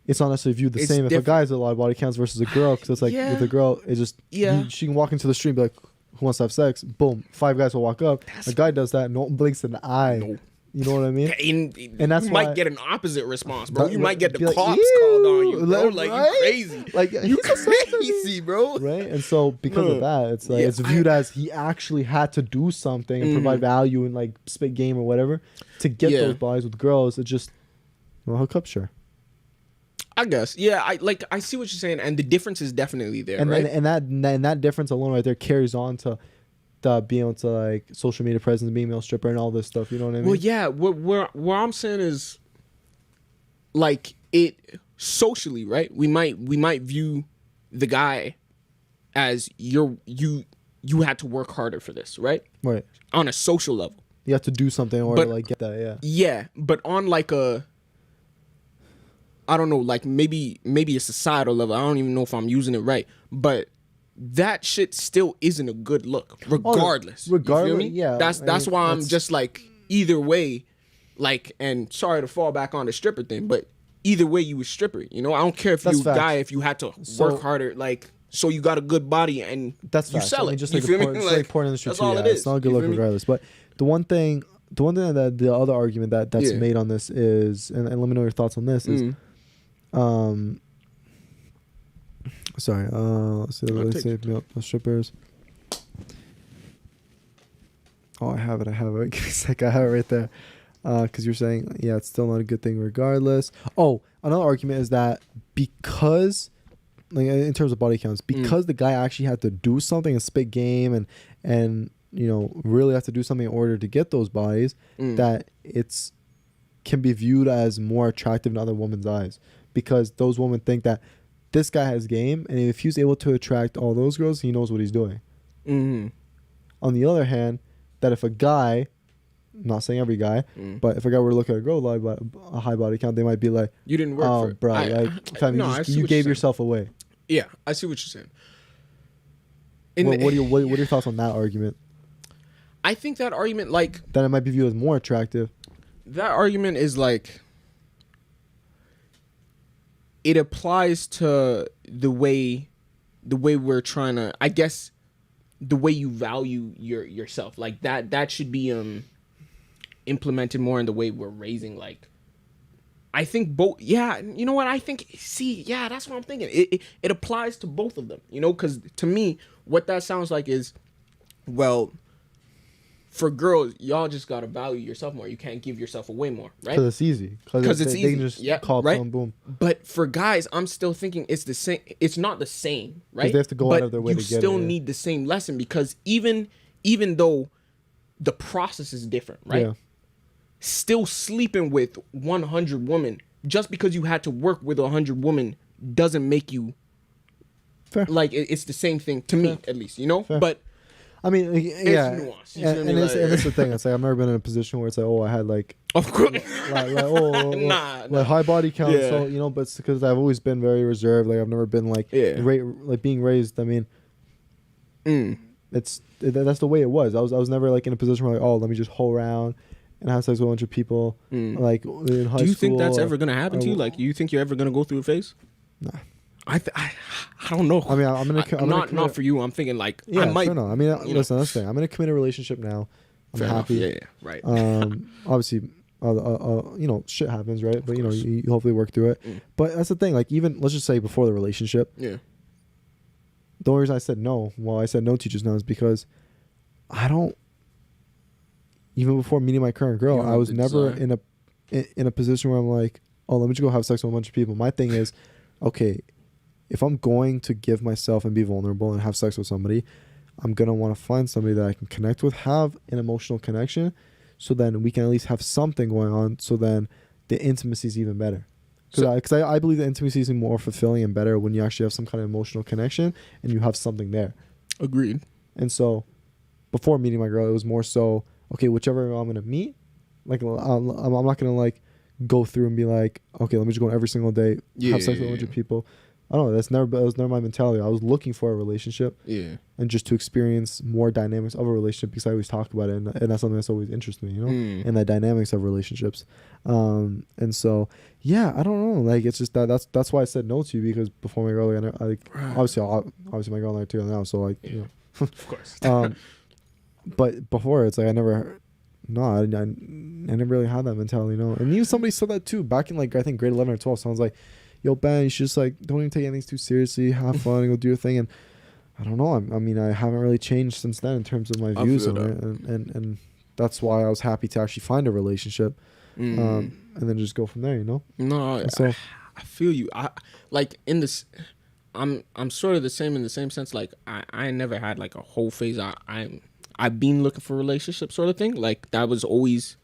it's not necessarily viewed the same if a guy has a lot of body counts versus a girl, because it's like with a girl, it's just she can walk into the street and be like, who wants to have sex? Boom, 5 guys will walk up. A guy does that, no one blinks an eye. No. You know what I mean? And that's why you might get an opposite response, bro. You might get the cops called on you, bro. Like, you crazy. Like, you crazy, bro. Right? And so because of that, it's like it's viewed as he actually had to do something and provide value and like spit game or whatever to get those bodies. With girls, it's just, well, hook up, sure. I guess, yeah. I see what you're saying, and the difference is definitely there, and right? And that difference alone right there carries on to being able to like social media presence, being a male stripper, and all this stuff. You know what I mean? Well, yeah. Where I'm saying is, like, it socially, right? We might view the guy as you had to work harder for this, right? Right. On a social level, you have to do something in order to like get that. Yeah. Yeah, but on like I don't know, like maybe a societal level. I don't even know if I'm using it right, but that shit still isn't a good look, regardless. Regardless, you feel me? Yeah. That's why I'm just like, either way, like, and sorry to fall back on the stripper thing, but either way you a stripper. You know, I don't care if you guy, if you had to work harder, like, so you got a good body and you sell it. Just you like feel me? Like porn industry that's too. all it is. It's not a good look regardless. But the one thing that the other argument that's made on this is, and let me know your thoughts on this is. Sorry. Let's see. Let's say strippers. Oh, I have it. Give me a sec. I have it right there. Because you're saying, it's still not a good thing regardless. Oh, another argument is that because, like, in terms of body counts, because the guy actually had to do something and spit game and you know really have to do something in order to get those bodies, that it's can be viewed as more attractive in other women's eyes. Because those women think that this guy has game, and if he's able to attract all those girls, he knows what he's doing. On the other hand, that if a guy, I'm not saying every guy, but if a guy were to look at a girl with a high body count, they might be like, you didn't work for it. Bro, you gave yourself away. Yeah, I see what you're saying. What are your thoughts on that argument? I think that argument, like, that it might be viewed as more attractive. That argument is like, it applies to the way we're trying to, I guess, the way you value yourself. Like that should be implemented more in the way we're raising. Like, I think both. Yeah, you know what I think. See, yeah, that's what I'm thinking. It applies to both of them. You know, because to me, what that sounds like is, well, for girls, y'all just gotta value yourself more. You can't give yourself away more, right? Because it's easy. Because it's easy. They can just call right? Boom, boom. But for guys, I'm still thinking it's the same. It's not the same, right? Because they have to go out of their way to get it. You still need the same lesson, because even though the process is different, right? Yeah. still sleeping with 100 women just because you had to work with 100 women doesn't make you fair. Like it's the same thing to me, at least, you know. Fair. But I mean, yeah, it's nuanced, and that's the thing. It's like I've never been in a position where it's like, oh, I had like, of course, like high body count. Yeah. So you know, but it's because I've always been very reserved. Like I've never been like, like being raised. I mean, that's the way it was. I was never like in a position where like, oh, let me just hoe around and have sex with a bunch of people. Like in high school. Do you think that's ever gonna happen to you? Like, you think you're ever gonna go through a phase? Nah. I don't know. I mean, I'm not for you. I'm thinking like, yeah, I might. Sure, no. I mean, listen, that's the thing. I'm in a committed relationship now. I'm happy. Yeah, right. Obviously, you know, shit happens, right? But you know, you hopefully work through it. But that's the thing. Like, even let's just say before the relationship. Yeah. The only reason I said no, I said no to you just now, is because I don't. Even before meeting my current girl, I was never in a position where I'm like, oh, let me just go have sex with a bunch of people. My thing is, okay, if I'm going to give myself and be vulnerable and have sex with somebody, I'm going to want to find somebody that I can connect with, have an emotional connection, so then we can at least have something going on, so then the intimacy is even better. Because I believe the intimacy is more fulfilling and better when you actually have some kind of emotional connection and you have something there. Agreed. And so before meeting my girl, it was more so, okay, whichever I'm going to meet, like I'm not going to like go through and be like, okay, let me just go on every single day, have sex with a bunch of people. I don't know. That was never my mentality. I was looking for a relationship, and just to experience more dynamics of a relationship, because I always talk about it, and that's something that's always interested me, you know, and the dynamics of relationships. And so, yeah, I don't know. Like, it's just that's why I said no to you, because before my girl, obviously my girl and I are together now, so like, you know, of course. But before, it's like I never really had that mentality, you know. And even somebody said that too back in like, I think grade 11 or 12. Someone's like, yo, Ben, you should just like, don't even take anything too seriously, have fun and go do your thing. And I don't know, I mean, I haven't really changed since then in terms of my views on it, and that's why I was happy to actually find a relationship, and then just go from there, you know. No, I feel you. I like in this, I'm sort of the same in the same sense. Like I never had like a whole phase. I've been looking for a relationship sort of thing. Like that was always,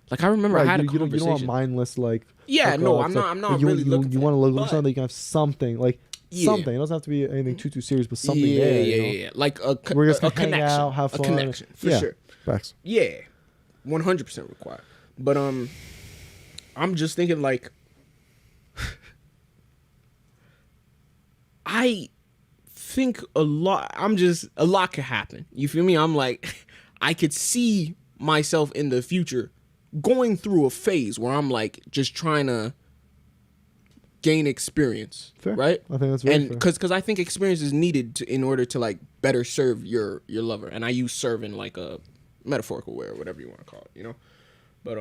like I remember I had a conversation. You don't want mindless like. Yeah, no, I'm not really looking. You want to look for something that you can have something like. Yeah. Something. It doesn't have to be anything too serious, but something there. Yeah. Like a connection. Hang out, have fun. A connection, for sure. Facts. Yeah. 100% required. But I'm just thinking like I think a lot could happen. You feel me? I'm like, I could see myself in the future going through a phase where I'm like just trying to gain experience. Fair. Right? I think that's very fair. Because I think experience is needed in order to like better serve your lover. And I use serve in like a metaphorical way or whatever you want to call it, you know? But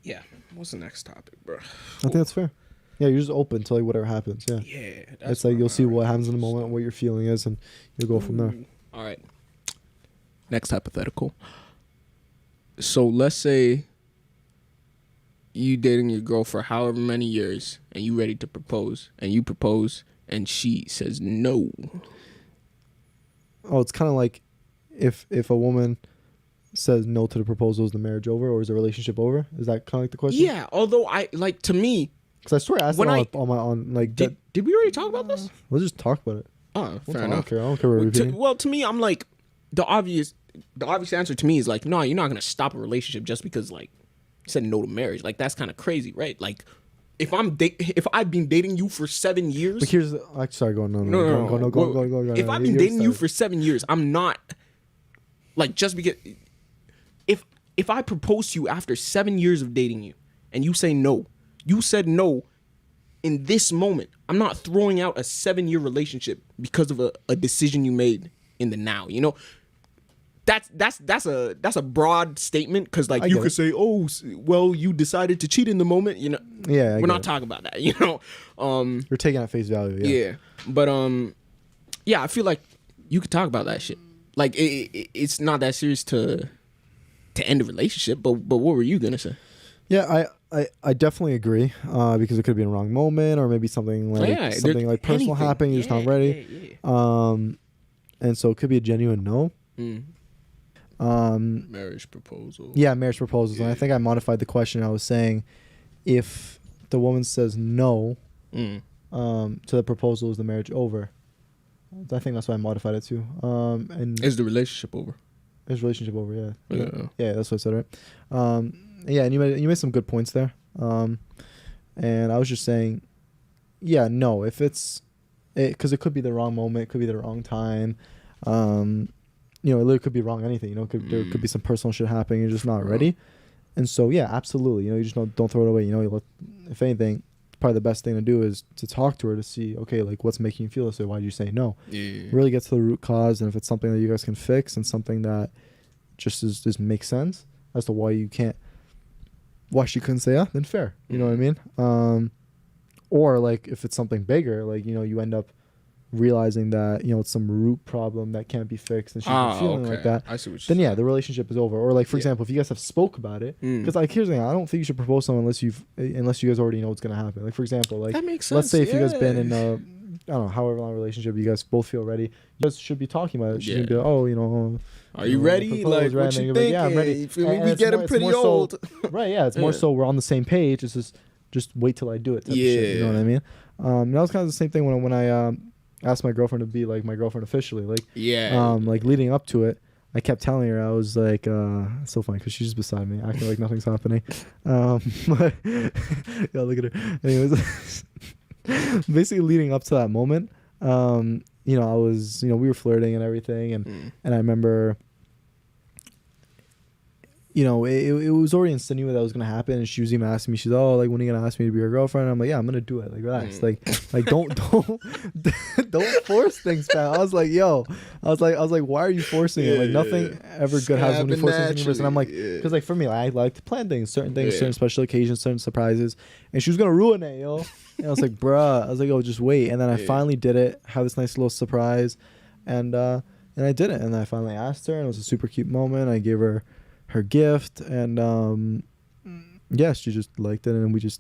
yeah. What's the next topic, bro? I think that's fair. Yeah, you're just open to like whatever happens. Yeah. Yeah. It's like you'll see what happens in the moment, what your feeling is, and you'll go from there. All right. Next hypothetical. So let's say you dating your girl for however many years and you ready to propose, and you propose and she says no. Oh, it's kind of like if a woman says no to the proposal, is the marriage over or is the relationship over? Is that kind of like the question? Yeah, although I like, to me, because I swear I asked that on like. Did we already talk about this? Let's just talk about it. Oh, fair enough. I don't care. Well, to me, I'm like, the obvious answer to me is like, no, you're not gonna stop a relationship just because like you said no to marriage. Like that's kind of crazy, right? Like if I've been dating you for 7 years. But here's sorry, go no. Go. If I've been dating you for 7 years, I'm not like, just because if I propose to you after 7 years of dating you and you say no, you said no in this moment. I'm not throwing out a 7-year relationship because of a decision you made in the now, you know? That's a broad statement, because like you could say, oh, well, you decided to cheat in the moment, you know. Yeah, we're not talking about that, you know. You're taking at face value. Yeah, but yeah, I feel like you could talk about that shit. Like it's not that serious to end a relationship. But what were you gonna say? Yeah, I definitely agree, because it could be in a wrong moment, or maybe something like personal happening. You're just not ready. And so it could be a genuine no. Marriage proposal. Yeah, marriage proposals. Yeah. And I think I modified the question. I was saying, if the woman says no to the proposal, is the marriage over? I think that's why I modified it to. And is the relationship over? Is the relationship over? Yeah. Yeah, that's what I said, right? Yeah, and you made some good points there. And I was just saying, yeah, no, if it's, because it could be the wrong moment, it could be the wrong time. It literally could be wrong anything. There could be some personal shit happening. You're just not ready. And so, yeah, absolutely. You just don't throw it away. If anything, probably the best thing to do is to talk to her to see, okay, like, what's making you feel this way? Why did you say no? Yeah. Really get to the root cause. And if it's something that you guys can fix and something that just makes sense as to why she couldn't say yeah, then fair. You know what I mean? Or like if it's something bigger, like, you end up realizing that, it's some root problem that can't be fixed and she's feeling like that. I see what you're saying. The relationship is over. Or like, for example, if you guys have spoke about it, because like, here's the thing, I don't think you should propose someone unless you guys already know what's going to happen. Like, for example, like, that makes sense. Let's say if you guys been in a, I don't know, however long relationship, you guys both feel ready, you guys should be talking about it. She's going to be like, are you ready? Like, what you think? Yeah, I'm ready. We getting pretty old. Right, yeah. It's more so we're on the same page. It's just wait till I do it. You know what I mean? That was kind of the same thing when I asked my girlfriend to be like my girlfriend officially. Like, like leading up to it, I kept telling her, I was like, it's so funny because she's just beside me, acting like nothing's happening. But yeah, look at her. Anyways, basically leading up to that moment, I was, we were flirting and everything, and I remember, it was already insinuated that was gonna happen, and she was even asking me, she's like, when are you gonna ask me to be your girlfriend? And I'm like, yeah, I'm gonna do it. Like, relax. Like don't force things, fam. I was like, why are you forcing it? Like, nothing ever good happens when you force things in the universe. And I'm like, because like for me, I like to plan things, certain special occasions, certain surprises, and she was gonna ruin it, yo. And I was like, bruh. I was like, oh, just wait. And then I finally did it. Have this nice little surprise, and I did it. And I finally asked her, and it was a super cute moment. I gave her gift, and she just liked it, and it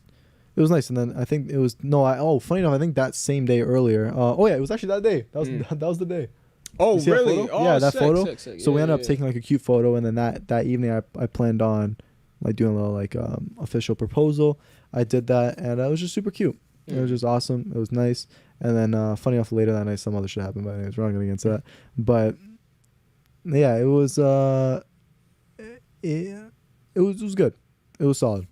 was nice. And then I think it was funny enough, I think that same day earlier, it was actually that day. That was the day. Oh, really? Oh, yeah, that photo. So we ended up taking like a cute photo, and then that evening I planned on like doing a little like official proposal. I did that, and it was just super cute. It was just awesome. It was nice. And then funny enough, later that night some other shit happened, but anyways, we're not gonna get into that. But yeah, it was it was good. It was solid.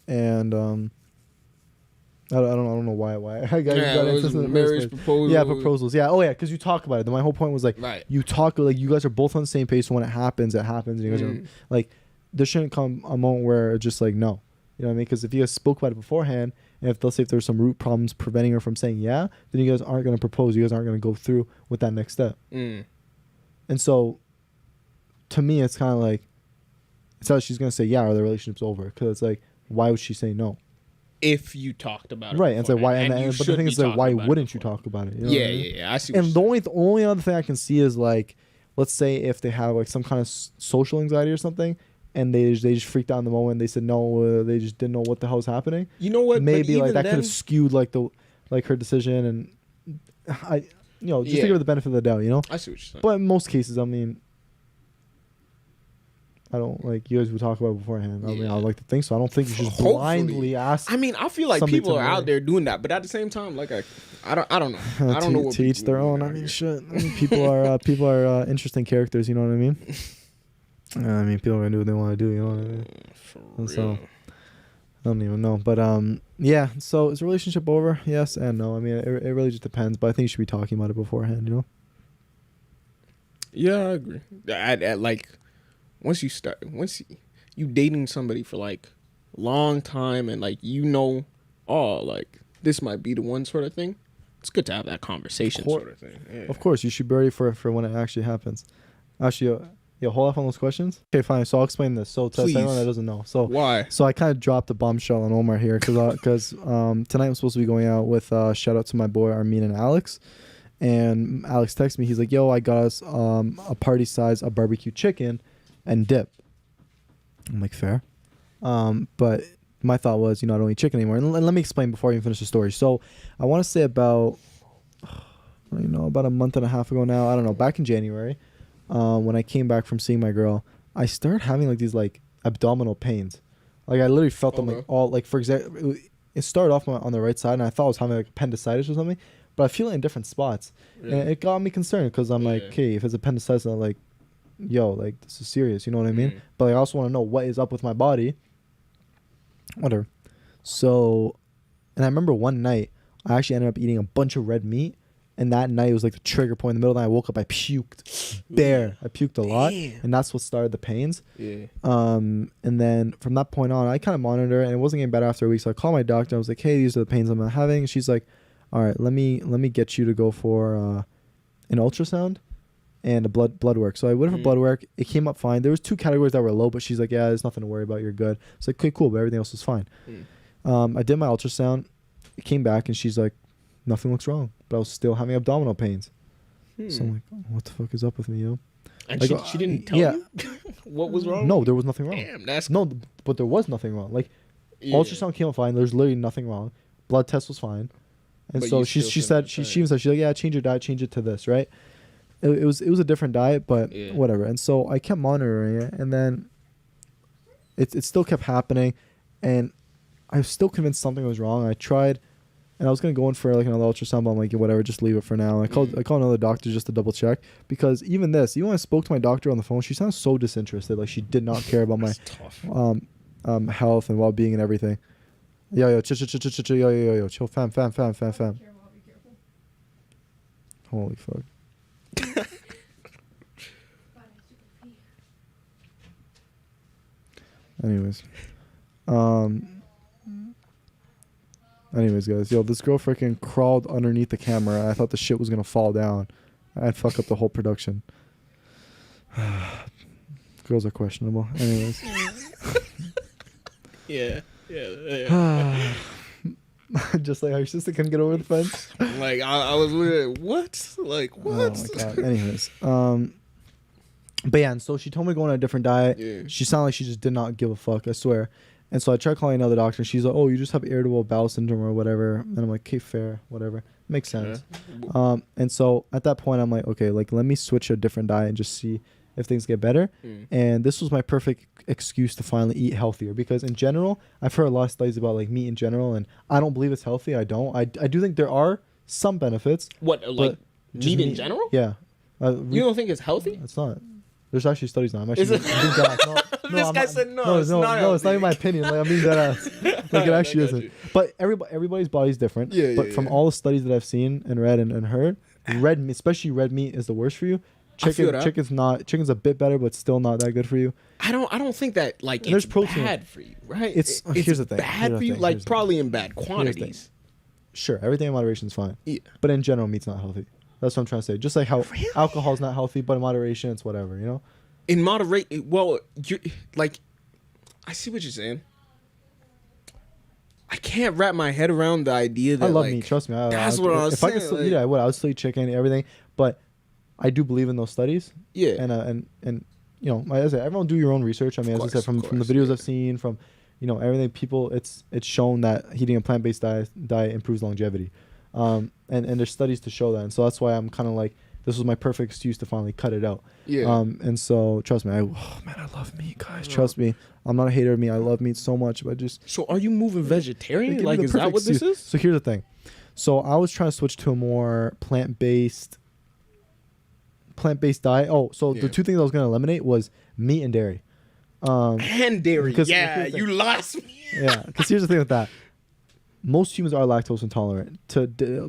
And I don't know why I got into the marriage proposal. Yeah, proposals. Yeah. Oh yeah, because you talk about it. My whole point was like, you talk, like, you guys are both on the same page, so when it happens, it happens. And you guys are like, there shouldn't come a moment where it's just like, no. You know what I mean? Because if you guys spoke about it beforehand, and if let's say if there's some root problems preventing her from saying yeah, then you guys aren't going to propose. You guys aren't going to go through with that next step. And so, to me, it's kind of like, it's how she's going to say yeah, or the relationship's over. Because it's like, why would she say no? If you talked about it, right? And it's like, why? But the thing is, like, why wouldn't you talk about it? You know what I mean? Yeah. I see. And the only other thing I can see is like, let's say if they have like some kind of social anxiety or something, and they just freaked out in the moment. They said no. They just didn't know what the hell's happening. You know what? Maybe like that could have skewed like her decision, and just to give her the benefit of the doubt. I see what you're saying. But in most cases, I mean, I don't like, you guys would talk about it beforehand. I mean, I like to think so. I don't think you should just blindly ask. I mean, I feel like people are out there doing that, but at the same time, like I don't know. I don't know what to each their own. I mean, shit. People are interesting characters. You know what I mean? I mean, people are gonna do what they want to do. You know what I mean? And so I don't even know, but yeah. So is the relationship over? Yes and no. I mean, it really just depends. But I think you should be talking about it beforehand. Yeah, I agree. Like, once you dating somebody for like a long time, and like, like, this might be the one sort of thing. It's good to have that conversation sort of thing. Yeah. Of course, you should be ready for when it actually happens. Actually. Hold off on those questions. Okay, fine. So I'll explain this. So to everyone that doesn't know. So why? So I kind of dropped a bombshell on Omar here because tonight I'm supposed to be going out with shout out to my boy Armin and Alex, and Alex texted me. He's like, "Yo, I got us a party size of barbecue chicken and dip." I'm like, fair. But my thought was, I don't eat chicken anymore. And let me explain before I even finish the story. So I want to say about a month and a half ago now. I don't know. Back in January. when I came back from seeing my girl, I started having like these like abdominal pains. Like I literally felt them like all like, for example, it started off on the right side and I thought I was having like appendicitis or something, but I feel it in different spots. Yeah. And it got me concerned because I'm like, okay, if it's appendicitis, I'm like, yo, like this is serious, you know what I mean? But I also want to know what is up with my body. Whatever. So, and I remember one night I actually ended up eating a bunch of red meat, and that night it was like the trigger point. In the middle of the night I woke up, I puked I puked a lot. And that's what started the pains. And then from that point on I kind of monitored it, and it wasn't getting better after a week, so I called my doctor. I was like, hey, these are the pains I'm having. And she's like, all right, let me get you to go for an ultrasound and a blood work. So I went for blood work. It came up fine. There was 2 categories that were low, but she's like, yeah, there's nothing to worry about, you're good. It's like, okay, cool, but everything else was fine. I did my ultrasound. It came back and she's like, nothing looks wrong, but I was still having abdominal pains. So I'm like, oh, what the fuck is up with me, yo? And like, she didn't tell you what was wrong? No, there was nothing wrong. Damn, that's... No, but there was nothing wrong. Like, ultrasound came out fine. There's literally nothing wrong. Blood test was fine. And but so she said, she even said, she's like, yeah, change your diet, change it to this, right? It was a different diet, but whatever. And so I kept monitoring it, and then it still kept happening, and I was still convinced something was wrong. I tried, and I was gonna go in for like another ultrasound, but I'm like, yeah, whatever, just leave it for now. And I called another doctor just to double check, because even when I spoke to my doctor on the phone, she sounded so disinterested, like she did not care about my health and well-being and everything. Yo, chill, fam. Holy fuck. Anyways, guys, yo, this girl freaking crawled underneath the camera. I thought the shit was gonna fall down. I'd fuck up the whole production. Girls are questionable. Anyways. Yeah. Just like how your sister couldn't get over the fence. Like I was like, what? Like what? Oh my god. Anyways, but yeah, and so she told me to go on a different diet. Yeah. She sounded like she just did not give a fuck, I swear. And so I tried calling another doctor, and she's like, oh, you just have irritable bowel syndrome or whatever. And I'm like, okay, fair, whatever. Makes sense. Yeah. And so at that point, I'm like, okay, like let me switch to a different diet and just see if things get better. And this was my perfect excuse to finally eat healthier, because in general, I've heard a lot of studies about like meat in general, and I don't believe it's healthy. I don't. I do think there are some benefits. What, like meat in general? Yeah. You don't think it's healthy? It's not. There's actually studies now. I'm actually being dead ass. This guy said no. It's not in my opinion. Like I'm being dead ass. Like it actually isn't. But everybody's body's different. But from all the studies that I've seen and read and heard, red meat, especially red meat, is the worst for you. Chicken's a bit better, but still not that good for you. I don't think that like it's bad for you, right? It's here's the thing. Bad for you, like probably in bad quantities. Sure, everything in moderation is fine. Yeah. But in general, meat's not healthy. That's what I'm trying to say. Just like how alcohol's not healthy, but in moderation, it's whatever, you know? In moderation, well, you like, I see what you're saying. I can't wrap my head around the idea that I love like, meat. Trust me. That's what I was saying. If I could still eat it, I would. I would still eat chicken, everything. But I do believe in those studies. Yeah. And you know, as I said, everyone do your own research. I mean, as I said, from the videos I've seen, from everything, people, it's shown that eating a plant-based diet improves longevity. And there's studies to show that, and so that's why I'm kind of like, this was my perfect excuse to finally cut it out. Yeah. And so trust me, I love meat, guys. Trust me, I'm not a hater of meat. I love meat so much, but just. So are you moving vegetarian? Like, is that what this is? So here's the thing. So I was trying to switch to a more plant-based diet. Oh, so the 2 things I was gonna eliminate was meat and dairy. And dairy. Yeah, you lost me. Yeah, because here's the thing with that. Most humans are lactose intolerant,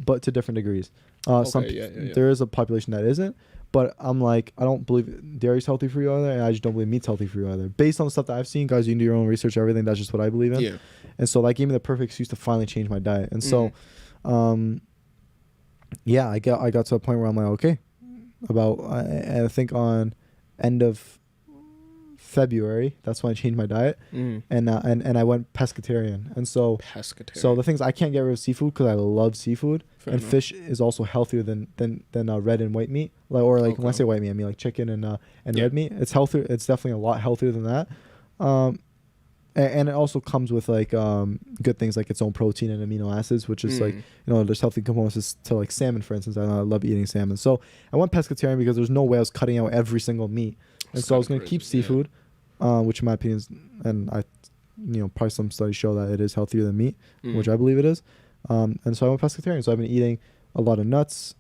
but to different degrees. There is a population that isn't, but I'm like, I don't believe dairy's healthy for you either, and I just don't believe meat's healthy for you either. Based on the stuff that I've seen, guys, you can do your own research, everything. That's just what I believe in. Yeah. And so that gave me the perfect excuse to finally change my diet. And so, I got to a point where I'm like, okay, I think on end of February, that's when I changed my diet, and I went pescatarian. And so the things, I can't get rid of seafood because I love seafood. Fair enough. Fish is also healthier than red and white meat, when I say white meat, I mean like chicken and red meat. It's healthier. It's definitely a lot healthier than that. and it also comes with like good things like its own protein and amino acids, which is like, you know, there's healthy components to like salmon, for instance. I love eating salmon, so I went pescatarian because there's no way I was cutting out every single meat, and so I was going to keep seafood, which in my opinion is, and I, you know, probably some studies show that it is healthier than meat, which I believe it is, and so I went pescatarian. So I've been eating a lot of nuts,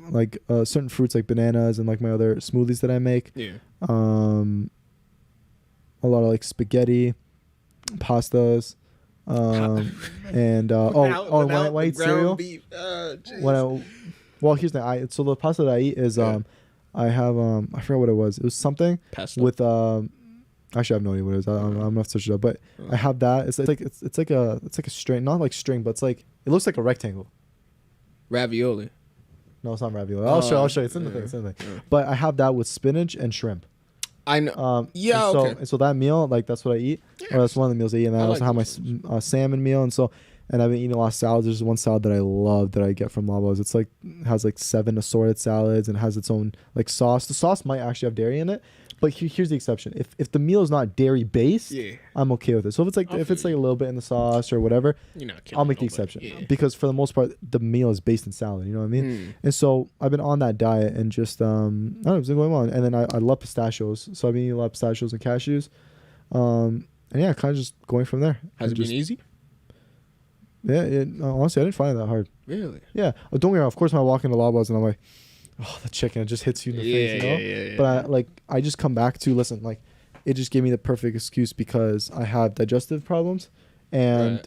like certain fruits like bananas and like my other smoothies that I make. A lot of like spaghetti, pastas, and when I eat cereal. Well, here's the so the pasta that I eat is I have I forgot what it was. It was something pasta with actually I have no idea what it is. I'm gonna have to search it up, but I have that. It's like a string, not like string, but it's like it looks like a rectangle. Ravioli. No, it's not ravioli. I'll show you. It's in the thing. It's in the thing. But I have that with spinach and shrimp. I know. So that meal, like that's what I eat. Or that's one of the meals I eat, and I also have my salmon meal, and I've been eating a lot of salads. There's one salad that I love that I get from Labo's. It's like has like 7 assorted salads and has its own like sauce. The sauce might actually have dairy in it, but here's the exception. If the meal is not dairy based, I'm okay with it. So if it's like a little bit in the sauce or whatever, I'll make the exception because for the most part the meal is based in salad. You know what I mean? And so I've been on that diet and just I don't know, it's been going on. And then I love pistachios, so I've been eating a lot of pistachios and cashews. And yeah, kind of just going from there. Has it been easy? Yeah, honestly, I didn't find it that hard. Really? Yeah. Don't get me wrong. Of course, when I walk into Labo's and I'm like, oh, the chicken, it just hits you in the face, you know? Yeah. But I just come back to, listen, like, it just gave me the perfect excuse because I have digestive problems, and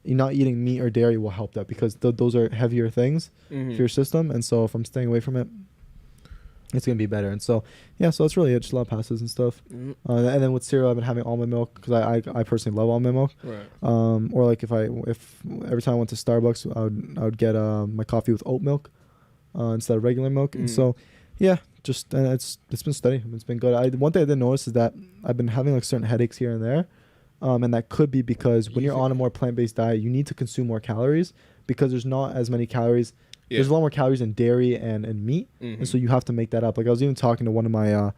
not eating meat or dairy will help that because those are heavier things for your system. And so if I'm staying away from it, it's going to be better. And so, yeah, so that's really it. Just a lot of pastas and stuff. And then with cereal, I've been having almond milk because I personally love almond milk. Or like if every time I went to Starbucks, I would get my coffee with oat milk instead of regular milk. And so, yeah, just it's been steady. It's been good. One thing I didn't notice is that I've been having like certain headaches here and there. And that could be because when you're on a more plant-based diet, you need to consume more calories because there's not as many calories. There's a lot more calories in dairy and meat, and so you have to make that up. Like I was even talking to one of my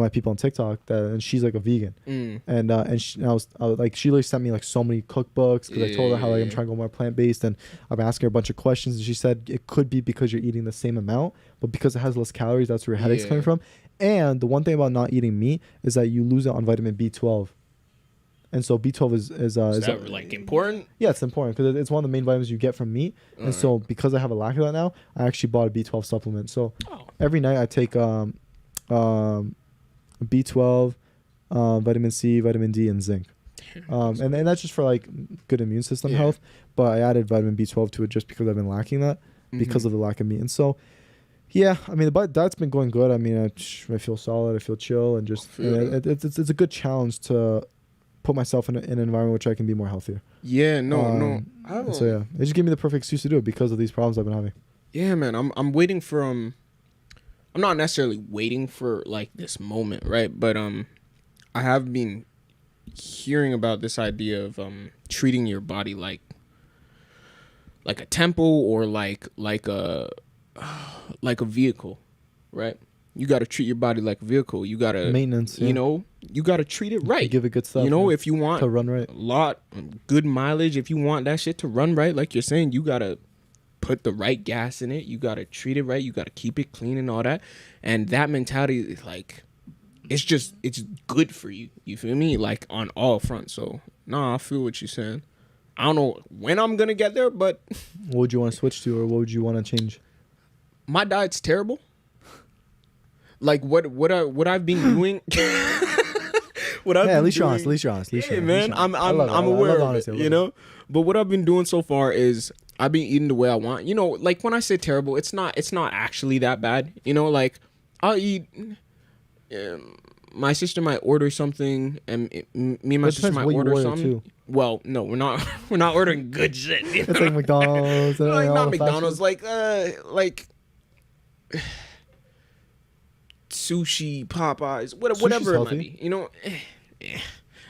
people on TikTok and she's like a vegan, and she literally sent me like so many cookbooks because I told her how like I'm trying to go more plant-based, and I'm asking her a bunch of questions, and she said it could be because you're eating the same amount, but because it has less calories, that's where your headache's coming from. And the one thing about not eating meat is that you lose it on vitamin B12. And so B12 is that like important? Yeah, it's important because it's one of the main vitamins you get from meat. And so because I have a lack of that now, I actually bought a B12 supplement. So every night I take B12, vitamin C, vitamin D, and zinc. And that's just for like good immune system health. But I added vitamin B12 to it just because I've been lacking that because of the lack of meat. And so, yeah, I mean, the diet's been going good. I mean, I feel solid. I feel chill. And just it's a good challenge to put myself in an environment which I can be more healthier. Yeah, no. So yeah, it just gave me the perfect excuse to do it because of these problems I've been having. Yeah, man. I'm waiting for I'm not necessarily waiting for like this moment, right? But I have been hearing about this idea of treating your body like a temple or like a vehicle, right? You got to treat your body like a vehicle. You got to maintenance. You know, you got to treat it right. Give it good stuff. You know, if you want to run right, a lot good mileage. If you want that shit to run right, like you're saying, you got to put the right gas in it. You got to treat it right. You got to keep it clean and all that. And that mentality is like, it's good for you. You feel me? Like on all fronts. So I feel what you're saying. I don't know when I'm gonna get there, but what would you want to switch to, or what would you want to change? My diet's terrible. Like what I've been doing. At least you're honest. Yeah, man, I'm aware of it, you know. But what I've been doing so far is I've been eating the way I want. You know, like when I say terrible, it's not actually that bad. You know, like I'll eat. My sister might order something, and me and my sister might order something. Too. Well, no, we're not ordering good shit. You know? It's like McDonald's. Like not McDonald's, like sushi, Popeyes, whatever it might be. You know,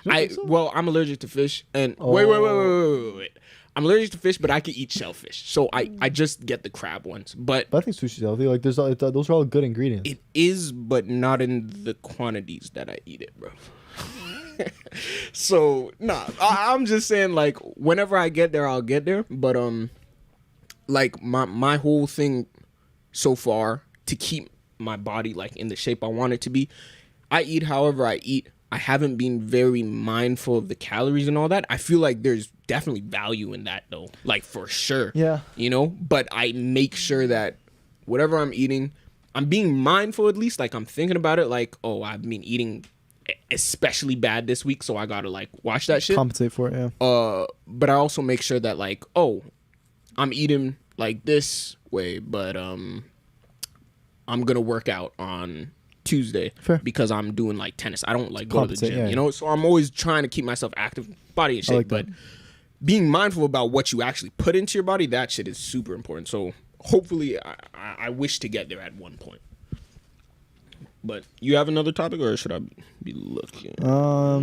I'm allergic to fish, and wait. I'm allergic to fish, but I can eat shellfish, so I just get the crab ones. But I think sushi's healthy. Like those are all good ingredients. It is, but not in the quantities that I eat it, bro. So nah, I'm just saying, like, whenever I get there, I'll get there. But like my whole thing so far to keep my body like in the shape I want it to be, I eat however I eat. I haven't been very mindful of the calories and all that. I feel like there's definitely value in that though, like for sure. Yeah. You know, but I make sure that whatever I'm eating, I'm being mindful at least. Like I'm thinking about it like, oh, I've been eating especially bad this week, so I gotta like watch that shit. Compensate for it, yeah. But I also make sure that like, oh, I'm eating like this way, but I'm gonna work out on Tuesday. Fair. Because I'm doing like tennis. I don't like go to the gym, yeah. you know? So I'm always trying to keep myself active, body in shape. like but being mindful about what you actually put into your body, that shit is super important. So hopefully I wish to get there at one point. But you have another topic, or should I be looking? No,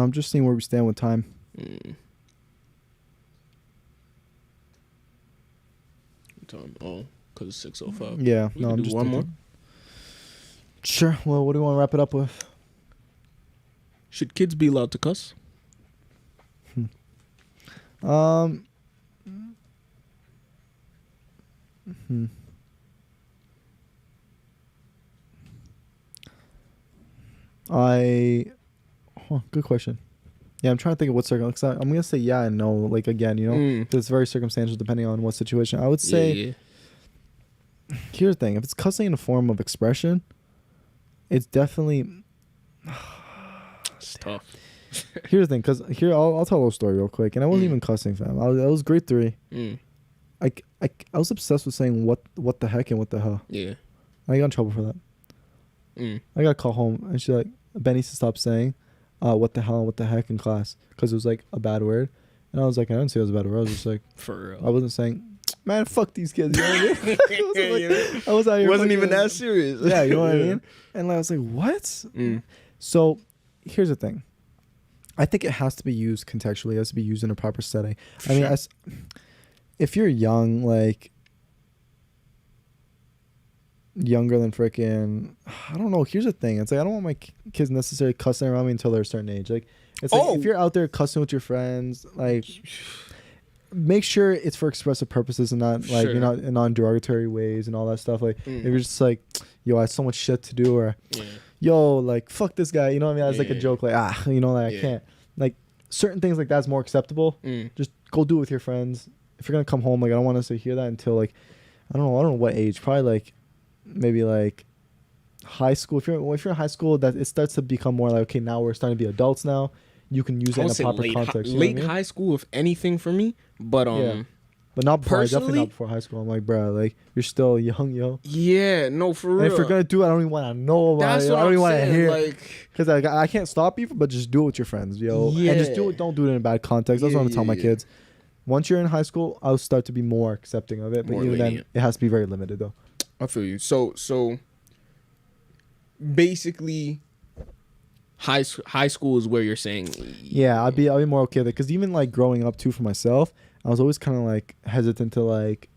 I'm just seeing where we stand with time. Time. Oh, because it's 6:05. Yeah, We no, can I'm do just one thinking. more. Sure. Well, what do you want to wrap it up with? Should kids be allowed to cuss? Good question. Yeah, I'm trying to think of what circumstance. I'm gonna say yeah and no. Like again, you know, 'cause it's very circumstantial depending on what situation. I would say. Here's the thing: if it's cussing in a form of expression, it's definitely. It's tough. Here's the thing, because here I'll tell a little story real quick, and I wasn't even cussing, fam. I was grade 3. I was obsessed with saying what the heck and what the hell. Yeah. I got in trouble for that. I got called home, and she's like, Ben needs to stop saying what the hell and what the heck in class, because it was like a bad word. And I was like, I didn't say it was a bad word. I was just like, for real. I wasn't saying, man, fuck these kids. You know what I mean? I was out here. Wasn't even that serious. Yeah, you know what I mean? And I was like, what? So here's the thing. I think it has to be used contextually. It has to be used in a proper setting. I mean, if you're young, like younger than freaking, I don't know. Here's the thing. It's like I don't want my kids necessarily cussing around me until they're a certain age. Like it's like if you're out there cussing with your friends, like make sure it's for expressive purposes and not like you're not in non-derogatory ways and all that stuff. Like if you're just like, yo, I have so much shit to do, or yo, like fuck this guy, you know what I mean? As like a joke, like you know, like I can't. Like certain things like that's more acceptable. Just go do it with your friends. If you're gonna come home, like I don't want us to hear that until like I don't know what age. Probably like maybe like high school. If you're in high school, that it starts to become more like, okay, now we're starting to be adults now. You can use it in a proper context. Late high school, if anything, for me. But but not before, personally, definitely not before high school. I'm like, bro, like you're still young, yo. Yeah, no, for real. And if you're gonna do it, I don't even want to know about it. I don't even want to hear. Like, because I can't stop you, but just do it with your friends, yo. And just do it. Don't do it in a bad context. That's what I'm telling my kids. Once you're in high school, I'll start to be more accepting of it. But even then, it has to be very limited, though. I feel you. So basically, high school is where you're saying. Yeah, I'll be more okay with it. Because even like growing up too for myself, I was always kind of like hesitant to like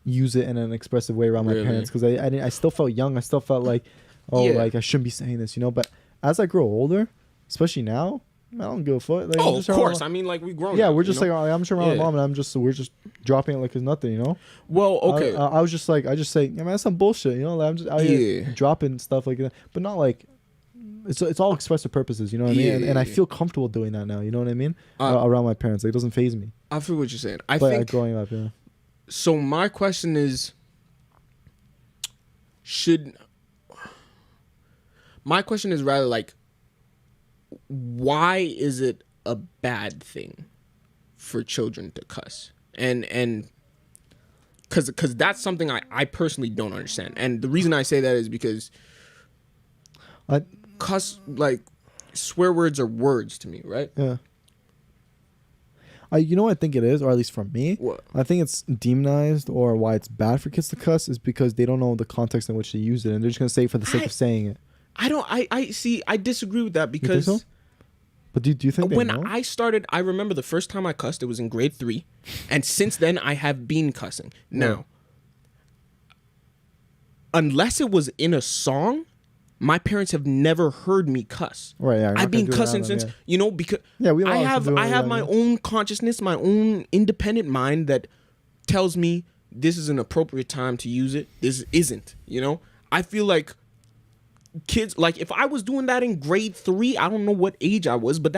use it in an expressive way around my parents, because I still felt young. I still felt like, like I shouldn't be saying this, you know. But as I grow older, especially now, I don't give a fuck. Like, of course. I mean, like we've grown. Yeah, we're just like I'm just around my mom, and we're just dropping it like it's nothing, you know. Well, okay. I was just like, I just say, yeah, man, that's some bullshit, you know. Like, I'm just out here dropping stuff like that, but not like. It's all expressive purposes, you know what I mean? And I feel comfortable doing that now, you know what I mean? Around my parents. Like, it doesn't faze me. I feel what you're saying. I think think growing up, yeah. So my question is, rather like, why is it a bad thing for children to cuss? And because that's something I personally don't understand. And the reason I say that is because cuss, like, swear words are words to me, right? Yeah. You know what I think it is, or at least from me? What? I think it's demonized, or why it's bad for kids to cuss is because they don't know the context in which they use it, and they're just going to say it for the sake of saying it. I disagree with that, because... You think so? But do you think when I started, I remember the first time I cussed, it was in grade 3, and since then I have been cussing. Now, unless it was in a song, my parents have never heard me cuss. Right. Yeah, I've been cussing since, because I have my own consciousness, my own independent mind that tells me this is an appropriate time to use it. This isn't, I feel like kids, like if I was doing that in grade 3, I don't know what age I was, but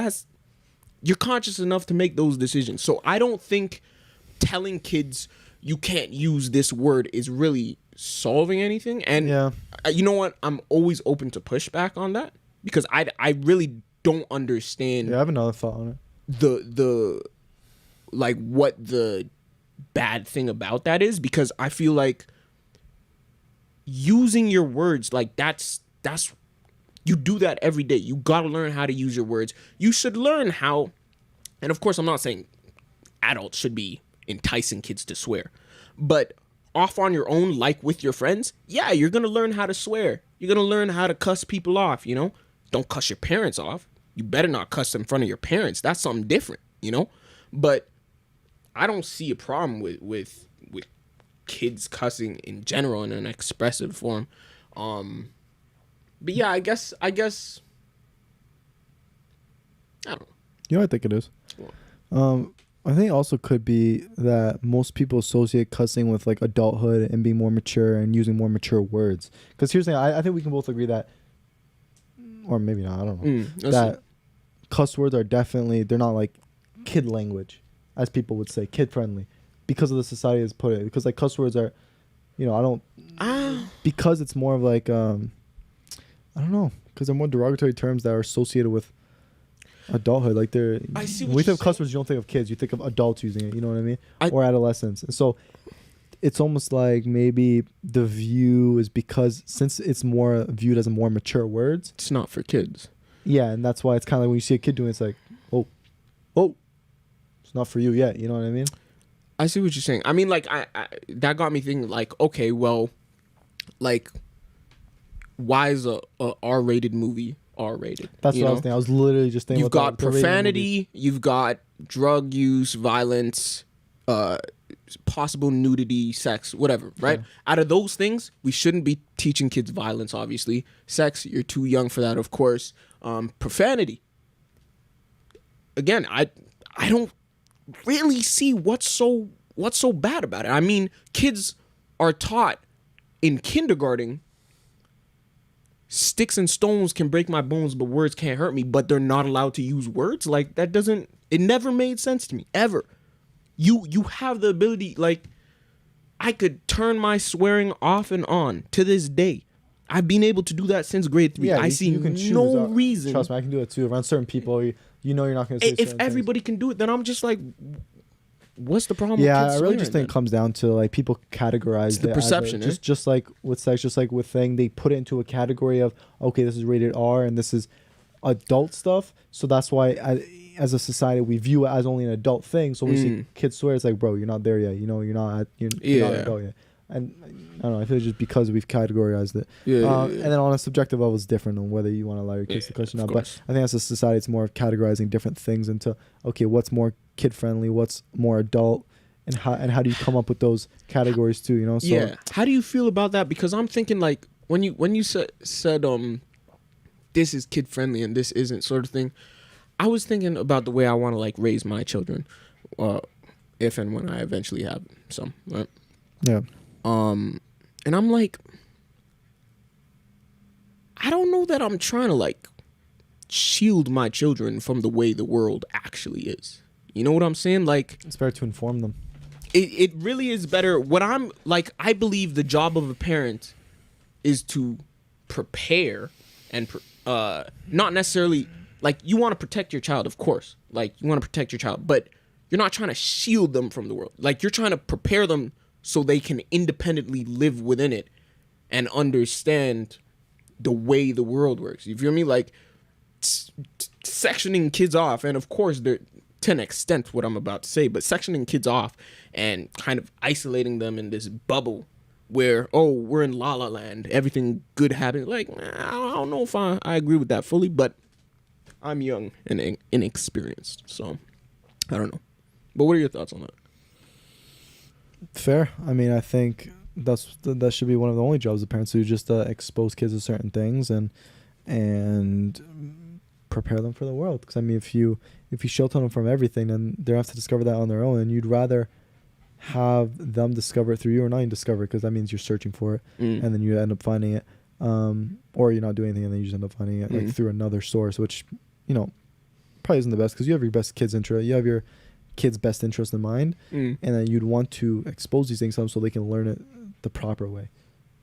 you're conscious enough to make those decisions. So I don't think telling kids you can't use this word is really solving anything. And you know what? I'm always open to pushback on that because I really don't understand. Yeah, I have another thought on it. The like what the bad thing about that is, because I feel like using your words, like that's you do that every day. You got to learn how to use your words. You should learn how, and of course I'm not saying adults should be enticing kids to swear, but off on your own, like with your friends, you're gonna learn how to swear. You're gonna learn how to cuss people off. Don't cuss your parents off. You better not cuss in front of your parents. That's something different. But I don't see a problem with kids cussing in general in an expressive form. But yeah, I guess I don't know. I think it is. I think it also could be that most people associate cussing with like adulthood and being more mature and using more mature words. Because here's the thing, I think we can both agree that, or maybe not, I don't know, that cuss words are definitely, they're not like kid language, as people would say, kid friendly, because of the society has put it. Because like cuss words are, because it's more of like, I don't know, because they're more derogatory terms that are associated with adulthood. Like when you think of cuss words, you don't think of kids, you think of adults using it, you know what I mean? Or adolescents. And so it's almost like maybe the view is because since it's more viewed as a more mature words, it's not for kids. Yeah, and that's why it's kind of like when you see a kid doing it, it's like, oh, it's not for you yet, you know what I mean? I see what you're saying. I mean, like, I that got me thinking, like, okay, well, like, why is a R-rated movie R-rated? That's what I was thinking. I was literally just thinking. You've got profanity, you've got drug use, violence, possible nudity, sex, whatever, right? Yeah. Out of those things, we shouldn't be teaching kids violence, obviously. Sex, you're too young for that, of course. Profanity. Again, I don't really see what's so bad about it. I mean, kids are taught in kindergarten, sticks and stones can break my bones, but words can't hurt me, but they're not allowed to use words. Like, it never made sense to me, ever. You have the ability, like, I could turn my swearing off and on to this day. I've been able to do that since grade 3. Yeah, I see no reason. Trust me, I can do it too. Around certain people, you're not going to say if everybody can do it, then I'm just like, what's the problem? Yeah, with kids I really just think it comes down to like people categorize it's the perception. Just like with sex, just like with thing, they put it into a category of, okay, this is rated R and this is adult stuff. So that's why as a society we view it as only an adult thing. So we see kids swear, it's like, bro, you're not there yet. You're not an adult yet. And I don't know, I feel just because we've categorized it. And then on a subjective level, it's different on whether you want to allow your kids to question or not. But I think as a society, it's more of categorizing different things into, okay, what's more kid friendly, what's more adult, and how do you come up with those categories too? So how do you feel about that? Because I'm thinking like when you said this is kid friendly and this isn't, sort of thing, I was thinking about the way I want to like raise my children, if and when I eventually have some, right? Yeah. And I'm like, I don't know that I'm trying to like shield my children from the way the world actually is. You know what I'm saying? Like, it's better to inform them. It really is better. What I'm like, I believe the job of a parent is to prepare and not necessarily like, you want to protect your child, of course. Like, you want to protect your child, but you're not trying to shield them from the world. Like, you're trying to prepare them so they can independently live within it and understand the way the world works. You feel me? Like, sectioning kids off, and of course, they're, to an extent, what I'm about to say, but sectioning kids off and kind of isolating them in this bubble where, oh, we're in La La Land, everything good happens. Like, I don't know if I agree with that fully, but I'm young and inexperienced, so I don't know. But what are your thoughts on that? Fair. I mean, I think that should be one of the only jobs of parents, to just expose kids to certain things and prepare them for the world. Because I mean, if you shelter them from everything, then they have to discover that on their own, and you'd rather have them discover it through you, or not even discover it, because that means you're searching for it, and then you end up finding it, or you're not doing anything and then you just end up finding it like through another source, which, you know, probably isn't the best, because you have your best kid's interest, you have your kid's best interest in mind, and then you'd want to expose these things to them so they can learn it the proper way,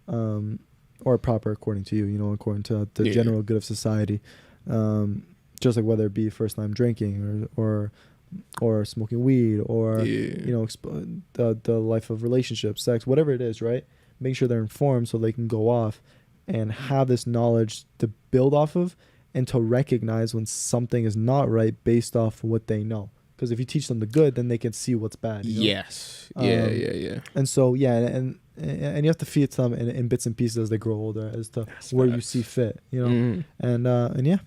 or proper according to you, you know, according to the general good of society, just like whether it be first time drinking or smoking weed, or you know, the life of relationships, sex, whatever it is, right? Make sure they're informed so they can go off and have this knowledge to build off of, and to recognize when something is not right based off of what they know. Because if you teach them the good, then they can see what's bad. You know? Yes. Yeah. And so and you have to feed it to them in bits and pieces as they grow older, as to where you see fit. You know, and yeah,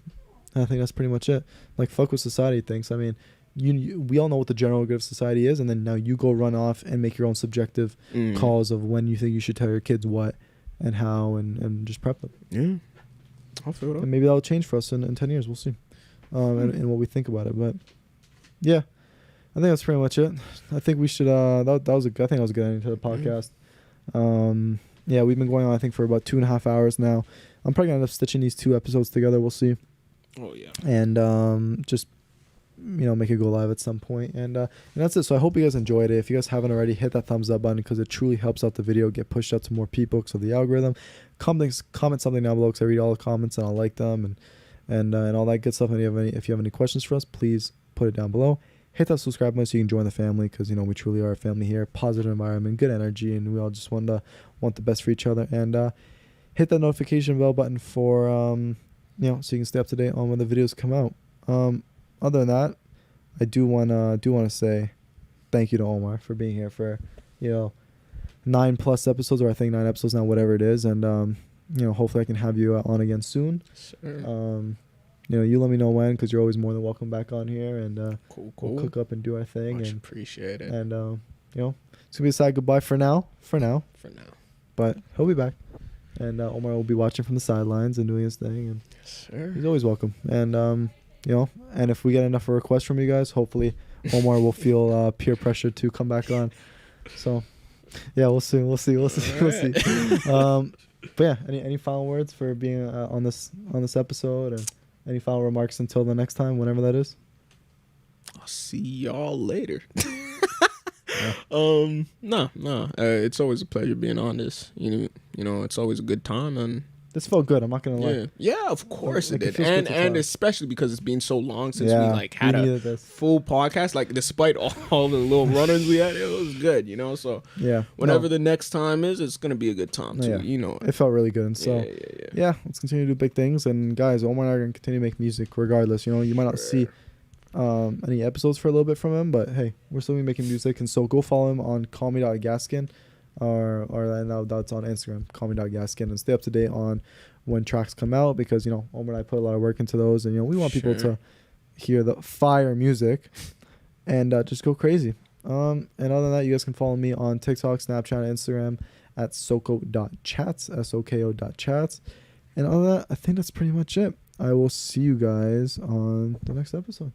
I think that's pretty much it. Like, fuck what society thinks. I mean, we all know what the general good of society is, and then now you go run off and make your own subjective calls of when you think you should tell your kids what and how, and just prep them. Yeah, I'll figure it out. And maybe that'll change for us in 10 years. We'll see, and what we think about it. But yeah, I think that's pretty much it. I think we should. That was a. I think that was a good ending to the podcast. Yeah, we've been going on, I think, for about 2.5 hours now. I'm probably gonna end up stitching these 2 episodes together. We'll see. Oh yeah. And just, you know, make it go live at some point. And that's it. So I hope you guys enjoyed it. If you guys haven't already, hit that thumbs up button, because it truly helps out the video get pushed out to more people. So the algorithm, comment something down below, because I read all the comments and I like them, and all that good stuff. And if you have any questions for us, please put it down below. Hit that subscribe button so you can join the family, because, you know, we truly are a family here. Positive environment, good energy, and we all just want the best for each other. And hit that notification bell button for you know, so you can stay up to date on when the videos come out. Other than that, I do wanna say thank you to Omar for being here for, you know, 9+ episodes, or I think 9 episodes now, whatever it is. And you know, hopefully I can have you on again soon. Sure. You know, you let me know when, because you're always more than welcome back on here, and cool. We'll cook up and do our thing. Much and appreciate it. And you know, it's gonna be a sad goodbye for now. But he'll be back, and Omar will be watching from the sidelines and doing his thing, and sure, he's always welcome. And you know, and if we get enough requests from you guys, hopefully Omar will feel peer pressure to come back on. So yeah, we'll see. But yeah, any final words for being on this episode, and any final remarks until the next time, whenever that is? I'll see y'all later. Yeah. No. It's always a pleasure being on this. You know, it's always a good time, and this felt good. I'm not gonna lie. Yeah, of course like, it did, and especially because it's been so long since we like had a full podcast. Like, despite all the little run-ins we had, it was good. You know, so yeah, whenever the next time is, it's gonna be a good time too. Yeah. You know, it felt really good, and so yeah, let's continue to do big things. And guys, Omar and I are gonna continue to make music regardless. You know, you might not see any episodes for a little bit from him, but hey, we're still gonna be making music. And so go follow him on callme.gaskin, or now that's on Instagram, callme.gaskin, and stay up to date on when tracks come out, because, you know, Omar and I put a lot of work into those, and, you know, we want people to hear the fire music and just go crazy. And other than that, you guys can follow me on TikTok, Snapchat, and Instagram at soko.chats, SOKO.chats. And other than that, I think that's pretty much it. I will see you guys on the next episode.